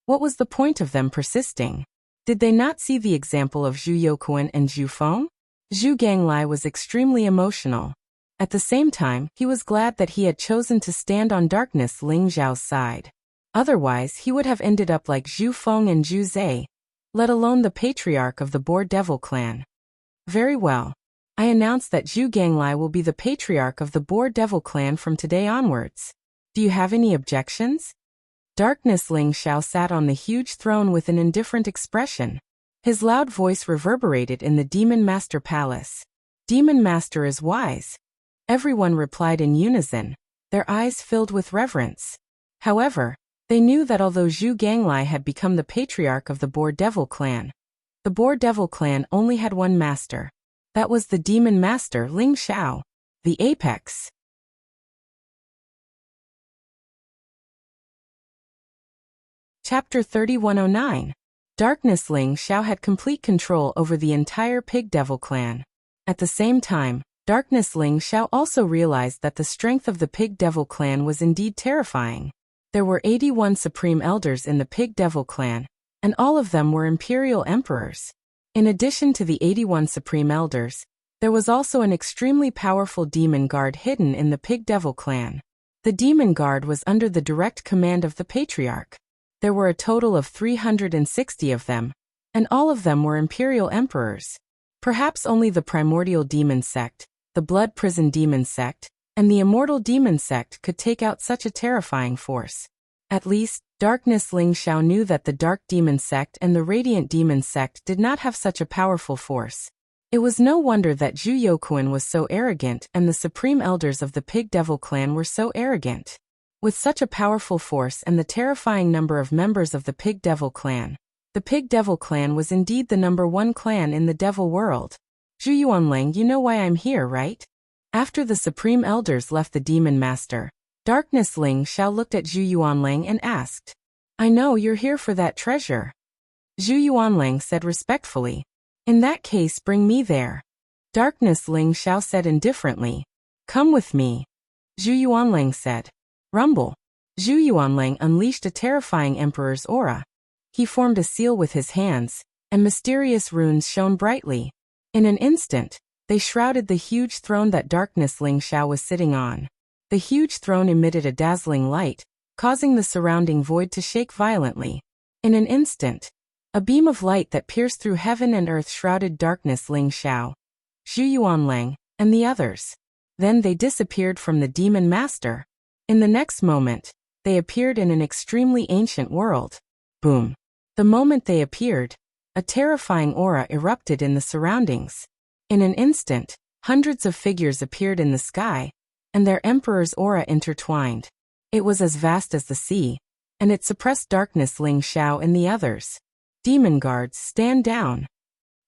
what was the point of them persisting? Did they not see the example of Zhu Youquan and Zhu Feng? Zhu Ganglai was extremely emotional. At the same time, he was glad that he had chosen to stand on Darkness. Ling Zhao's side. Otherwise, he would have ended up like Zhu Feng and Zhu Zai, let alone the patriarch of the Boar Devil clan. Very well. I announce that Zhu Ganglai will be the patriarch of the Boar Devil clan from today onwards. Do you have any objections? Darkness. Ling Xiao sat on the huge throne with an indifferent expression. His loud voice reverberated in the Demon Master Palace. Demon Master is wise. Everyone replied in unison, their eyes filled with reverence. However, they knew that although Zhu Ganglai had become the patriarch of the Boar Devil clan, the Boar Devil clan only had one master. That was the Demon Master Ling Xiao, the apex. Chapter 3109. Darkness. Ling Xiao had complete control over the entire Pig Devil clan. At the same time, Darkness. Ling Xiao also realized that the strength of the Pig Devil clan was indeed terrifying. There were 81 Supreme Elders in the Pig Devil clan, and all of them were Imperial Emperors. In addition to the 81 Supreme Elders, there was also an extremely powerful Demon Guard hidden in the Pig Devil clan. The Demon Guard was under the direct command of the Patriarch. There were a total of 360 of them, and all of them were Imperial Emperors. Perhaps only the primordial demon sect, the blood prison demon sect, and the immortal demon sect could take out such a terrifying force. At least, Darkness Ling Xiao knew that the dark demon sect and the radiant demon sect did not have such a powerful force. It was no wonder that Zhu Youquan was so arrogant and the supreme elders of the Pig Devil clan were so arrogant. With such a powerful force and the terrifying number of members of the Pig Devil clan, the Pig Devil clan was indeed the #1 clan in the devil world. Zhu Yuanlang, you know why I'm here, right? After the supreme elders left the demon master, Darkness Ling Xiao looked at Zhu Yuanlang and asked, I know you're here for that treasure. Zhu Yuanlang said respectfully, in that case bring me there. Darkness Ling Xiao said indifferently, come with me. Zhu Yuanlang said, rumble. Zhu Yuanlang unleashed a terrifying emperor's aura. He formed a seal with his hands, and mysterious runes shone brightly. In an instant, they shrouded the huge throne that Darkness Ling Xiao was sitting on. The huge throne emitted a dazzling light, causing the surrounding void to shake violently. In an instant, a beam of light that pierced through heaven and earth shrouded Darkness Ling Xiao, Zhu Yuanlang, and the others. Then they disappeared from the demon master. In the next moment, they appeared in an extremely ancient world. Boom. The moment they appeared, a terrifying aura erupted in the surroundings. In an instant, hundreds of figures appeared in the sky, and their emperor's aura intertwined. It was as vast as the sea, and it suppressed Darkness Ling Xiao and the others. Demon guards, stand down.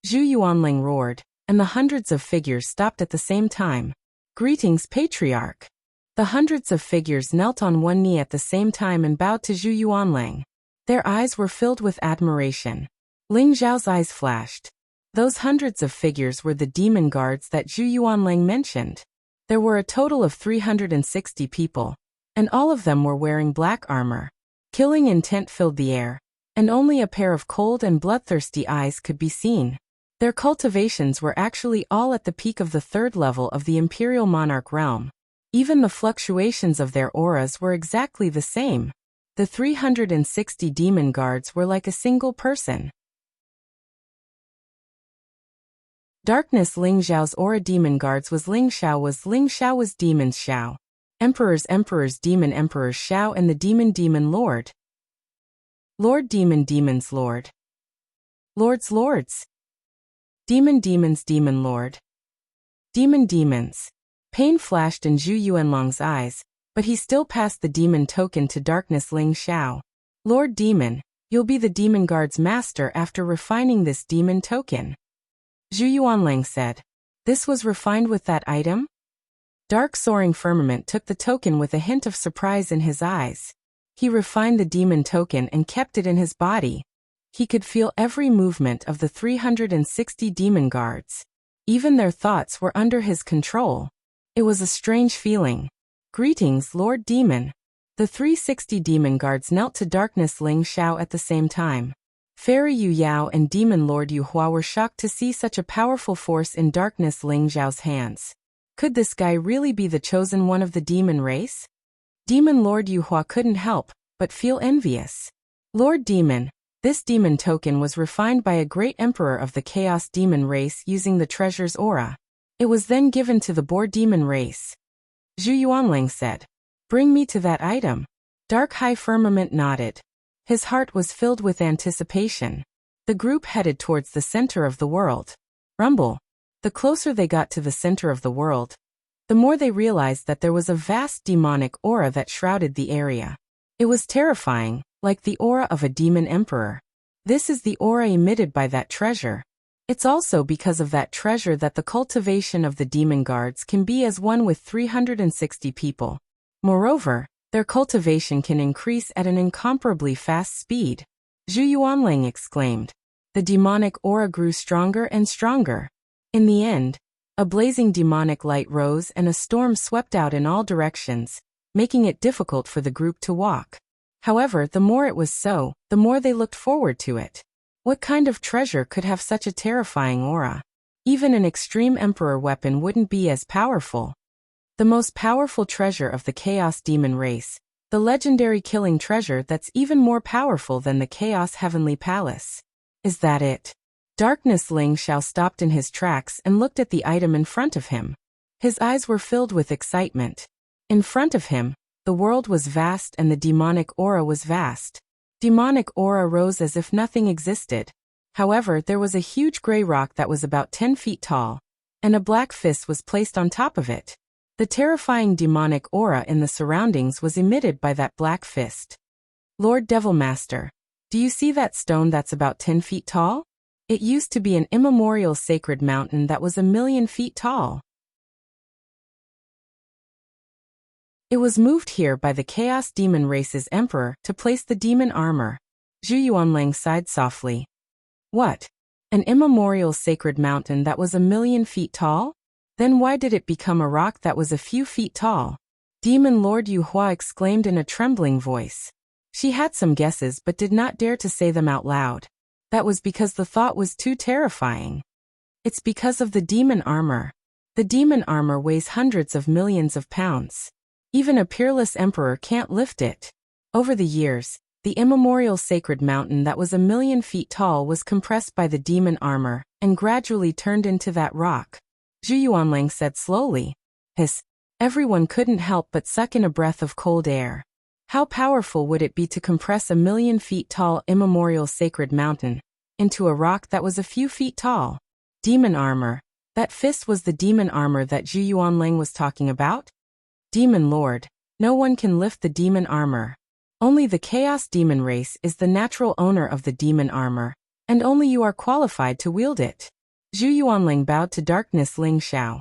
Zhu Yuanlang roared, and the hundreds of figures stopped at the same time. Greetings, Patriarch. The hundreds of figures knelt on one knee at the same time and bowed to Zhu Yuanlang. Their eyes were filled with admiration. Ling Zhao's eyes flashed. Those hundreds of figures were the demon guards that Zhu Yuanlang mentioned. There were a total of 360 people, and all of them were wearing black armor. Killing intent filled the air, and only a pair of cold and bloodthirsty eyes could be seen. Their cultivations were actually all at the peak of the 3rd level of the Imperial Monarch realm. Even the fluctuations of their auras were exactly the same. The 360 demon guards were like a single person. Darkness Ling Xiao's aura demon guards was Ling Xiao was demons Xiao. Emperors demon emperors Xiao and the demon lord. Lord demon demons lord. Lords. Demon demons demon lord. Demon demons. Pain flashed in Zhu Yuanlang's eyes, but he still passed the demon token to Darkness Ling Xiao. Lord Demon, you'll be the demon guard's master after refining this demon token. Zhu Yuanlang said. This was refined with that item? Dark Soaring Firmament took the token with a hint of surprise in his eyes. He refined the demon token and kept it in his body. He could feel every movement of the 360 demon guards. Even their thoughts were under his control. It was a strange feeling. Greetings, Lord Demon. The 360 demon guards knelt to Darkness Ling Xiao at the same time. Fairy Yu Yao and Demon Lord Yu Hua were shocked to see such a powerful force in Darkness Ling Xiao's hands. Could this guy really be the chosen one of the demon race? Demon Lord Yu Hua couldn't help but feel envious. Lord Demon, this demon token was refined by a great emperor of the Chaos Demon race using the treasure's aura. It was then given to the Boar Demon race. Zhu Yuanlang said, bring me to that item. Dark High Firmament nodded. His heart was filled with anticipation. The group headed towards the center of the world. Rumble. The closer they got to the center of the world, the more they realized that there was a vast demonic aura that shrouded the area. It was terrifying, like the aura of a demon emperor. This is the aura emitted by that treasure. It's also because of that treasure that the cultivation of the demon guards can be as one with 360 people. Moreover, their cultivation can increase at an incomparably fast speed. Zhu Yuanlang exclaimed. The demonic aura grew stronger and stronger. In the end, a blazing demonic light rose and a storm swept out in all directions, making it difficult for the group to walk. However, the more it was so, the more they looked forward to it. What kind of treasure could have such a terrifying aura? Even an extreme emperor weapon wouldn't be as powerful. The most powerful treasure of the Chaos Demon race, the legendary killing treasure that's even more powerful than the Chaos Heavenly Palace. Is that it? Darkness Ling Xiao stopped in his tracks and looked at the item in front of him. His eyes were filled with excitement. In front of him, the world was vast and the demonic aura was vast. Demonic aura rose as if nothing existed. However, there was a huge gray rock that was about 10 feet tall, and a black fist was placed on top of it. The terrifying demonic aura in the surroundings was emitted by that black fist. Lord Devil Master, do you see that stone that's about 10 feet tall? It used to be an immemorial sacred mountain that was 1,000,000 feet tall. It was moved here by the Chaos Demon Race's Emperor to place the demon armor. Zhu Yuanlang sighed softly. What? An immemorial sacred mountain that was 1,000,000 feet tall? Then why did it become a rock that was a few feet tall? Demon Lord Yu Hua exclaimed in a trembling voice. She had some guesses but did not dare to say them out loud. That was because the thought was too terrifying. It's because of the demon armor. The demon armor weighs hundreds of millions of pounds. Even a peerless emperor can't lift it. Over the years, the immemorial sacred mountain that was 1,000,000 feet tall was compressed by the demon armor and gradually turned into that rock. Zhu Yuanlang said slowly. Hiss. Everyone couldn't help but suck in a breath of cold air. How powerful would it be to compress 1,000,000 feet tall immemorial sacred mountain into a rock that was a few feet tall? Demon armor. That fist was the demon armor that Zhu Yuanlang was talking about? Demon Lord, no one can lift the demon armor. Only the Chaos Demon Race is the natural owner of the demon armor, and only you are qualified to wield it. Zhu Yuanlang bowed to Darkness Ling Xiao.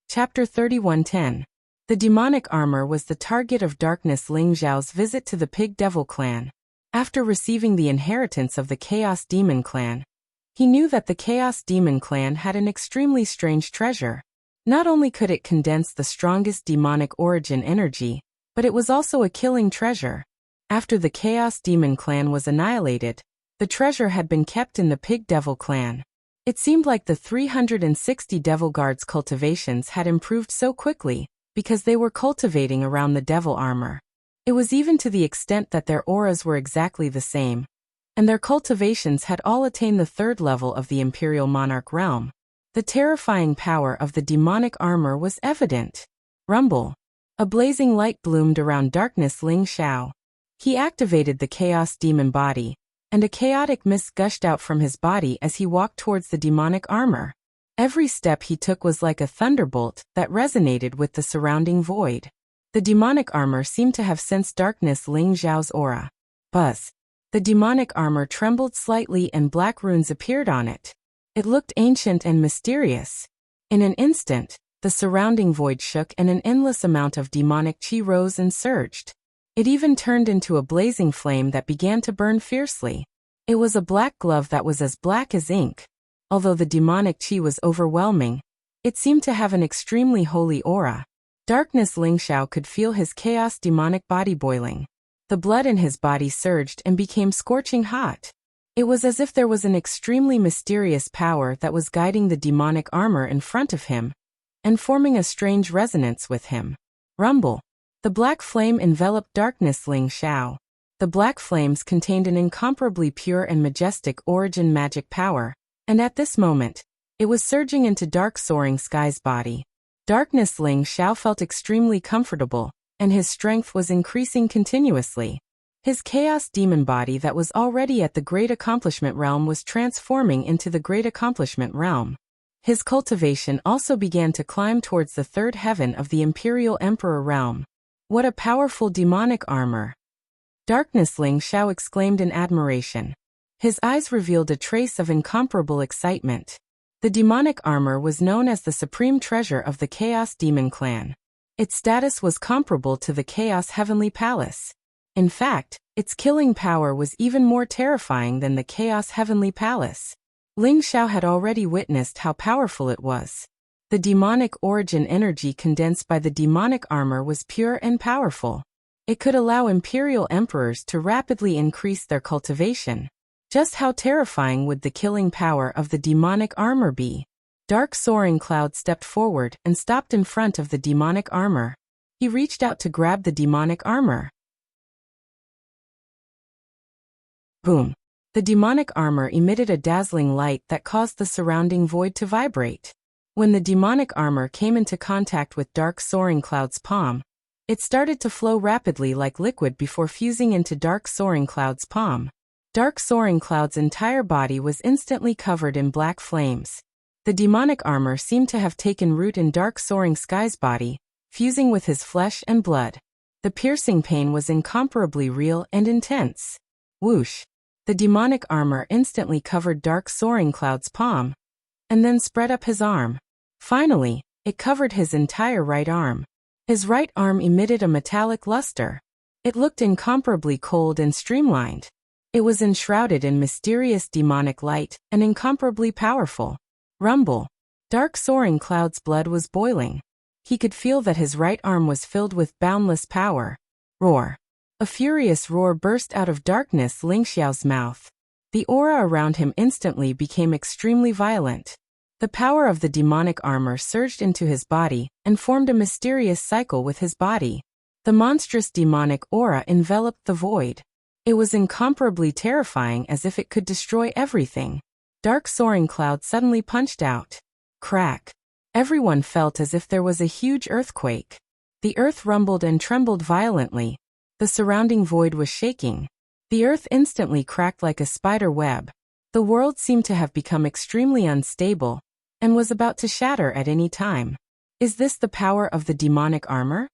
Chapter 31:10. The demonic armor was the target of Darkness Ling Xiao's visit to the Pig Devil clan. After receiving the inheritance of the Chaos Demon clan, he knew that the Chaos Demon clan had an extremely strange treasure. Not only could it condense the strongest demonic origin energy, but it was also a killing treasure. After the Chaos Demon clan was annihilated, the treasure had been kept in the Pig Devil clan. It seemed like the 360 Devil Guards cultivations had improved so quickly, because they were cultivating around the devil armor. It was even to the extent that their auras were exactly the same, and their cultivations had all attained the 3rd level of the Imperial Monarch realm. The terrifying power of the demonic armor was evident. Rumble. A blazing light bloomed around Darkness Ling Xiao. He activated the Chaos Demon body, and a chaotic mist gushed out from his body as he walked towards the demonic armor. Every step he took was like a thunderbolt that resonated with the surrounding void. The demonic armor seemed to have sensed Darkness Ling Xiao's aura. Buzz. The demonic armor trembled slightly and black runes appeared on it. It looked ancient and mysterious. In an instant, the surrounding void shook and an endless amount of demonic chi rose and surged. It even turned into a blazing flame that began to burn fiercely. It was a black glove that was as black as ink. Although the demonic chi was overwhelming, it seemed to have an extremely holy aura. Darkness Ling Xiao could feel his chaos demonic body boiling. The blood in his body surged and became scorching hot. It was as if there was an extremely mysterious power that was guiding the demonic armor in front of him, and forming a strange resonance with him. Rumble. The black flame enveloped Darkness Ling Xiao. The black flames contained an incomparably pure and majestic origin magic power, and at this moment, it was surging into Dark Soaring Sky's body. Darkness Ling Xiao felt extremely comfortable, and his strength was increasing continuously. His chaos demon body that was already at the Great Accomplishment Realm was transforming into the Great Accomplishment Realm. His cultivation also began to climb towards the 3rd heaven of the Imperial Emperor Realm. What a powerful demonic armor! Darkness Ling Xiao exclaimed in admiration. His eyes revealed a trace of incomparable excitement. The demonic armor was known as the supreme treasure of the Chaos Demon clan. Its status was comparable to the Chaos Heavenly Palace. In fact, its killing power was even more terrifying than the Chaos Heavenly Palace. Ling Xiao had already witnessed how powerful it was. The demonic origin energy condensed by the demonic armor was pure and powerful. It could allow imperial emperors to rapidly increase their cultivation. Just how terrifying would the killing power of the demonic armor be? Dark Soaring Cloud stepped forward and stopped in front of the demonic armor. He reached out to grab the demonic armor. Boom. The demonic armor emitted a dazzling light that caused the surrounding void to vibrate. When the demonic armor came into contact with Dark Soaring Cloud's palm, it started to flow rapidly like liquid before fusing into Dark Soaring Cloud's palm. Dark Soaring Cloud's entire body was instantly covered in black flames. The demonic armor seemed to have taken root in Dark Soaring Sky's body, fusing with his flesh and blood. The piercing pain was incomparably real and intense. Whoosh! The demonic armor instantly covered Dark Soaring Cloud's palm, and then spread up his arm. Finally, it covered his entire right arm. His right arm emitted a metallic luster. It looked incomparably cold and streamlined. It was enshrouded in mysterious demonic light and incomparably powerful. Rumble. Dark Soaring Cloud's blood was boiling. He could feel that his right arm was filled with boundless power. Roar. A furious roar burst out of darkness Ling Xiao's mouth. The aura around him instantly became extremely violent. The power of the demonic armor surged into his body and formed a mysterious cycle with his body. The monstrous demonic aura enveloped the void. It was incomparably terrifying, as if it could destroy everything. Dark Soaring Cloud suddenly punched out. Crack. Everyone felt as if there was a huge earthquake. The earth rumbled and trembled violently. The surrounding void was shaking. The earth instantly cracked like a spider web. The world seemed to have become extremely unstable and was about to shatter at any time. Is this the power of the demonic armor?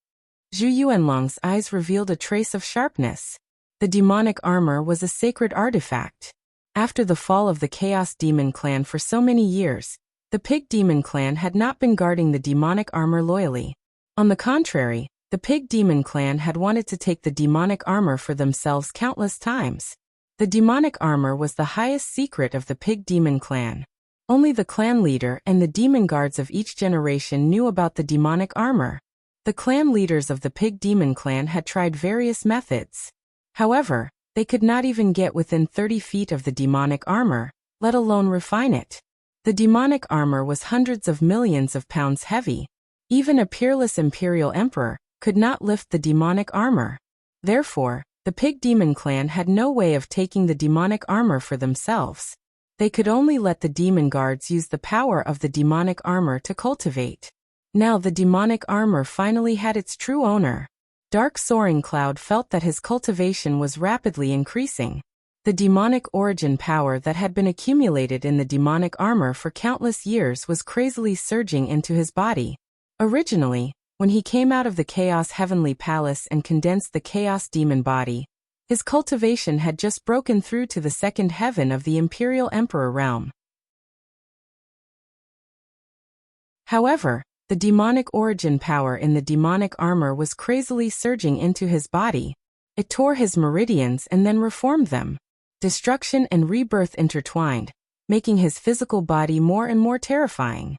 Zhu Yuanlong's eyes revealed a trace of sharpness. The demonic armor was a sacred artifact. After the fall of the Chaos Demon Clan for so many years, the Pig Demon Clan had not been guarding the demonic armor loyally. On the contrary, the Pig Demon Clan had wanted to take the demonic armor for themselves countless times. The demonic armor was the highest secret of the Pig Demon Clan. Only the clan leader and the demon guards of each generation knew about the demonic armor. The clan leaders of the Pig Demon Clan had tried various methods. However, they could not even get within 30 feet of the demonic armor, let alone refine it. The demonic armor was hundreds of millions of pounds heavy. Even a peerless imperial emperor could not lift the demonic armor. Therefore, the Pig Demon Clan had no way of taking the demonic armor for themselves. They could only let the demon guards use the power of the demonic armor to cultivate. Now the demonic armor finally had its true owner. Dark Soaring Cloud felt that his cultivation was rapidly increasing. The demonic origin power that had been accumulated in the demonic armor for countless years was crazily surging into his body. Originally, when he came out of the Chaos Heavenly Palace and condensed the Chaos Demon body, his cultivation had just broken through to the second heaven of the Imperial Emperor realm. However, the demonic origin power in the demonic armor was crazily surging into his body. It tore his meridians and then reformed them. Destruction and rebirth intertwined, making his physical body more and more terrifying.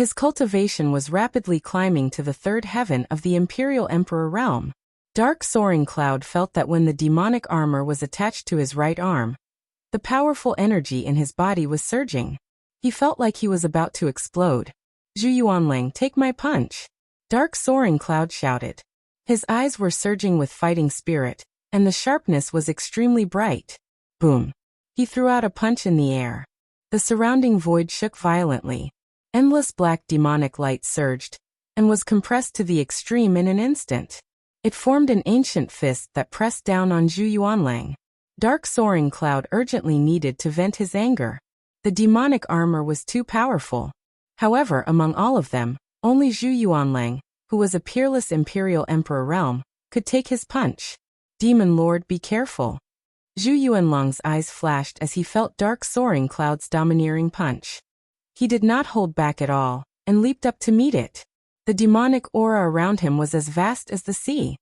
His cultivation was rapidly climbing to the third heaven of the Imperial Emperor realm. Dark Soaring Cloud felt that when the demonic armor was attached to his right arm, the powerful energy in his body was surging. He felt like he was about to explode. Zhu Yuanlang, take my punch! Dark Soaring Cloud shouted. His eyes were surging with fighting spirit, and the sharpness was extremely bright. Boom! He threw out a punch in the air. The surrounding void shook violently. Endless black demonic light surged, and was compressed to the extreme in an instant. It formed an ancient fist that pressed down on Zhu Yuanlang. Dark Soaring Cloud urgently needed to vent his anger. The demonic armor was too powerful. However, among all of them, only Zhu Yuanlang, who was a peerless Imperial Emperor realm, could take his punch. Demon Lord, be careful. Zhu Yuanlang's eyes flashed as he felt Dark Soaring Cloud's domineering punch. He did not hold back at all, and leaped up to meet it. The demonic aura around him was as vast as the sea.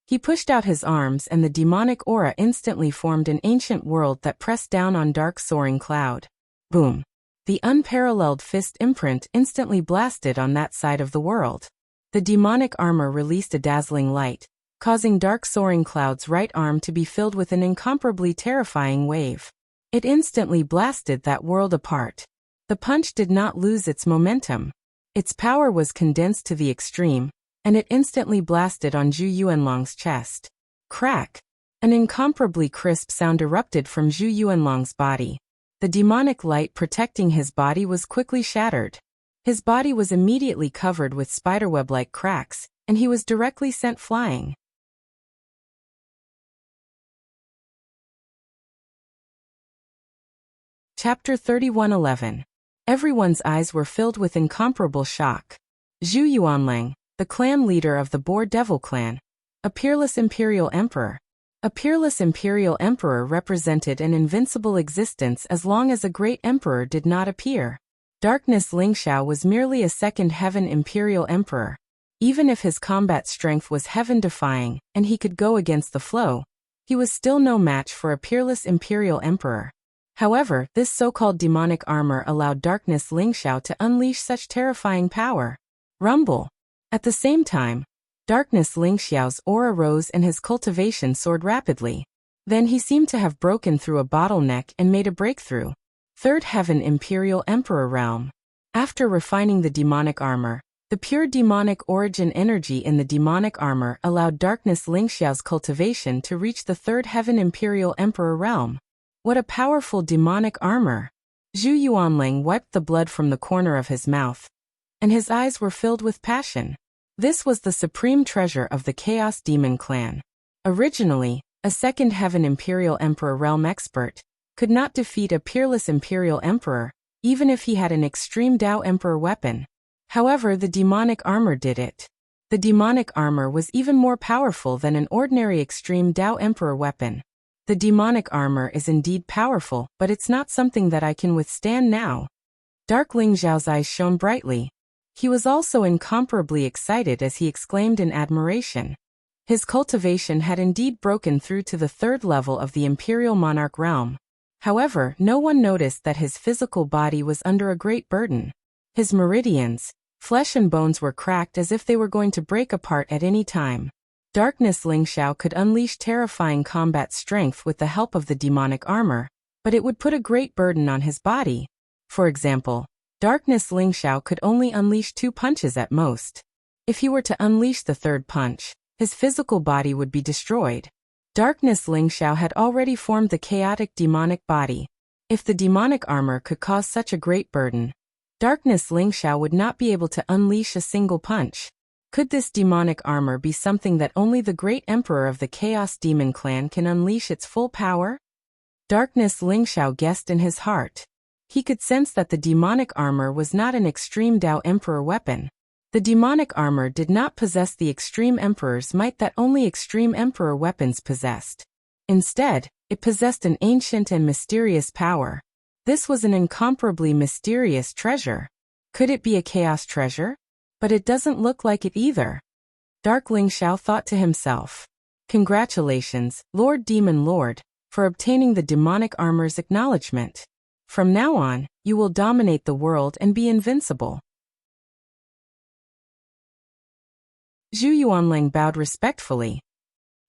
He pushed out his arms and the demonic aura instantly formed an ancient world that pressed down on Dark Soaring Cloud. Boom! The unparalleled fist imprint instantly blasted on that side of the world. The demonic armor released a dazzling light, causing Dark Soaring Cloud's right arm to be filled with an incomparably terrifying wave. It instantly blasted that world apart. The punch did not lose its momentum. Its power was condensed to the extreme, and it instantly blasted on Zhu Yuanlong's chest. Crack! An incomparably crisp sound erupted from Zhu Yuanlong's body. The demonic light protecting his body was quickly shattered. His body was immediately covered with spiderweb-like cracks, and he was directly sent flying. Chapter 31:11. Everyone's eyes were filled with incomparable shock. Zhu Yuanlang, the clan leader of the Boar Devil clan, a peerless imperial emperor. A peerless imperial emperor represented an invincible existence as long as a great emperor did not appear. Darkness Lingxiao was merely a second heaven imperial emperor. Even if his combat strength was heaven-defying, and he could go against the flow, he was still no match for a peerless imperial emperor. However, this so-called demonic armor allowed Darkness Lingxiao to unleash such terrifying power. Rumble. At the same time, Darkness Lingxiao's aura rose and his cultivation soared rapidly. Then he seemed to have broken through a bottleneck and made a breakthrough. Third Heaven Imperial Emperor Realm. After refining the demonic armor, the pure demonic origin energy in the demonic armor allowed Darkness Lingxiao's cultivation to reach the Third Heaven Imperial Emperor Realm. What a powerful demonic armor! Zhu Yuanlang wiped the blood from the corner of his mouth, and his eyes were filled with passion. This was the supreme treasure of the Chaos Demon clan. Originally, a Second Heaven Imperial Emperor Realm expert could not defeat a peerless Imperial Emperor, even if he had an extreme Dao Emperor weapon. However, the demonic armor did it. The demonic armor was even more powerful than an ordinary extreme Dao Emperor weapon. The demonic armor is indeed powerful, but it's not something that I can withstand now. Dark Lingxiao's eyes shone brightly. He was also incomparably excited as he exclaimed in admiration. His cultivation had indeed broken through to the third level of the Imperial Monarch realm. However, no one noticed that his physical body was under a great burden. His meridians, flesh and bones were cracked as if they were going to break apart at any time. Darkness Lingxiao could unleash terrifying combat strength with the help of the demonic armor, but it would put a great burden on his body. For example, Darkness Lingxiao could only unleash 2 punches at most. If he were to unleash the third punch, his physical body would be destroyed. Darkness Lingxiao had already formed the chaotic demonic body. If the demonic armor could cause such a great burden, Darkness Lingxiao would not be able to unleash a single punch. Could this demonic armor be something that only the great emperor of the Chaos Demon clan can unleash its full power? Darkness Lingxiao guessed in his heart. He could sense that the demonic armor was not an extreme Dao Emperor weapon. The demonic armor did not possess the extreme emperor's might that only extreme emperor weapons possessed. Instead, it possessed an ancient and mysterious power. This was an incomparably mysterious treasure. Could it be a chaos treasure? But it doesn't look like it either. Dark Lingxiao thought to himself. Congratulations, Lord Demon Lord, for obtaining the demonic armor's acknowledgement. From now on, you will dominate the world and be invincible. Zhu Yuanlang bowed respectfully.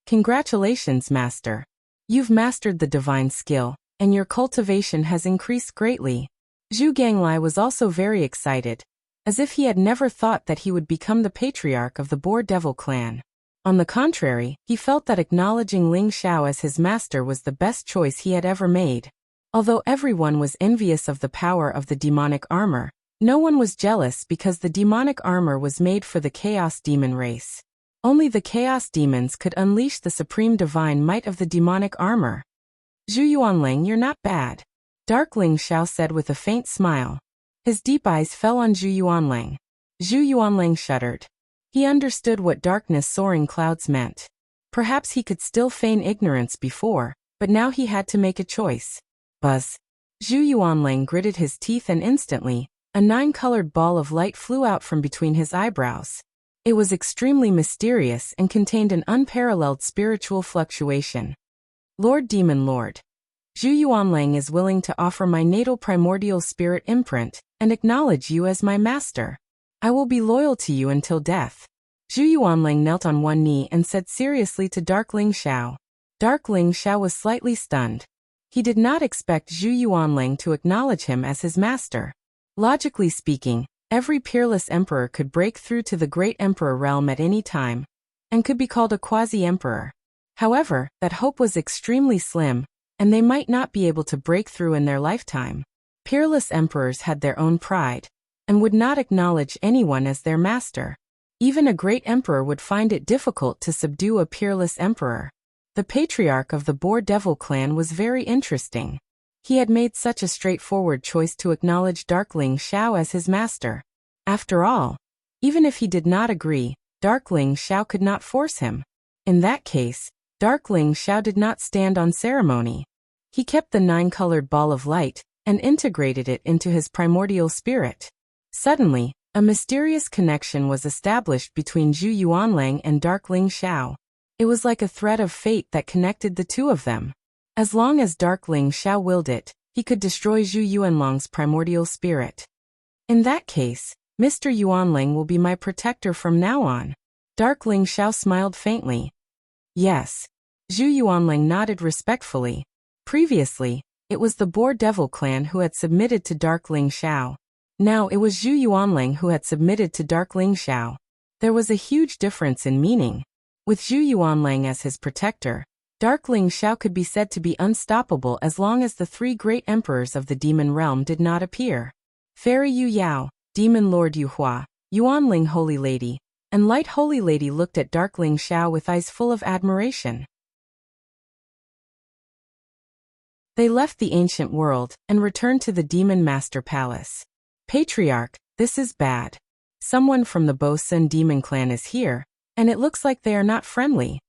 Congratulations, Master. You've mastered the divine skill, and your cultivation has increased greatly. Zhu Ganglai was also very excited, as if he had never thought that he would become the patriarch of the Boar Devil clan. On the contrary, he felt that acknowledging Ling Xiao as his master was the best choice he had ever made. Although everyone was envious of the power of the demonic armor, no one was jealous because the demonic armor was made for the Chaos Demon race. Only the Chaos Demons could unleash the supreme divine might of the demonic armor. Zhu Yuanlang, you're not bad. Dark Ling Xiao said with a faint smile. His deep eyes fell on Zhu Yuanlang. Zhu Yuanlang shuddered. He understood what darkness soaring clouds meant. Perhaps he could still feign ignorance before, but now he had to make a choice. Buzz. Zhu Yuanlang gritted his teeth and instantly, a 9-colored ball of light flew out from between his eyebrows. It was extremely mysterious and contained an unparalleled spiritual fluctuation. Lord Demon Lord. Zhu Yuanlang is willing to offer my natal primordial spirit imprint and acknowledge you as my master. I will be loyal to you until death. Zhu Yuanlang knelt on one knee and said seriously to Dark Ling Xiao. Dark Ling Xiao was slightly stunned. He did not expect Zhu Yuanlang to acknowledge him as his master. Logically speaking, every peerless emperor could break through to the great emperor realm at any time, and could be called a quasi-emperor. However, that hope was extremely slim, and they might not be able to break through in their lifetime. Peerless emperors had their own pride, and would not acknowledge anyone as their master. Even a great emperor would find it difficult to subdue a peerless emperor. The patriarch of the Boar Devil clan was very interesting. He had made such a straightforward choice to acknowledge Darkling Xiao as his master. After all, even if he did not agree, Darkling Xiao could not force him. In that case, Darkling Xiao did not stand on ceremony. He kept the 9-colored ball of light and integrated it into his primordial spirit. Suddenly, a mysterious connection was established between Zhu Yuanlang and Darkling Xiao. It was like a thread of fate that connected the two of them. As long as Darkling Xiao willed it, he could destroy Zhu Yuanlang's primordial spirit. In that case, Mr. Yuanlang will be my protector from now on. Darkling Xiao smiled faintly. Yes. Zhu Yuanlang nodded respectfully. Previously, it was the Boar Devil clan who had submitted to Darkling Xiao. Now it was Zhu Yuanlang who had submitted to Darkling Xiao. There was a huge difference in meaning. With Zhu Yuanlang as his protector, Darkling Xiao could be said to be unstoppable as long as the 3 great emperors of the demon realm did not appear. Fairy Yu Yao, Demon Lord Yu Hua, Yuanling Holy Lady, and Light Holy Lady looked at Darkling Xiao with eyes full of admiration. They left the ancient world and returned to the Demon Master Palace. Patriarch, this is bad. Someone from the Bo Sun Demon clan is here, and it looks like they are not friendly.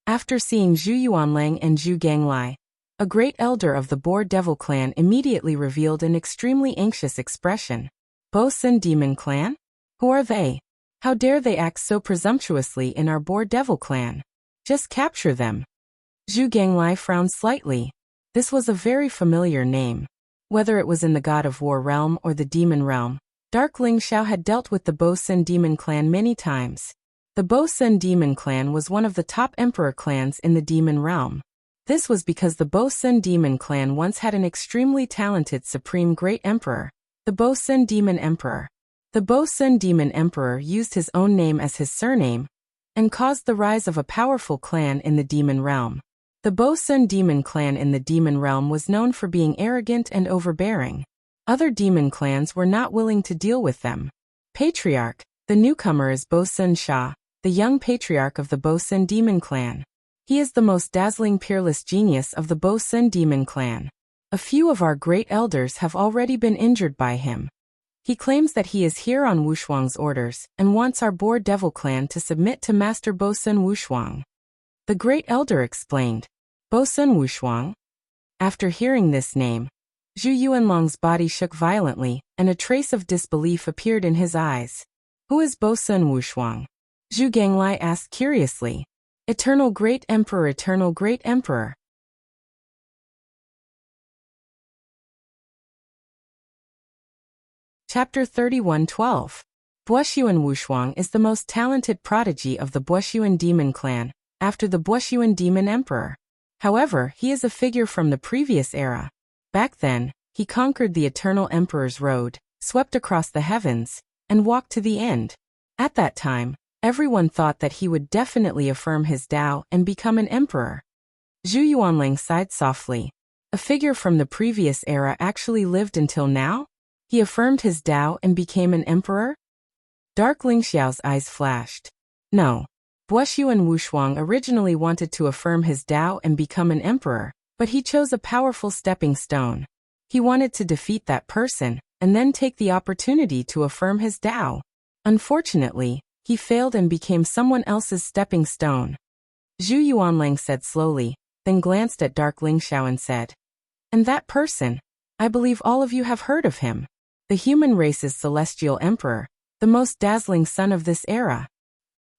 After seeing Zhu Yuanlang and Zhu Ganglai, a great elder of the Boar Devil clan immediately revealed an extremely anxious expression. Bo Sun Demon clan? Who are they? How dare they act so presumptuously in our Boar Devil clan? Just capture them. Zhu Ganglai frowned slightly. This was a very familiar name. Whether it was in the God of War realm or the Demon realm, Darkling Xiao had dealt with the Bo Sun Demon clan many times. The Bo Sun Demon clan was one of the top emperor clans in the Demon realm. This was because the Bo Sun Demon clan once had an extremely talented supreme great emperor, the Bo Sun Demon Emperor. The Bo Sun Demon Emperor used his own name as his surname, and caused the rise of a powerful clan in the Demon realm. The Bo Sun Demon clan in the Demon realm was known for being arrogant and overbearing. Other demon clans were not willing to deal with them. Patriarch, the newcomer is Bo Sun Sha, the young patriarch of the Bo Sun Demon clan. He is the most dazzling peerless genius of the Bo Sun Demon clan. A few of our great elders have already been injured by him. He claims that he is here on Wushuang's orders and wants our Boar Devil clan to submit to Master Bo Sun Wushuang. The great elder explained. Bo Sun Wushuang? After hearing this name, Zhu Yuanlang's body shook violently, and a trace of disbelief appeared in his eyes. Who is Bo Sun Wushuang? Zhu Ganglai asked curiously. Eternal Great Emperor, Eternal Great Emperor. Chapter 31:12. Buoxuan Wushuang is the most talented prodigy of the Buoxuan Demon clan, after the Buoxuan Demon Emperor. However, he is a figure from the previous era. Back then, he conquered the Eternal Emperor's road, swept across the heavens, and walked to the end. At that time, everyone thought that he would definitely affirm his Tao and become an emperor. Zhu Yuanlang sighed softly. A figure from the previous era actually lived until now? He affirmed his Tao and became an emperor? Darkling Xiao's eyes flashed. No. Buoxuan Wushuang originally wanted to affirm his Tao and become an emperor, but he chose a powerful stepping stone. He wanted to defeat that person, and then take the opportunity to affirm his Tao. Unfortunately, he failed and became someone else's stepping stone. Zhu Yuanlang said slowly, then glanced at Darkling Xiao and said, And that person? I believe all of you have heard of him. The human race's celestial emperor, the most dazzling son of this era.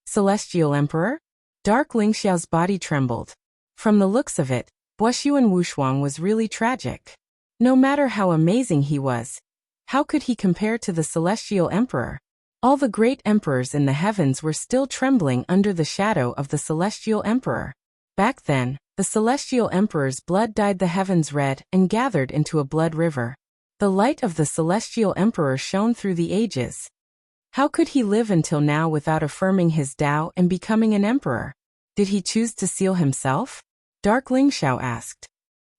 Celestial Emperor? Darkling Xiao's body trembled. From the looks of it, Buoxuan Wushuang was really tragic. No matter how amazing he was, how could he compare to the Celestial Emperor? All the great emperors in the heavens were still trembling under the shadow of the Celestial Emperor. Back then, the Celestial Emperor's blood dyed the heavens red and gathered into a blood river. The light of the Celestial Emperor shone through the ages. How could he live until now without affirming his Tao and becoming an emperor? Did he choose to seal himself? Dark Ling Xiao asked.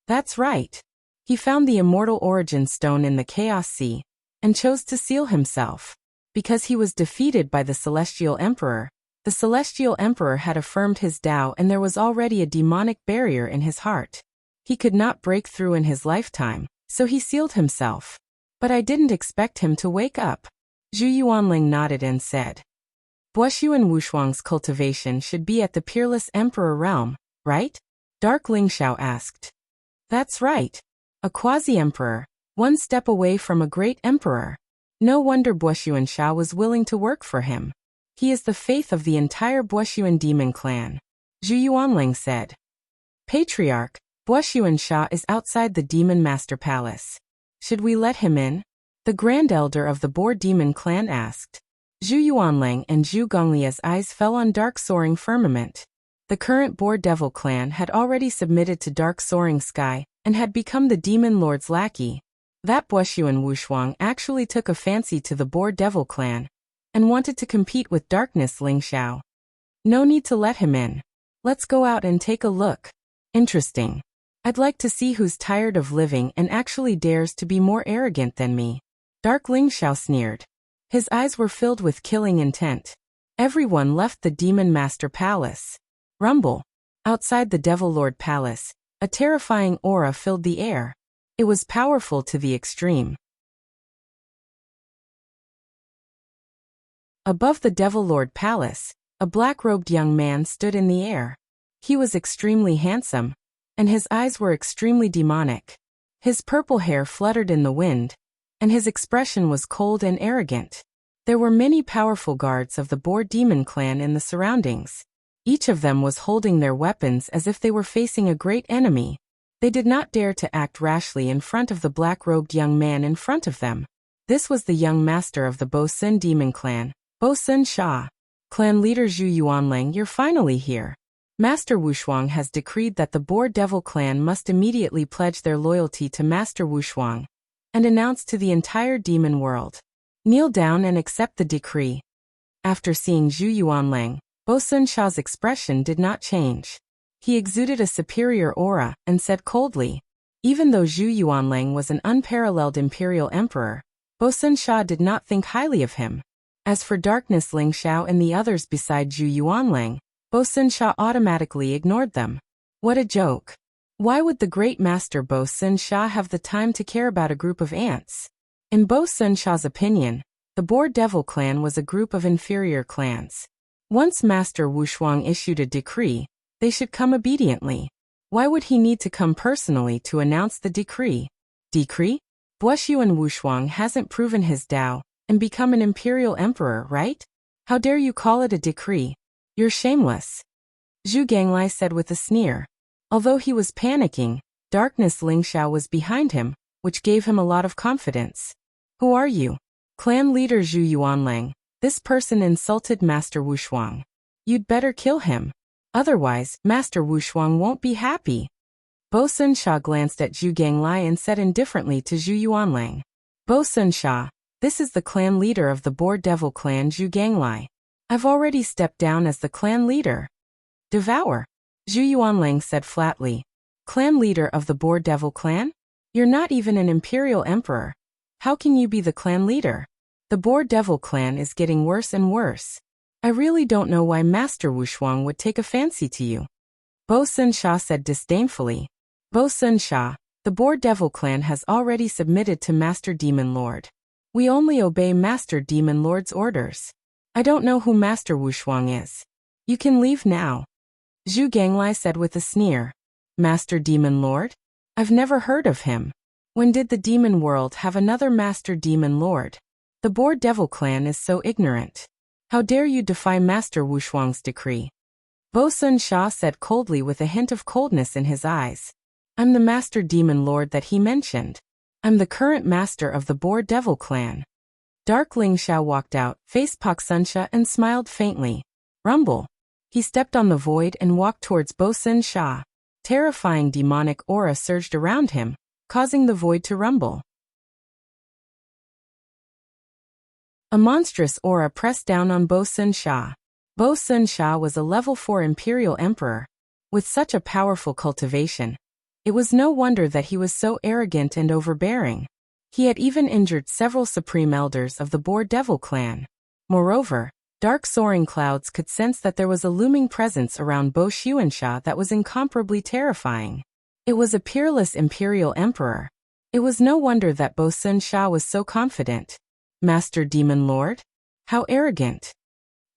That's right. He found the immortal origin stone in the Chaos Sea, and chose to seal himself. Because he was defeated by the Celestial Emperor. The Celestial Emperor had affirmed his Tao and there was already a demonic barrier in his heart. He could not break through in his lifetime, so he sealed himself. But I didn't expect him to wake up. Zhu Yuanling nodded and said. Buoxuan Wushuang's cultivation should be at the Peerless Emperor realm, right? Dark Ling Xiao asked. That's right. A quasi-emperor, one step away from a great emperor. No wonder Buoxuan Sha was willing to work for him. He is the faith of the entire Buoxuan demon clan. Zhu Yuanling said. Patriarch, Buoxuan Sha is outside the Demon Master Palace. Should we let him in? The Grand Elder of the Boar Demon clan asked. Zhu Yuanling and Zhu Gonglia's eyes fell on Dark Soaring Firmament. The current Boar Devil clan had already submitted to Dark Soaring Sky and had become the Demon Lord's lackey. That Buoxuan Wushuang actually took a fancy to the Boar Devil clan and wanted to compete with Darkness Ling Xiao. No need to let him in. Let's go out and take a look. Interesting. I'd like to see who's tired of living and actually dares to be more arrogant than me. Dark Ling Xiao sneered. His eyes were filled with killing intent. Everyone left the Demon Master Palace. Rumble. Outside the Devil Lord Palace, a terrifying aura filled the air. It was powerful to the extreme. Above the Devil Lord Palace, a black-robed young man stood in the air. He was extremely handsome, and his eyes were extremely demonic. His purple hair fluttered in the wind, and his expression was cold and arrogant. There were many powerful guards of the Boar Demon clan in the surroundings. Each of them was holding their weapons as if they were facing a great enemy. They did not dare to act rashly in front of the black-robed young man in front of them. This was the young master of the Bo Sun Demon clan, Bo Sun Sha. Clan leader Zhu Yuanling, you're finally here. Master Wushuang has decreed that the Boar Devil clan must immediately pledge their loyalty to Master Wushuang and announce to the entire demon world. Kneel down and accept the decree. After seeing Zhu Yuanling, Bo Sun Sha's expression did not change. He exuded a superior aura and said coldly. Even though Zhu Yuanling was an unparalleled imperial emperor, Bo Sun Sha did not think highly of him. As for Darkness Ling Xiao and the others beside Zhu Yuanling, Bo Sun Sha automatically ignored them. What a joke. Why would the great master Bo Sun Sha have the time to care about a group of ants? In Bo Sun Sha's opinion, the Boar Devil clan was a group of inferior clans. Once Master Wushuang issued a decree, they should come obediently. Why would he need to come personally to announce the decree? Decree? Buoxuan Wushuang hasn't proven his Tao and become an imperial emperor, right? How dare you call it a decree? You're shameless. Zhu Ganglai said with a sneer. Although he was panicking, Darkness Ling Xiao was behind him, which gave him a lot of confidence. Who are you? Clan leader Zhu Yuanling. This person insulted Master Wushuang. You'd better kill him. Otherwise, Master Wushuang won't be happy. Bo Sun Sha glanced at Zhu Ganglai and said indifferently to Zhu Yuanling. Bo Sun Sha, this is the clan leader of the Boar Devil clan Zhu Ganglai. I've already stepped down as the clan leader. Devour. Zhu Yuanling said flatly. Clan leader of the Boar Devil clan? You're not even an imperial emperor. How can you be the clan leader? The Boar Devil clan is getting worse and worse. I really don't know why Master Wushuang would take a fancy to you. Bo Sun Sha said disdainfully. Bo Sun Sha, the Boar Devil clan has already submitted to Master Demon Lord. We only obey Master Demon Lord's orders. I don't know who Master Wushuang is. You can leave now. Zhu Ganglai said with a sneer. Master Demon Lord? I've never heard of him. When did the demon world have another Master Demon Lord? The Boar Devil clan is so ignorant. How dare you defy Master Wushuang's decree? Bo Sun Sha said coldly with a hint of coldness in his eyes. I'm the Master Demon Lord that he mentioned. I'm the current master of the Boar Devil clan. Dark Ling Xiao walked out, faced Pak Sun Sha and smiled faintly. Rumble. He stepped on the void and walked towards Bo Sun Sha. Terrifying demonic aura surged around him, causing the void to rumble. A monstrous aura pressed down on Bo Sun Sha. Bo Sun Sha was a level 4 imperial emperor. With such a powerful cultivation, it was no wonder that he was so arrogant and overbearing. He had even injured several supreme elders of the Boar Devil clan. Moreover, dark soaring clouds could sense that there was a looming presence around Bo Xuansha that was incomparably terrifying. It was a peerless imperial emperor. It was no wonder that Bo Sun Sha was so confident. Master Demon Lord? How arrogant!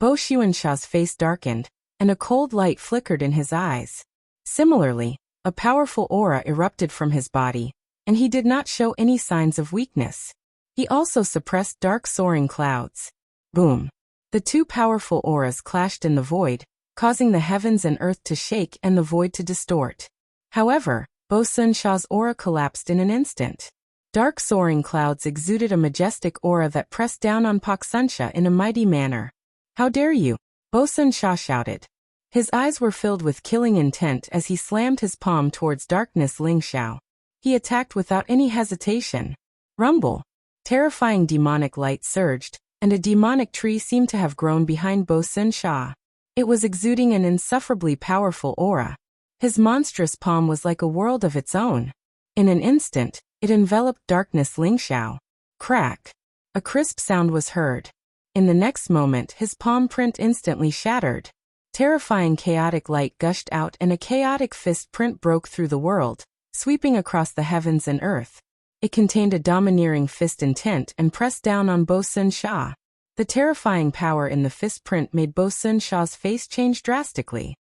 Bo Xuansha's face darkened, and a cold light flickered in his eyes. Similarly, a powerful aura erupted from his body, and he did not show any signs of weakness. He also suppressed dark soaring clouds. Boom! The two powerful auras clashed in the void, causing the heavens and earth to shake and the void to distort. However, Bo Sun Sha's aura collapsed in an instant. Dark soaring clouds exuded a majestic aura that pressed down on Pak Sun Sha in a mighty manner. How dare you? Bo Sun Sha shouted. His eyes were filled with killing intent as he slammed his palm towards Darkness Ling Xiao. He attacked without any hesitation. Rumble! Terrifying demonic light surged, and a demonic tree seemed to have grown behind Bo Sun Sha. It was exuding an insufferably powerful aura. His monstrous palm was like a world of its own. In an instant, it enveloped Darkness Ling Xiao. Crack! A crisp sound was heard. In the next moment, his palm print instantly shattered. Terrifying chaotic light gushed out and a chaotic fist print broke through the world, sweeping across the heavens and earth. It contained a domineering fist intent and pressed down on Bo Sun Sha. The terrifying power in the fist print made Bo Sun Sha's face change drastically.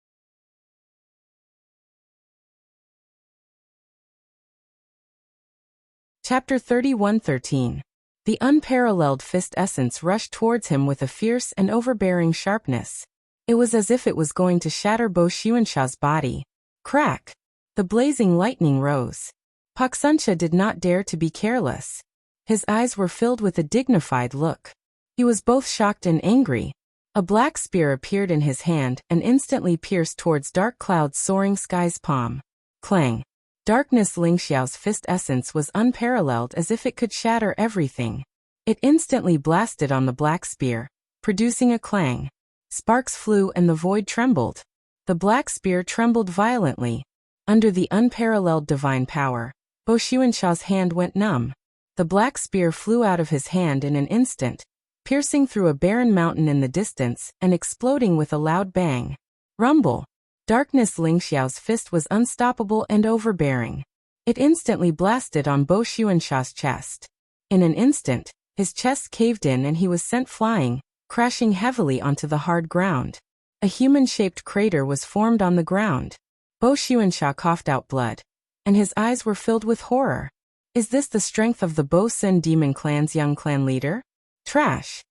Chapter 31:13. The unparalleled fist essence rushed towards him with a fierce and overbearing sharpness. It was as if it was going to shatter Bo Xuansha's body. Crack! The blazing lightning rose. Pak Sun Sha did not dare to be careless. His eyes were filled with a dignified look. He was both shocked and angry. A black spear appeared in his hand and instantly pierced towards Dark Cloud's soaring sky's palm. Clang! Darkness Ling Xiao's fist essence was unparalleled as if it could shatter everything. It instantly blasted on the black spear, producing a clang. Sparks flew and the void trembled. The black spear trembled violently. Under the unparalleled divine power, Bo Xuansha's hand went numb. The black spear flew out of his hand in an instant, piercing through a barren mountain in the distance and exploding with a loud bang. Rumble! Darkness Ling Xiao's fist was unstoppable and overbearing. It instantly blasted on Bo Xuansha's chest. In an instant, his chest caved in and he was sent flying, crashing heavily onto the hard ground. A human-shaped crater was formed on the ground. Bo Xuansha coughed out blood, and his eyes were filled with horror. Is this the strength of the Bo Sun Demon Clan's young clan leader? Trash!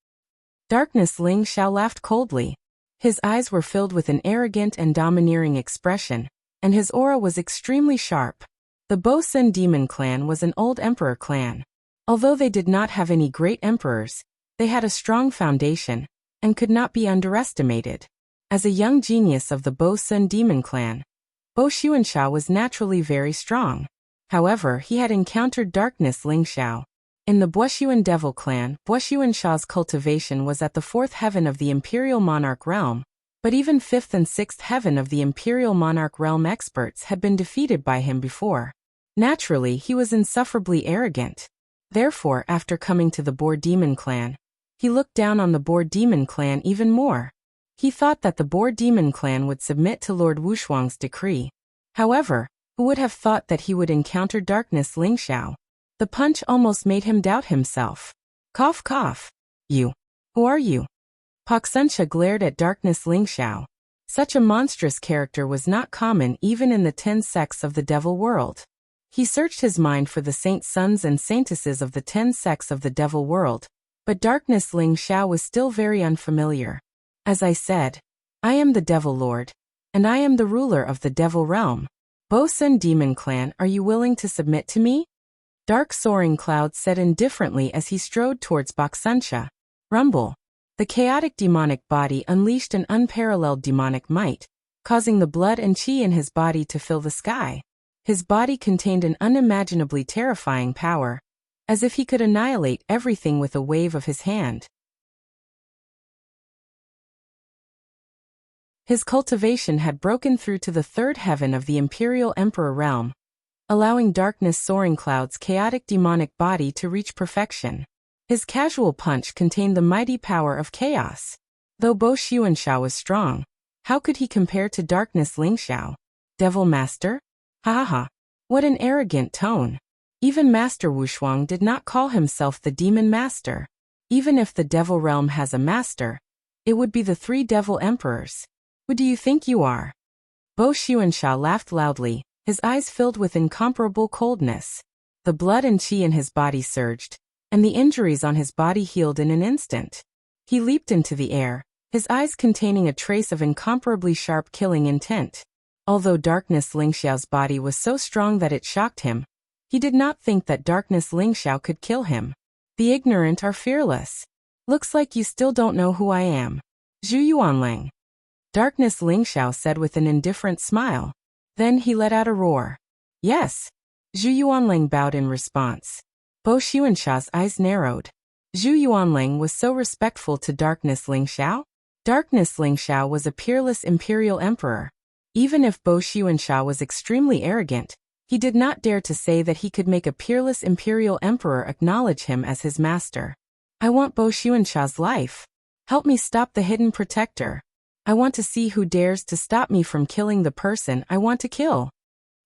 Darkness Ling Xiao laughed coldly. His eyes were filled with an arrogant and domineering expression, and his aura was extremely sharp. The Bo Sun Demon Clan was an old emperor clan. Although they did not have any great emperors, they had a strong foundation, and could not be underestimated. As a young genius of the Bo Sun Demon Clan, Bo Xuansha was naturally very strong. However, he had encountered Darkness Ling Xiao. In the Wuxia Devil clan, Bo Xuansha's cultivation was at the 4th heaven of the Imperial Monarch realm, but even 5th and 6th heaven of the Imperial Monarch realm experts had been defeated by him before. Naturally, he was insufferably arrogant. Therefore, after coming to the Boar Demon clan, he looked down on the Boar Demon clan even more. He thought that the Boar Demon clan would submit to Lord Wushuang's decree. However, who would have thought that he would encounter Darkness Ling Xiao? The punch almost made him doubt himself. Cough cough. You. Who are you? Pak Sun Sha glared at Darkness Ling Xiao. Such a monstrous character was not common even in the 10 sects of the devil world. He searched his mind for the saint sons and saintesses of the 10 sects of the devil world, but Darkness Ling Xiao was still very unfamiliar. As I said, I am the Devil Lord, and I am the ruler of the Devil Realm. Bo Sun Demon Clan, are you willing to submit to me? Dark soaring clouds said indifferently as he strode towards Pak Sun Sha. Rumble! The chaotic demonic body unleashed an unparalleled demonic might, causing the blood and chi in his body to fill the sky. His body contained an unimaginably terrifying power, as if he could annihilate everything with a wave of his hand. His cultivation had broken through to the third heaven of the Imperial Emperor realm, allowing darkness soaring cloud's chaotic demonic body to reach perfection. His casual punch contained the mighty power of chaos. Though Bo Xuanxia was strong, how could he compare to darkness Lingxiao? Devil Master? Ha ha ha. What an arrogant tone. Even Master Wushuang did not call himself the Demon Master. Even if the Devil Realm has a master, it would be the 3 Devil Emperors. Who do you think you are? Bo Xuanxia laughed loudly, his eyes filled with incomparable coldness. The blood and qi in his body surged, and the injuries on his body healed in an instant. He leaped into the air, his eyes containing a trace of incomparably sharp killing intent. Although Darkness Lingxiao's body was so strong that it shocked him, he did not think that Darkness Lingxiao could kill him. The ignorant are fearless. Looks like you still don't know who I am. Zhu Yuanlang. Darkness Lingxiao said with an indifferent smile. Then he let out a roar. Yes. Zhu Yuanlang bowed in response. Bo Xuanxia's eyes narrowed. Zhu Yuanlang was so respectful to Darkness Lingxiao? Darkness Lingxiao was a peerless imperial emperor. Even if Bo Xuanxia was extremely arrogant, he did not dare to say that he could make a peerless imperial emperor acknowledge him as his master. I want Bo Xuanxia's life. Help me stop the hidden protector. I want to see who dares to stop me from killing the person I want to kill.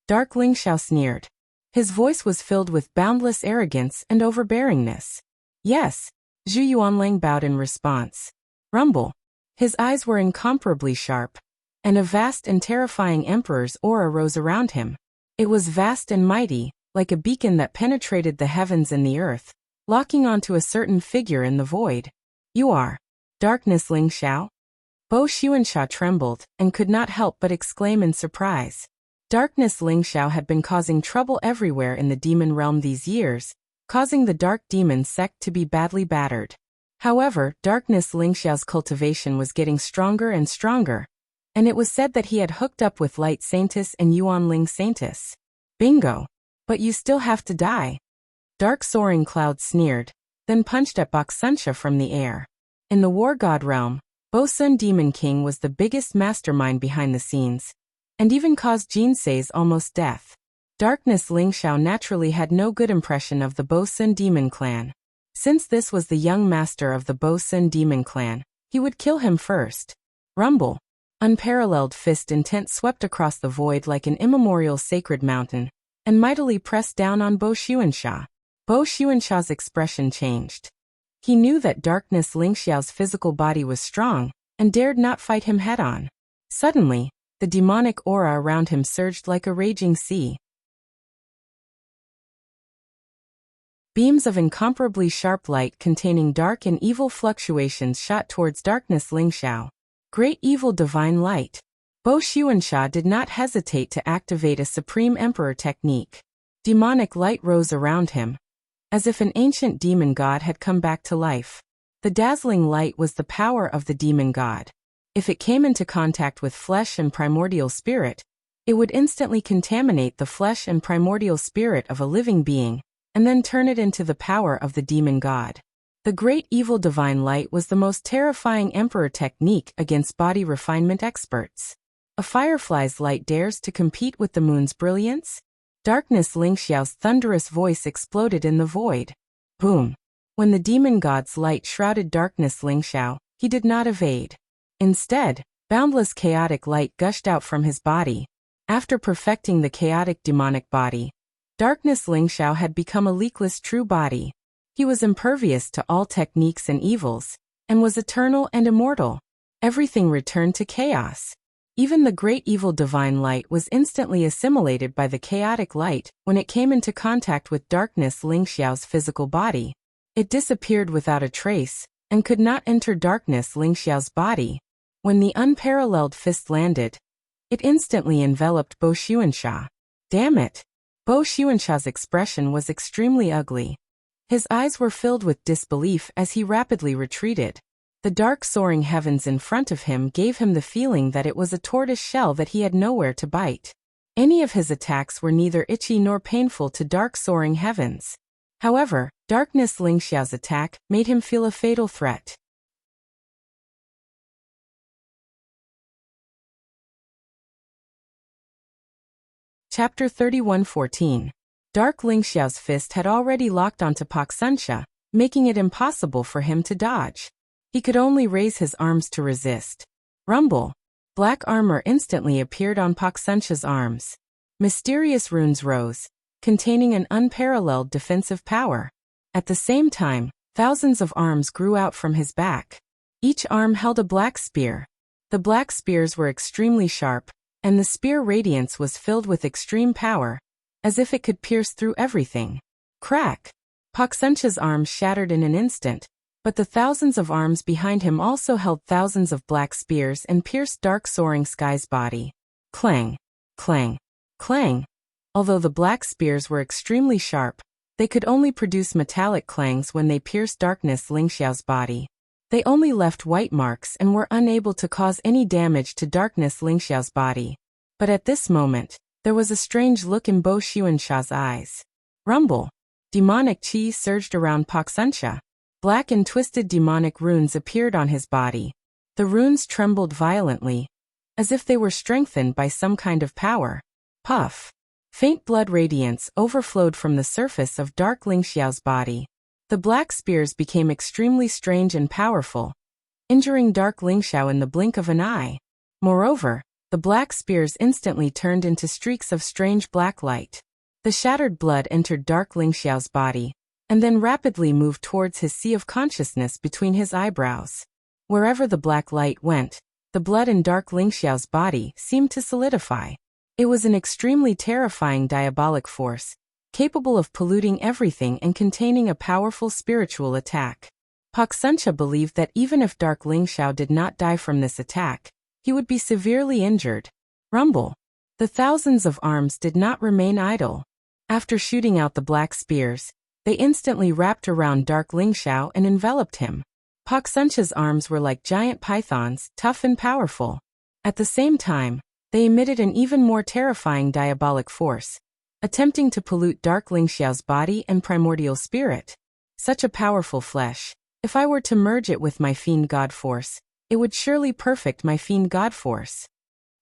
Dark Lingxiao sneered. His voice was filled with boundless arrogance and overbearingness. Yes. Zhu Yuanlang bowed in response. Rumble. His eyes were incomparably sharp, and a vast and terrifying emperor's aura rose around him. It was vast and mighty, like a beacon that penetrated the heavens and the earth, locking onto a certain figure in the void. You are Darkness Lingxiao? Bo Xuanxia trembled and could not help but exclaim in surprise. Darkness Lingxiao had been causing trouble everywhere in the demon realm these years, causing the dark demon sect to be badly battered. However, Darkness Lingxiao's cultivation was getting stronger and stronger, and it was said that he had hooked up with Light Saintess and Yuanling Saintess. Bingo! But you still have to die. Dark Soaring Cloud sneered, then punched at Baxunxia from the air. In the War God realm, Bo Sun Demon King was the biggest mastermind behind the scenes, and even caused Jinsei's almost death. Darkness Lingxiao naturally had no good impression of the Bo Sun Demon clan. Since this was the young master of the Bo Sun Demon clan, he would kill him first. Rumble. Unparalleled fist intent swept across the void like an immemorial sacred mountain, and mightily pressed down on Bo Xuanxia. Bo Xuanxia's expression changed. He knew that Darkness Lingxiao's physical body was strong, and dared not fight him head-on. Suddenly, the demonic aura around him surged like a raging sea. Beams of incomparably sharp light containing dark and evil fluctuations shot towards Darkness Lingxiao. Great evil divine light. Bo Xuanxia did not hesitate to activate a Supreme Emperor technique. Demonic light rose around him, as if an ancient demon god had come back to life. The dazzling light was the power of the demon god. If it came into contact with flesh and primordial spirit, it would instantly contaminate the flesh and primordial spirit of a living being, and then turn it into the power of the demon god. The great evil divine light was the most terrifying emperor technique against body refinement experts. A firefly's light dares to compete with the moon's brilliance? Darkness Lingxiao's thunderous voice exploded in the void. Boom! When the demon god's light shrouded Darkness Lingxiao, he did not evade. Instead, boundless chaotic light gushed out from his body. After perfecting the chaotic demonic body, Darkness Lingxiao had become a leakless true body. He was impervious to all techniques and evils, and was eternal and immortal. Everything returned to chaos. Even the great evil divine light was instantly assimilated by the chaotic light when it came into contact with Darkness Lingxiao's physical body. It disappeared without a trace, and could not enter Darkness Lingxiao's body. When the unparalleled fist landed, it instantly enveloped Bo Xuanxia. Damn it! Bo Xuanxia's expression was extremely ugly. His eyes were filled with disbelief as he rapidly retreated. The dark soaring heavens in front of him gave him the feeling that it was a tortoise shell that he had nowhere to bite. Any of his attacks were neither itchy nor painful to dark soaring heavens. However, Darkness Lingxiao's attack made him feel a fatal threat. Chapter 31:14. Dark Lingxiao's fist had already locked onto Pak Suncha, making it impossible for him to dodge. He could only raise his arms to resist. Rumble. Black armor instantly appeared on Pak Suncha's arms. Mysterious runes rose, containing an unparalleled defensive power. At the same time, thousands of arms grew out from his back. Each arm held a black spear. The black spears were extremely sharp, and the spear radiance was filled with extreme power, as if it could pierce through everything. Crack! Pak Suncha's arms shattered in an instant, but the thousands of arms behind him also held thousands of black spears and pierced dark soaring sky's body. Clang! Clang! Clang! Although the black spears were extremely sharp, they could only produce metallic clangs when they pierced darkness Lingxiao's body. They only left white marks and were unable to cause any damage to darkness Lingxiao's body. But at this moment, there was a strange look in Bo Xuansha's eyes. Rumble. Demonic qi surged around Pak Suncha. Black and twisted demonic runes appeared on his body. The runes trembled violently, as if they were strengthened by some kind of power. Puff. Faint blood radiance overflowed from the surface of Dark Lingxiao's body. The black spears became extremely strange and powerful, injuring Dark Lingxiao in the blink of an eye. Moreover, the black spears instantly turned into streaks of strange black light. The shattered blood entered Dark Lingxiao's body, and then rapidly moved towards his sea of consciousness between his eyebrows. Wherever the black light went, the blood in Dark Lingxiao's body seemed to solidify. It was an extremely terrifying diabolic force, capable of polluting everything and containing a powerful spiritual attack. Pak Suncha believed that even if Dark Lingxiao did not die from this attack, he would be severely injured. Rumble. The thousands of arms did not remain idle. After shooting out the black spears, they instantly wrapped around Dark Lingxiao and enveloped him. Pak Suncha's arms were like giant pythons, tough and powerful. At the same time, they emitted an even more terrifying diabolic force, attempting to pollute Dark Lingxiao's body and primordial spirit. Such a powerful flesh. If I were to merge it with my fiend god force, it would surely perfect my fiend god force.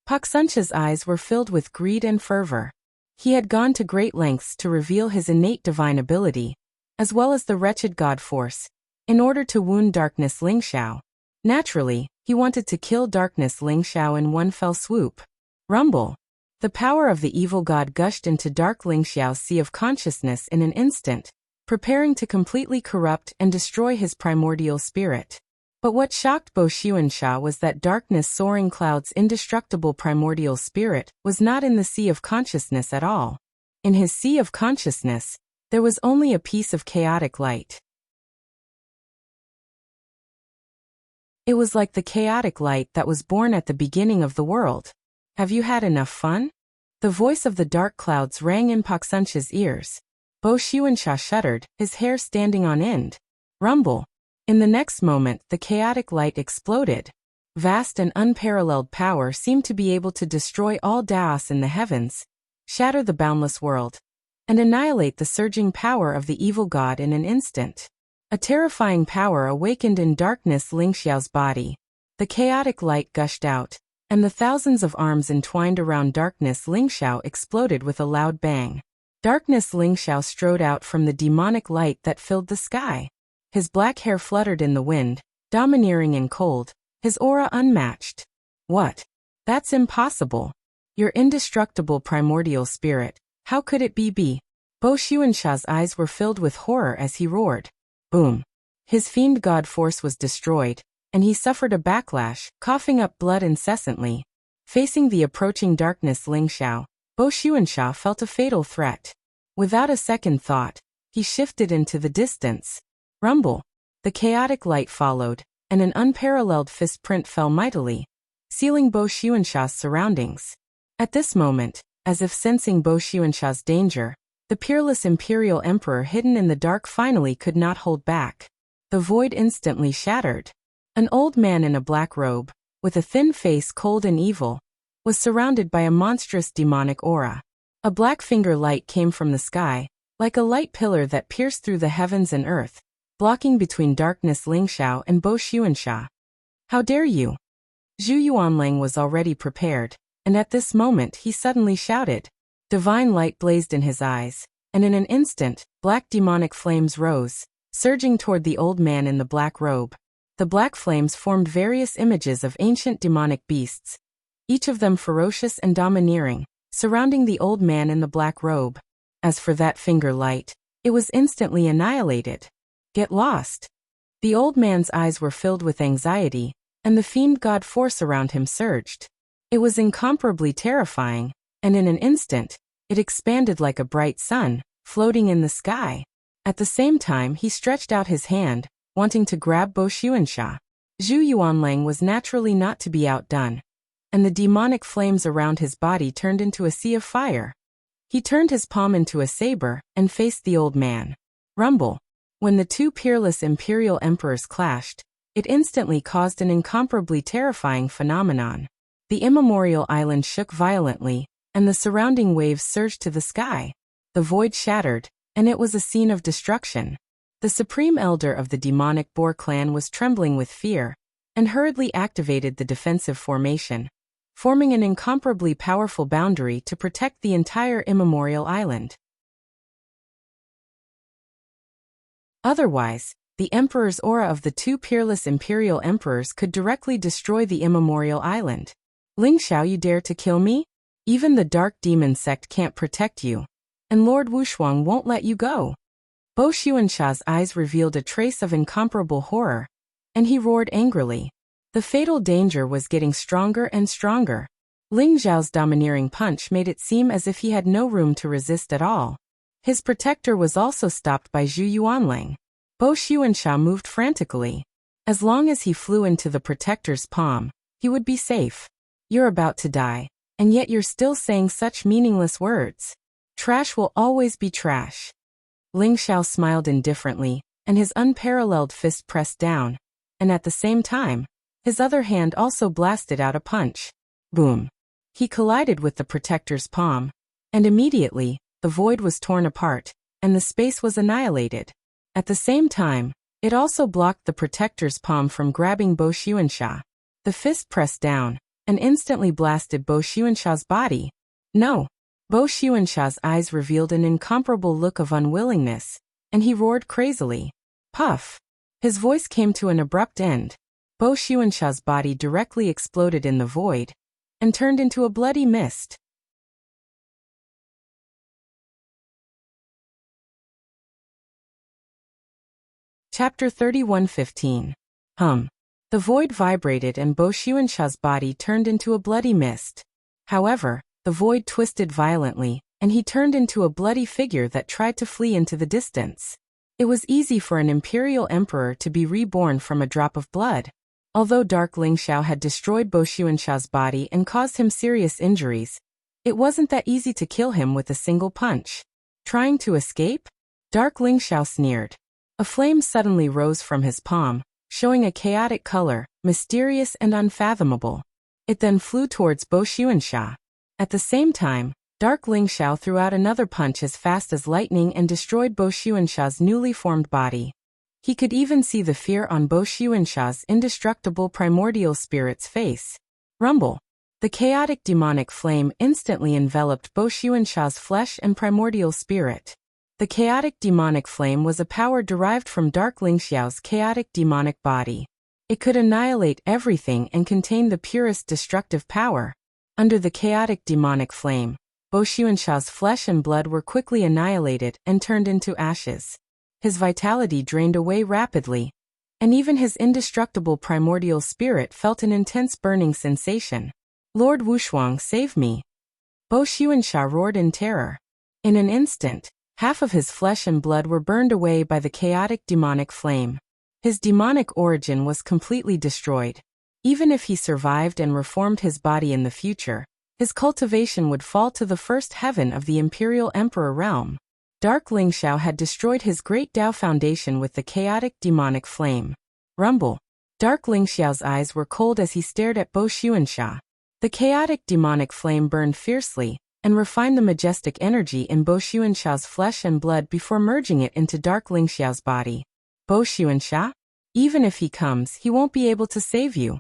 Pak Suncha's eyes were filled with greed and fervor. He had gone to great lengths to reveal his innate divine ability, as well as the wretched god force, in order to wound Darkness Lingxiao. Naturally, he wanted to kill Darkness Lingxiao in one fell swoop. Rumble. The power of the evil god gushed into Dark Lingxiao's sea of consciousness in an instant, preparing to completely corrupt and destroy his primordial spirit. But what shocked Bo Xuansha was that Darkness Soaring Cloud's indestructible primordial spirit was not in the sea of consciousness at all. In his sea of consciousness, there was only a piece of chaotic light. It was like the chaotic light that was born at the beginning of the world. Have you had enough fun? The voice of the dark clouds rang in Pak Suncha's ears. Bo Xuansha shuddered, his hair standing on end. Rumble. In the next moment, the chaotic light exploded. Vast and unparalleled power seemed to be able to destroy all Daos in the heavens, shatter the boundless world, and annihilate the surging power of the evil god in an instant. A terrifying power awakened in Darkness Lingxiao's body. The chaotic light gushed out, and the thousands of arms entwined around Darkness Lingxiao exploded with a loud bang. Darkness Lingxiao strode out from the demonic light that filled the sky. His black hair fluttered in the wind, domineering and cold, his aura unmatched. What? That's impossible. Your indestructible primordial spirit, how could it be? Bo Xuansha's eyes were filled with horror as he roared. Boom. His fiend god force was destroyed, and he suffered a backlash, coughing up blood incessantly. Facing the approaching Darkness Lingxiao, Bo Xuansha felt a fatal threat. Without a second thought, he shifted into the distance. Rumble. The chaotic light followed, and an unparalleled fist print fell mightily, sealing Bo Xuansha's surroundings. At this moment, as if sensing Bo Xuansha's danger, the peerless imperial emperor hidden in the dark finally could not hold back. The void instantly shattered. An old man in a black robe, with a thin face cold and evil, was surrounded by a monstrous demonic aura. A black finger light came from the sky, like a light pillar that pierced through the heavens and earth, blocking between Darkness Lingxiao and Bo Xuansha. How dare you? Zhu Yuanlang was already prepared, and at this moment he suddenly shouted. Divine light blazed in his eyes, and in an instant, black demonic flames rose, surging toward the old man in the black robe. The black flames formed various images of ancient demonic beasts, each of them ferocious and domineering, surrounding the old man in the black robe. As for that finger light, it was instantly annihilated. Get lost. The old man's eyes were filled with anxiety, and the fiend god force around him surged. It was incomparably terrifying, and in an instant, it expanded like a bright sun, floating in the sky. At the same time he stretched out his hand, wanting to grab Bo Xuanxia. Zhu Yuanlang was naturally not to be outdone, and the demonic flames around his body turned into a sea of fire. He turned his palm into a saber and faced the old man. Rumble. When the two peerless imperial emperors clashed, it instantly caused an incomparably terrifying phenomenon. The immemorial island shook violently, and the surrounding waves surged to the sky. The void shattered, and it was a scene of destruction. The supreme elder of the demonic boar clan was trembling with fear, and hurriedly activated the defensive formation, forming an incomparably powerful boundary to protect the entire immemorial island. Otherwise, the emperor's aura of the two peerless imperial emperors could directly destroy the immemorial island. Ling Xiao, you dare to kill me? Even the dark demon sect can't protect you, and Lord Wushuang won't let you go. Bo Xuanxia's eyes revealed a trace of incomparable horror, and he roared angrily. The fatal danger was getting stronger and stronger. Ling Xiao's domineering punch made it seem as if he had no room to resist at all. His protector was also stopped by Zhu Yuanlang. Bo Xuanxia moved frantically. As long as he flew into the protector's palm, he would be safe. You're about to die, and yet you're still saying such meaningless words. Trash will always be trash. Ling Xiao smiled indifferently, and his unparalleled fist pressed down, and at the same time, his other hand also blasted out a punch. Boom. He collided with the protector's palm, and immediately, the void was torn apart, and the space was annihilated. At the same time, it also blocked the protector's palm from grabbing Bo Xuanxia. The fist pressed down, and instantly blasted Bo Xuanxia's body. No. Bo Xuanxia's eyes revealed an incomparable look of unwillingness, and he roared crazily. Puff. His voice came to an abrupt end. Bo Xuanxia's body directly exploded in the void, and turned into a bloody mist. Chapter 31:15. The void vibrated and Bo Xuanxia's body turned into a bloody mist. However, the void twisted violently, and he turned into a bloody figure that tried to flee into the distance. It was easy for an imperial emperor to be reborn from a drop of blood. Although Dark Ling Xiao had destroyed Bo Xuanxia's body and caused him serious injuries, it wasn't that easy to kill him with a single punch. Trying to escape? Dark Ling Xiao sneered. A flame suddenly rose from his palm, showing a chaotic color, mysterious and unfathomable. It then flew towards Bo Xuanxia. At the same time, Dark Ling Xiao threw out another punch as fast as lightning and destroyed Bo Xuanxia's newly formed body. He could even see the fear on Bo Xuanxia's indestructible primordial spirit's face. Rumble. The chaotic demonic flame instantly enveloped Bo Xuanxia's flesh and primordial spirit. The chaotic demonic flame was a power derived from Dark Ling Xiao's chaotic demonic body. It could annihilate everything and contain the purest destructive power. Under the chaotic demonic flame, Bo Xuanxia's flesh and blood were quickly annihilated and turned into ashes. His vitality drained away rapidly, and even his indestructible primordial spirit felt an intense burning sensation. Lord Wushuang, save me! Bo Xuanxia roared in terror. In an instant, half of his flesh and blood were burned away by the chaotic demonic flame. His demonic origin was completely destroyed. Even if he survived and reformed his body in the future, his cultivation would fall to the first heaven of the Imperial Emperor realm. Dark Ling Xiao had destroyed his great Tao foundation with the chaotic demonic flame. Rumble. Dark Ling Xiao's eyes were cold as he stared at Bo Xuanxia. The chaotic demonic flame burned fiercely, and refined the majestic energy in Bo Xuanxia's flesh and blood before merging it into Dark Ling Xiao's body. Bo Xuanxia? Even if he comes, he won't be able to save you.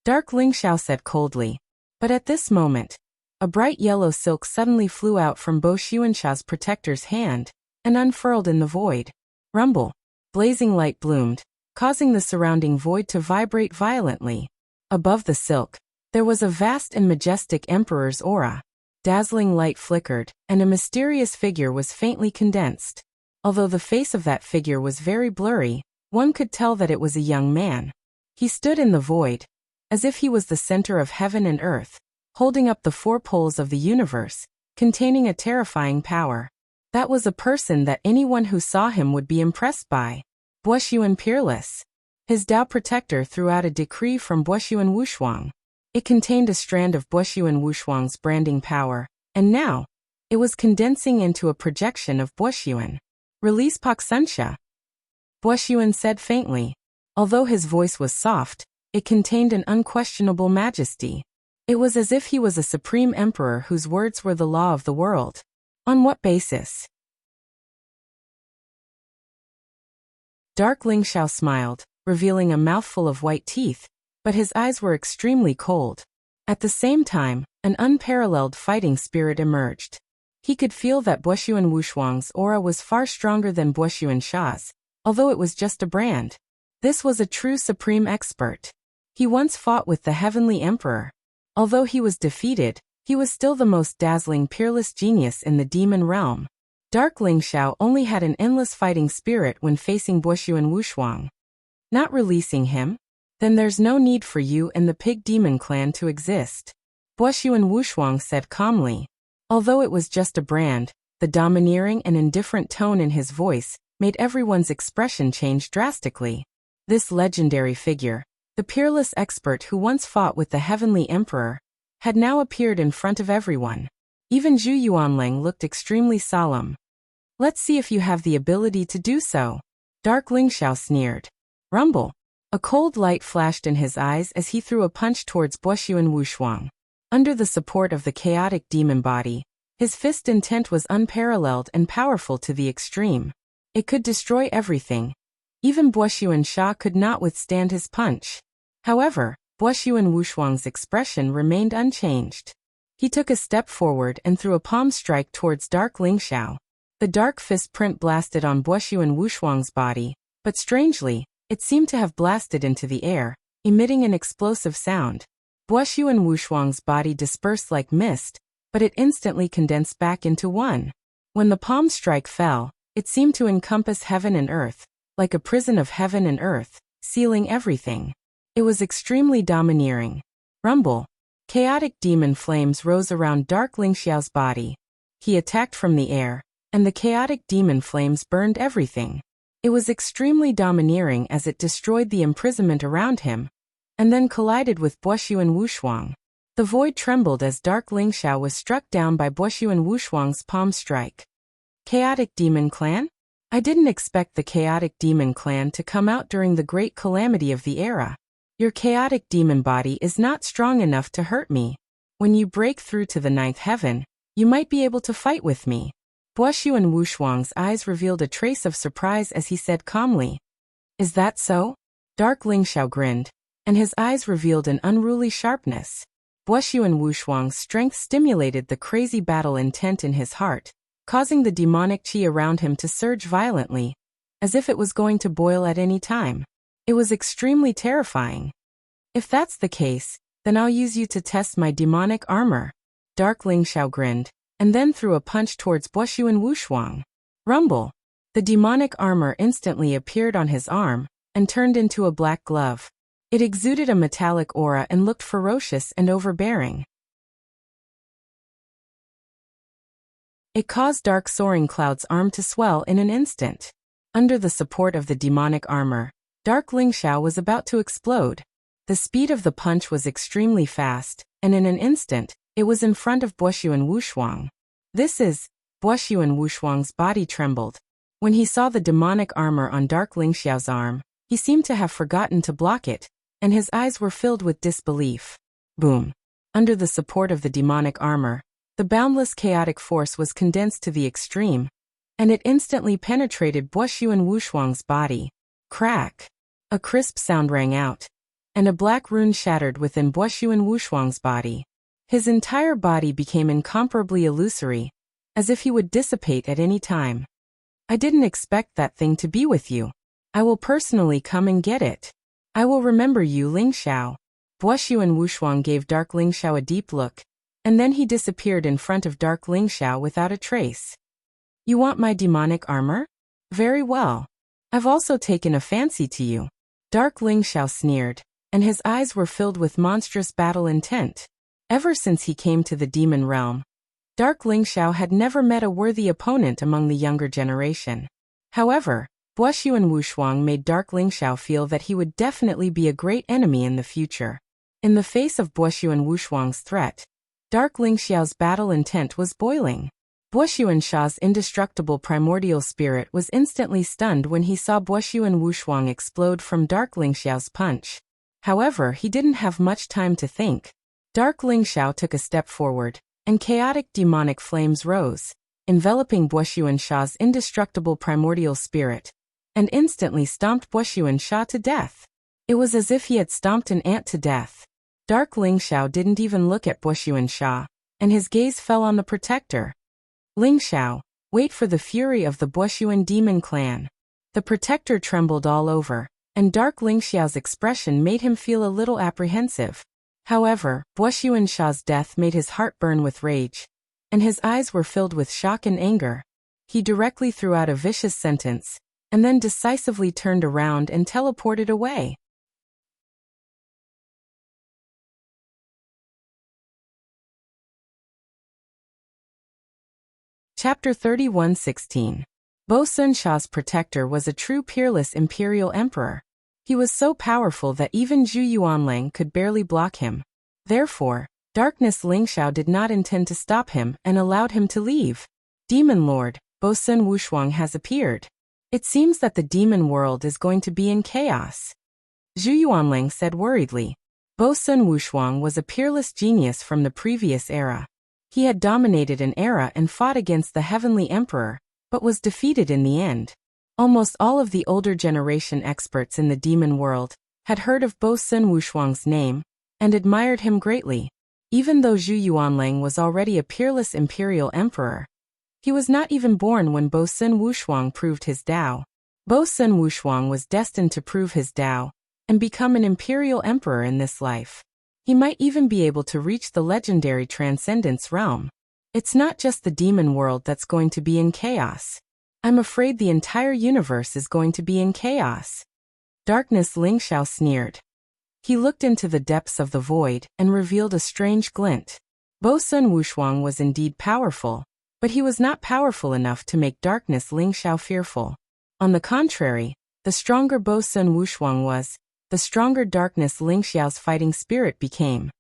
Dark Ling Xiao said coldly. But at this moment, A bright yellow silk suddenly flew out from Bo Xuanxia's protector's hand and unfurled in the void. Rumble. Blazing light bloomed, causing the surrounding void to vibrate violently. Above the silk, there was a vast and majestic emperor's aura. Dazzling light flickered, and a mysterious figure was faintly condensed. Although the face of that figure was very blurry, one could tell that it was a young man. He stood in the void, as if he was the center of heaven and earth, holding up the four poles of the universe, containing a terrifying power. That was a person that anyone who saw him would be impressed by. Buoxuan Peerless. His Tao protector threw out a decree from Buoxuan Wushuang. It contained a strand of Buoxuan Wushuang's branding power, and now, it was condensing into a projection of Buoxuan. Release Pak Sunsha. Buoxuan said faintly. Although his voice was soft, it contained an unquestionable majesty. It was as if he was a supreme emperor whose words were the law of the world. On what basis? Dark Ling Xiao smiled, revealing a mouthful of white teeth, but his eyes were extremely cold. At the same time, an unparalleled fighting spirit emerged. He could feel that Buoxuan Wushuang's aura was far stronger than Buoxuansha's, although it was just a brand. This was a true supreme expert. He once fought with the Heavenly Emperor. Although he was defeated, he was still the most dazzling peerless genius in the demon realm. Dark Ling Xiao only had an endless fighting spirit when facing Buoxuan Wushuang. Not releasing him? Then there's no need for you and the Pig Demon clan to exist. Buoxuan Wushuang said calmly. Although it was just a brand, the domineering and indifferent tone in his voice made everyone's expression change drastically. This legendary figure, the peerless expert who once fought with the Heavenly Emperor, had now appeared in front of everyone. Even Zhu Yuanling looked extremely solemn. Let's see if you have the ability to do so. Dark Ling Xiao sneered. Rumble. A cold light flashed in his eyes as he threw a punch towards Buoxuan Wushuang. Under the support of the chaotic demon body, his fist intent was unparalleled and powerful to the extreme. It could destroy everything. Even Buoxuan Sha could not withstand his punch. However, Buoxuan Wushuang's expression remained unchanged. He took a step forward and threw a palm strike towards Dark Ling Xiao. The dark fist print blasted on Buoxuan Wushuang's body, but strangely, it seemed to have blasted into the air, emitting an explosive sound. Buoxuan Wushuang's body dispersed like mist, but it instantly condensed back into one. When the palm strike fell, it seemed to encompass heaven and earth, like a prison of heaven and earth, sealing everything. It was extremely domineering. Rumble. Chaotic demon flames rose around Dark Ling Xiao's body. He attacked from the air, and the chaotic demon flames burned everything. It was extremely domineering as it destroyed the imprisonment around him, and then collided with Buoxuan Wushuang. The void trembled as Dark Ling Xiao was struck down by Buoxuan Wushuang's palm strike. Chaotic Demon Clan? I didn't expect the Chaotic Demon Clan to come out during the great calamity of the era. Your chaotic demon body is not strong enough to hurt me. When you break through to the ninth heaven, you might be able to fight with me. Buoxuan Wushuang's eyes revealed a trace of surprise as he said calmly. Is that so? Dark Ling Xiao grinned, and his eyes revealed an unruly sharpness. Buoxuan Wushuang's strength stimulated the crazy battle intent in his heart, causing the demonic qi around him to surge violently, as if it was going to boil at any time. It was extremely terrifying. If that's the case, then I'll use you to test my demonic armor. Dark Ling Xiao grinned, and then threw a punch towards Buoxuan Wushuang. Rumble. The demonic armor instantly appeared on his arm, and turned into a black glove. It exuded a metallic aura and looked ferocious and overbearing. It caused Dark Soaring Cloud's arm to swell in an instant. Under the support of the demonic armor, Dark Ling Xiao was about to explode. The speed of the punch was extremely fast, and in an instant, it was in front of Buoxuan Wushuang. Buoxuan Wushuang's body trembled. When he saw the demonic armor on Dark Ling Xiao's arm, he seemed to have forgotten to block it, and his eyes were filled with disbelief. Boom. Under the support of the demonic armor, the boundless chaotic force was condensed to the extreme, and it instantly penetrated Buoxuan Wushuang's body. Crack. A crisp sound rang out, and a black rune shattered within Buoxuan Wushuang's body. His entire body became incomparably illusory, as if he would dissipate at any time. I didn't expect that thing to be with you. I will personally come and get it. I will remember you, Ling Xiao. Buoxuan Wushuang gave Dark Ling Xiao a deep look, and then he disappeared in front of Dark Ling Xiao without a trace. You want my demonic armor? Very well. I've also taken a fancy to you. Dark Ling Xiao sneered, and his eyes were filled with monstrous battle intent. Ever since he came to the demon realm, Dark Ling Xiao had never met a worthy opponent among the younger generation. However, Buoxuan Wushuang made Dark Ling Xiao feel that he would definitely be a great enemy in the future. In the face of Buoxuan Wushuang's threat, Dark Ling Xiao's battle intent was boiling. Buoxuan Sha's indestructible primordial spirit was instantly stunned when he saw Buoxuan Wushuang explode from Dark Ling Xiao's punch. However, he didn't have much time to think. Dark Ling Xiao took a step forward, and chaotic demonic flames rose, enveloping Buoxuan Sha's indestructible primordial spirit, and instantly stomped Buoxuan Sha to death. It was as if he had stomped an ant to death. Dark Ling Xiao didn't even look at Buoxuan Sha, and his gaze fell on the protector. Ling Xiao, wait for the fury of the Buoxuan demon clan. The protector trembled all over, and Dark Ling Xiao's expression made him feel a little apprehensive. However, Buoxuan Sha's death made his heart burn with rage, and his eyes were filled with shock and anger. He directly threw out a vicious sentence, and then decisively turned around and teleported away. Chapter 31:16. Bo-Sun Sha's protector was a true peerless imperial emperor. He was so powerful that even Zhu Yuanlang could barely block him. Therefore, Darkness Ling Xiao did not intend to stop him and allowed him to leave. Demon Lord, Bo-Sun Wushuang has appeared. It seems that the demon world is going to be in chaos. Zhu Yuanlang said worriedly. Bo-Sun Wushuang was a peerless genius from the previous era. He had dominated an era and fought against the Heavenly Emperor, but was defeated in the end. Almost all of the older generation experts in the demon world had heard of Bo-Sun Wushuang's name and admired him greatly. Even though Zhu Yuanlang was already a peerless imperial emperor, he was not even born when Bo-Sun Wushuang proved his Dao. Bo-Sun Wushuang was destined to prove his Dao and become an imperial emperor in this life. He might even be able to reach the legendary Transcendence realm. It's not just the demon world that's going to be in chaos. I'm afraid the entire universe is going to be in chaos. Darkness Ling Xiao sneered. He looked into the depths of the void and revealed a strange glint. Bo-Sun Wushuang was indeed powerful, but he was not powerful enough to make Darkness Ling Xiao fearful. On the contrary, the stronger Bo-Sun Wushuang was, the stronger Darkness Ling Xiao's fighting spirit became.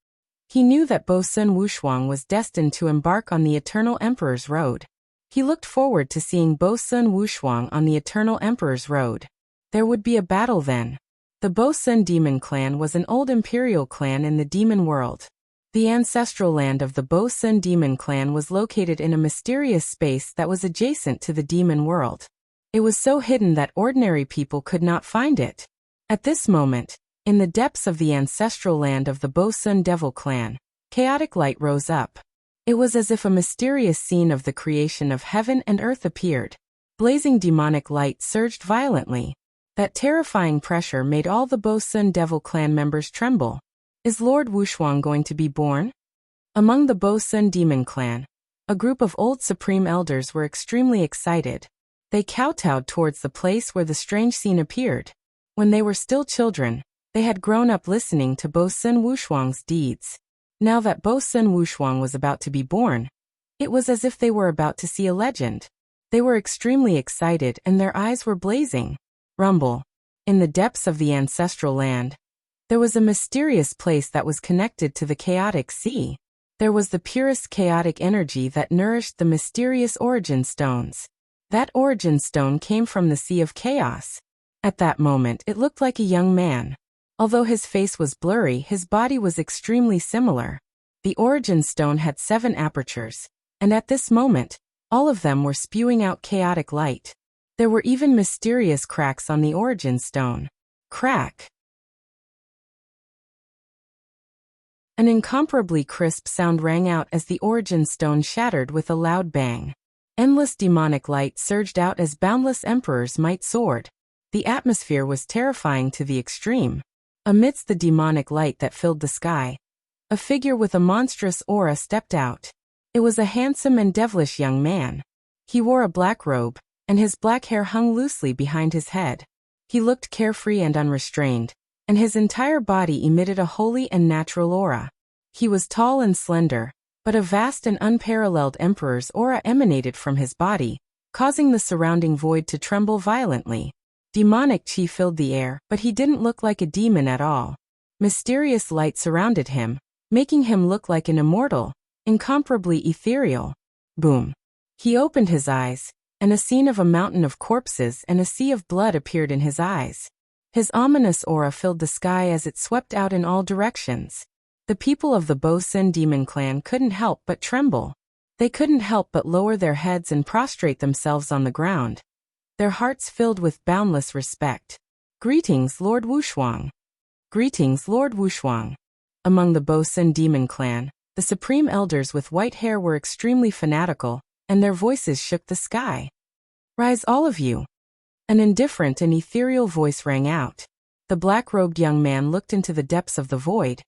He knew that Bo-Sun Wushuang was destined to embark on the Eternal Emperor's road. He looked forward to seeing Bo-Sun Wushuang on the Eternal Emperor's road. There would be a battle then. The Bo-Sun Demon Clan was an old imperial clan in the demon world. The ancestral land of the Bo-Sun Demon Clan was located in a mysterious space that was adjacent to the demon world. It was so hidden that ordinary people could not find it. At this moment, in the depths of the ancestral land of the Bo-Sun Devil Clan, chaotic light rose up. It was as if a mysterious scene of the creation of heaven and earth appeared. Blazing demonic light surged violently. That terrifying pressure made all the Bo-Sun Devil Clan members tremble. Is Lord Wushuang going to be born? Among the Bo-Sun Demon Clan, a group of old supreme elders were extremely excited. They kowtowed towards the place where the strange scene appeared. When they were still children, they had grown up listening to Bo-Sun Wushuang's deeds. Now that Bo-Sun Wushuang was about to be born, it was as if they were about to see a legend. They were extremely excited and their eyes were blazing. Rumble. In the depths of the ancestral land, there was a mysterious place that was connected to the chaotic sea. There was the purest chaotic energy that nourished the mysterious origin stones. That origin stone came from the Sea of Chaos. At that moment it looked like a young man. Although his face was blurry, his body was extremely similar. The origin stone had 7 apertures, and at this moment, all of them were spewing out chaotic light. There were even mysterious cracks on the origin stone. Crack. An incomparably crisp sound rang out as the origin stone shattered with a loud bang. Endless demonic light surged out as boundless emperors might soared. The atmosphere was terrifying to the extreme. Amidst the demonic light that filled the sky, a figure with a monstrous aura stepped out. It was a handsome and devilish young man. He wore a black robe, and his black hair hung loosely behind his head. He looked carefree and unrestrained, and his entire body emitted a holy and natural aura. He was tall and slender, but a vast and unparalleled emperor's aura emanated from his body, causing the surrounding void to tremble violently. Demonic chi filled the air, but he didn't look like a demon at all. Mysterious light surrounded him, making him look like an immortal, incomparably ethereal. Boom. He opened his eyes, and a scene of a mountain of corpses and a sea of blood appeared in his eyes. His ominous aura filled the sky as it swept out in all directions. The people of the Bo Sin demon clan couldn't help but tremble. They couldn't help but lower their heads and prostrate themselves on the ground, their hearts filled with boundless respect. Greetings, Lord Wushuang. Greetings, Lord Wushuang. Among the Bo Sin demon clan, the supreme elders with white hair were extremely fanatical, and their voices shook the sky. Rise all of you. An indifferent and ethereal voice rang out. The black-robed young man looked into the depths of the void,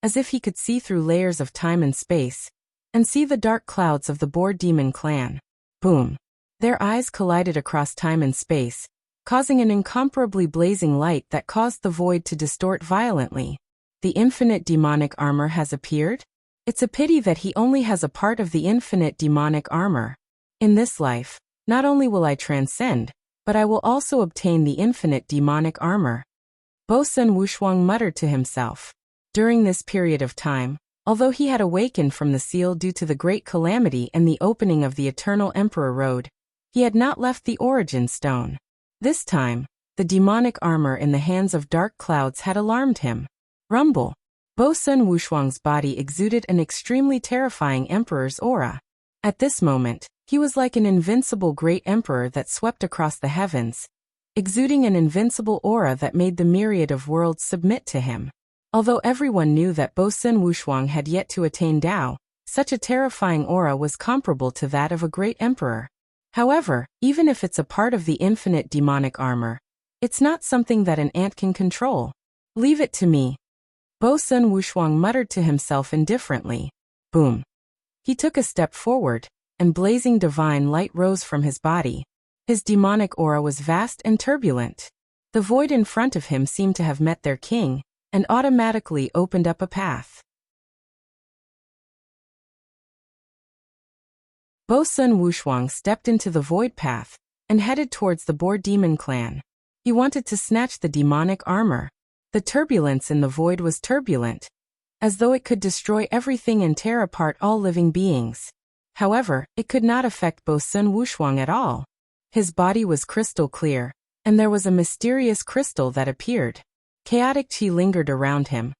as if he could see through layers of time and space, and see the dark clouds of the Boar demon clan. Boom. Their eyes collided across time and space, causing an incomparably blazing light that caused the void to distort violently. The infinite demonic armor has appeared? It's a pity that he only has a part of the infinite demonic armor. In this life, not only will I transcend, but I will also obtain the infinite demonic armor. Bo Sun Wushuang muttered to himself. During this period of time, although he had awakened from the seal due to the great calamity and the opening of the Eternal Emperor Road, he had not left the origin stone. This time, the demonic armor in the hands of dark clouds had alarmed him. Rumble. Bo Sun Wushuang's body exuded an extremely terrifying emperor's aura. At this moment, he was like an invincible great emperor that swept across the heavens, exuding an invincible aura that made the myriad of worlds submit to him. Although everyone knew that Bo Sun Wushuang had yet to attain Tao, such a terrifying aura was comparable to that of a great emperor. However, even if it's a part of the infinite demonic armor, it's not something that an ant can control. Leave it to me. Bo Sun Wushuang muttered to himself indifferently. Boom. He took a step forward, and blazing divine light rose from his body. His demonic aura was vast and turbulent. The void in front of him seemed to have met their king, and automatically opened up a path. Bo Sun Wushuang stepped into the void path, and headed towards the Boar demon clan. He wanted to snatch the demonic armor. The turbulence in the void was turbulent, as though it could destroy everything and tear apart all living beings. However, it could not affect Bo Sun Wushuang at all. His body was crystal clear, and there was a mysterious crystal that appeared. Chaotic chi lingered around him,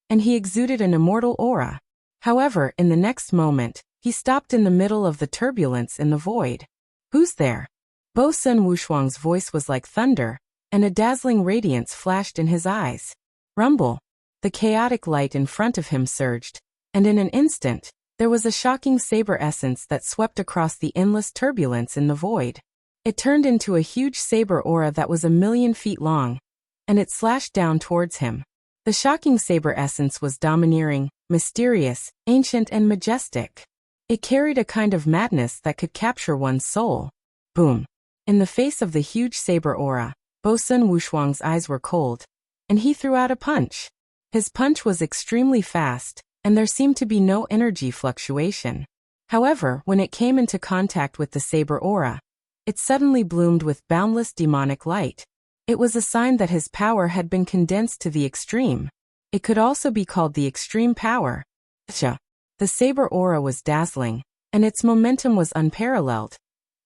and he exuded an immortal aura. However, in the next moment, he stopped in the middle of the turbulence in the void. Who's there? Bo Sun Wushuang's voice was like thunder, and a dazzling radiance flashed in his eyes. Rumble. The chaotic light in front of him surged, and in an instant, there was a shocking saber essence that swept across the endless turbulence in the void. It turned into a huge saber aura that was 1,000,000 feet long, and it slashed down towards him. The shocking saber essence was domineering, mysterious, ancient and majestic. It carried a kind of madness that could capture one's soul. Boom. In the face of the huge saber aura, Bo Sun Wushuang's eyes were cold, and he threw out a punch. His punch was extremely fast, and there seemed to be no energy fluctuation. However, when it came into contact with the saber aura, it suddenly bloomed with boundless demonic light. It was a sign that his power had been condensed to the extreme. It could also be called the extreme power. The saber aura was dazzling, and its momentum was unparalleled,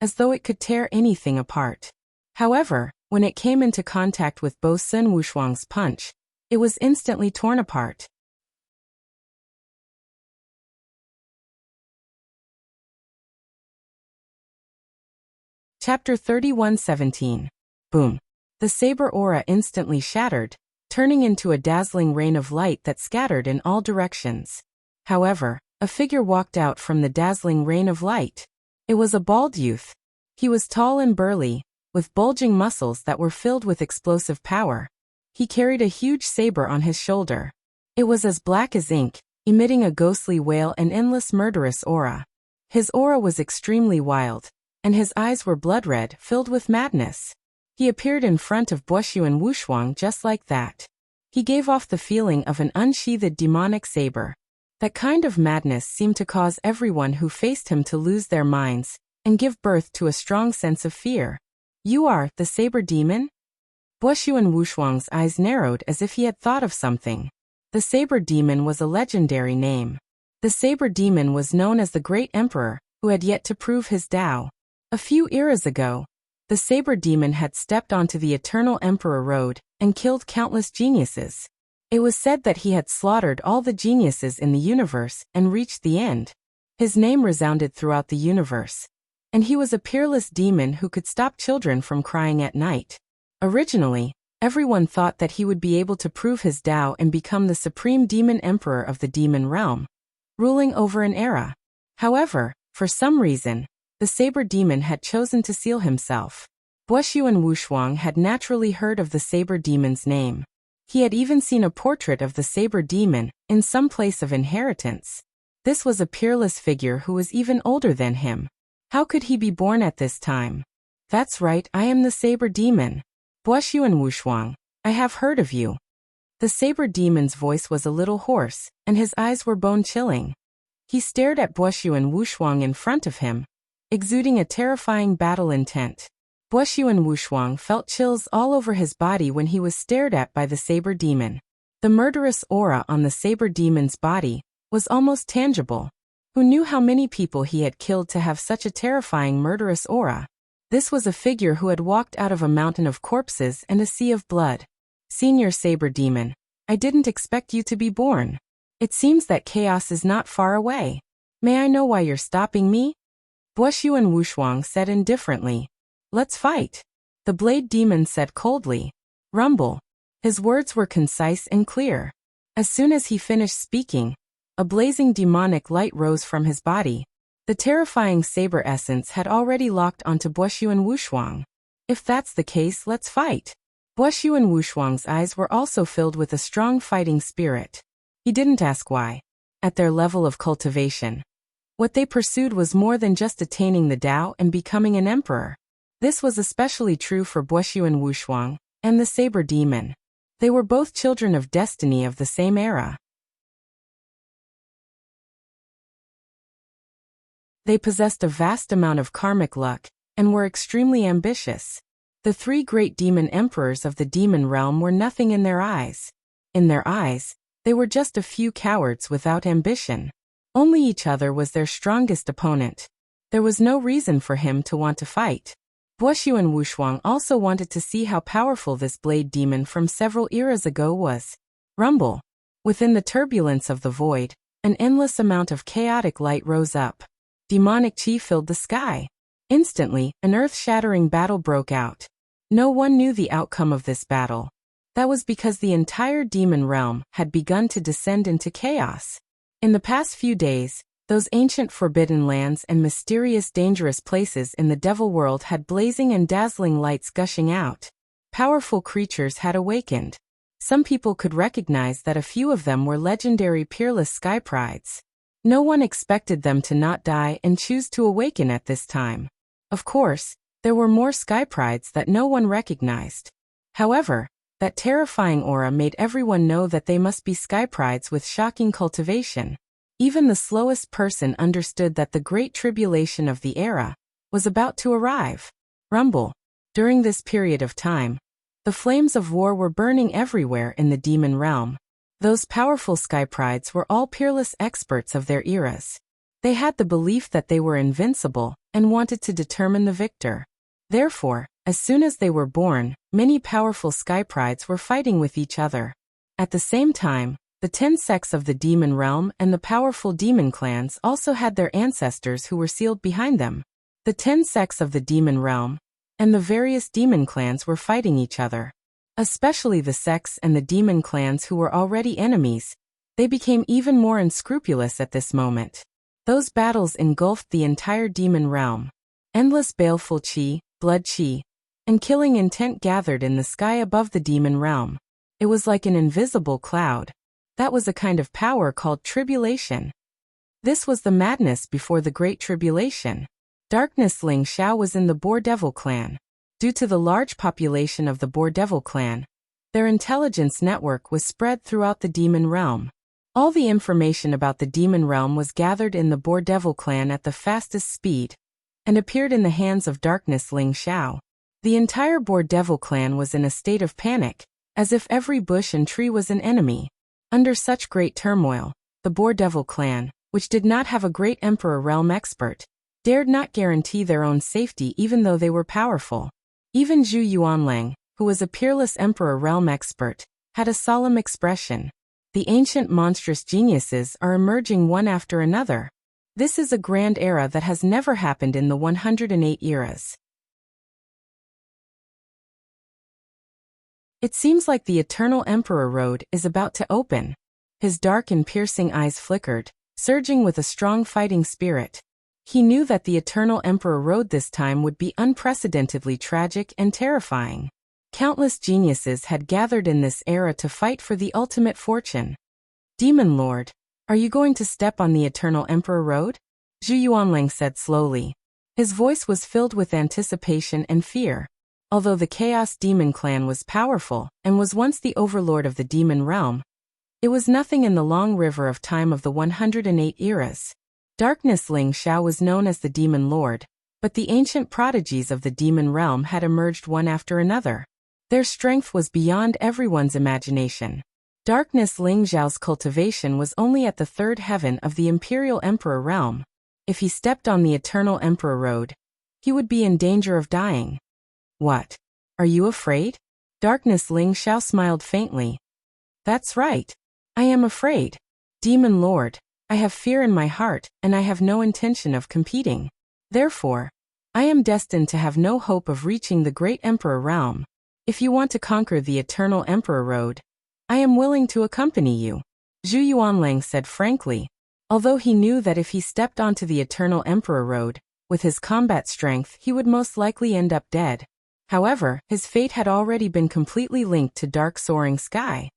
as though it could tear anything apart. However, when it came into contact with Bo Sun Wushuang's punch, it was instantly torn apart. Chapter 31:17. Boom. The saber aura instantly shattered, turning into a dazzling rain of light that scattered in all directions. However, a figure walked out from the dazzling rain of light. It was a bald youth. He was tall and burly, with bulging muscles that were filled with explosive power. He carried a huge saber on his shoulder. It was as black as ink, emitting a ghostly wail and endless murderous aura. His aura was extremely wild, and his eyes were blood-red, filled with madness. He appeared in front of Buxiu and Wushuang just like that. He gave off the feeling of an unsheathed demonic saber. That kind of madness seemed to cause everyone who faced him to lose their minds and give birth to a strong sense of fear. "You are the saber demon?" Buxiu and Wushuang's eyes narrowed as if he had thought of something. The saber demon was a legendary name. The saber demon was known as the Great Emperor, who had yet to prove his Tao. A few eras ago, the saber demon had stepped onto the Eternal Emperor Road and killed countless geniuses. It was said that he had slaughtered all the geniuses in the universe and reached the end. His name resounded throughout the universe. And he was a peerless demon who could stop children from crying at night. Originally, everyone thought that he would be able to prove his Tao and become the supreme demon emperor of the demon realm, ruling over an era. However, for some reason, the saber demon had chosen to seal himself. Buxiu and Wushuang had naturally heard of the saber demon's name. He had even seen a portrait of the saber demon in some place of inheritance. This was a peerless figure who was even older than him. How could he be born at this time? "That's right, I am the saber demon. Buxiu and Wushuang, I have heard of you." The saber demon's voice was a little hoarse, and his eyes were bone-chilling. He stared at Buxiu and Wushuang in front of him, exuding a terrifying battle intent. Buxiu and Wushuang felt chills all over his body when he was stared at by the saber demon. The murderous aura on the saber demon's body was almost tangible. Who knew how many people he had killed to have such a terrifying murderous aura? This was a figure who had walked out of a mountain of corpses and a sea of blood. "Senior saber demon, I didn't expect you to be born. It seems that chaos is not far away. May I know why you're stopping me?" Buxiu and Wushuang said indifferently. "Let's fight." The blade demon said coldly. "Rumble." His words were concise and clear. As soon as he finished speaking, a blazing demonic light rose from his body. The terrifying saber essence had already locked onto Buxiu and Wushuang. "If that's the case, let's fight." Buxiu and Wushuang's eyes were also filled with a strong fighting spirit. He didn't ask why. At their level of cultivation, what they pursued was more than just attaining the Tao and becoming an emperor. This was especially true for Buxiu and Wushuang, and the saber demon. They were both children of destiny of the same era. They possessed a vast amount of karmic luck, and were extremely ambitious. The three great demon emperors of the demon realm were nothing in their eyes. In their eyes, they were just a few cowards without ambition. Only each other was their strongest opponent. There was no reason for him to want to fight. Buxiu and Wushuang also wanted to see how powerful this blade demon from several eras ago was. Rumble. Within the turbulence of the void, an endless amount of chaotic light rose up. Demonic chi filled the sky. Instantly, an earth-shattering battle broke out. No one knew the outcome of this battle. That was because the entire demon realm had begun to descend into chaos. In the past few days, those ancient forbidden lands and mysterious dangerous places in the devil world had blazing and dazzling lights gushing out. Powerful creatures had awakened. Some people could recognize that a few of them were legendary peerless sky prides. No one expected them to not die and choose to awaken at this time. Of course, there were more sky prides that no one recognized. However, that terrifying aura made everyone know that they must be sky prides with shocking cultivation. Even the slowest person understood that the great tribulation of the era was about to arrive. Rumble. During this period of time, the flames of war were burning everywhere in the demon realm. Those powerful sky prides were all peerless experts of their eras. They had the belief that they were invincible and wanted to determine the victor. Therefore, as soon as they were born, many powerful sky prides were fighting with each other. At the same time, the 10 sects of the demon realm and the powerful demon clans also had their ancestors who were sealed behind them. The 10 sects of the demon realm and the various demon clans were fighting each other. Especially the sects and the demon clans who were already enemies, they became even more unscrupulous at this moment. Those battles engulfed the entire demon realm. Endless baleful qi, blood qi, and killing intent gathered in the sky above the demon realm. It was like an invisible cloud. That was a kind of power called tribulation. This was the madness before the Great Tribulation. Darkness Ling Xiao was in the Boar Devil clan. Due to the large population of the Boar Devil clan, their intelligence network was spread throughout the demon realm. All the information about the demon realm was gathered in the Boar Devil clan at the fastest speed, and appeared in the hands of Darkness Ling Xiao. The entire Boar Devil clan was in a state of panic, as if every bush and tree was an enemy. Under such great turmoil, the Boar Devil clan, which did not have a great Emperor realm expert, dared not guarantee their own safety even though they were powerful. Even Zhu Yuanlang, who was a peerless Emperor realm expert, had a solemn expression. The ancient monstrous geniuses are emerging one after another. This is a grand era that has never happened in the 108 eras. It seems like the Eternal Emperor Road is about to open. His dark and piercing eyes flickered, surging with a strong fighting spirit. He knew that the Eternal Emperor Road this time would be unprecedentedly tragic and terrifying. Countless geniuses had gathered in this era to fight for the ultimate fortune. Demon Lord, are you going to step on the Eternal Emperor Road? Zhu Yuanlang said slowly. His voice was filled with anticipation and fear. Although the Chaos Demon clan was powerful and was once the overlord of the demon realm, it was nothing in the long river of time of the 108 eras. Darkness Ling Xiao was known as the Demon Lord, but the ancient prodigies of the demon realm had emerged one after another. Their strength was beyond everyone's imagination. Darkness Ling Xiao's cultivation was only at the third heaven of the Imperial Emperor realm. If he stepped on the Eternal Emperor Road, he would be in danger of dying. What? Are you afraid? Darkness Ling Xiao smiled faintly. That's right. I am afraid. Demon Lord, I have fear in my heart, and I have no intention of competing. Therefore, I am destined to have no hope of reaching the Great Emperor realm. If you want to conquer the Eternal Emperor Road, I am willing to accompany you. Zhu Yuanlang said frankly. Although he knew that if he stepped onto the Eternal Emperor Road, with his combat strength he would most likely end up dead. However, his fate had already been completely linked to Dark Soaring Sky.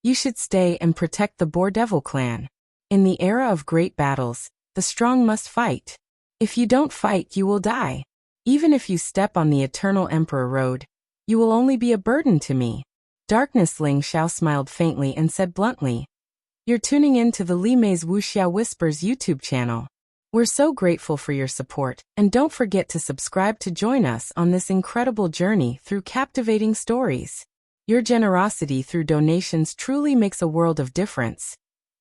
You should stay and protect the Boar Devil clan. In the era of great battles, the strong must fight. If you don't fight, you will die. Even if you step on the Eternal Emperor Road, you will only be a burden to me. Darkness Ling Xiao smiled faintly and said bluntly. You're tuning in to the Li Mei's Wuxia Whispers YouTube channel. We're so grateful for your support, and don't forget to subscribe to join us on this incredible journey through captivating stories. Your generosity through donations truly makes a world of difference,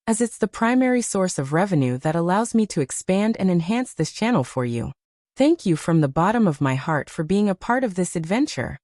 as it's the primary source of revenue that allows me to expand and enhance this channel for you. Thank you from the bottom of my heart for being a part of this adventure.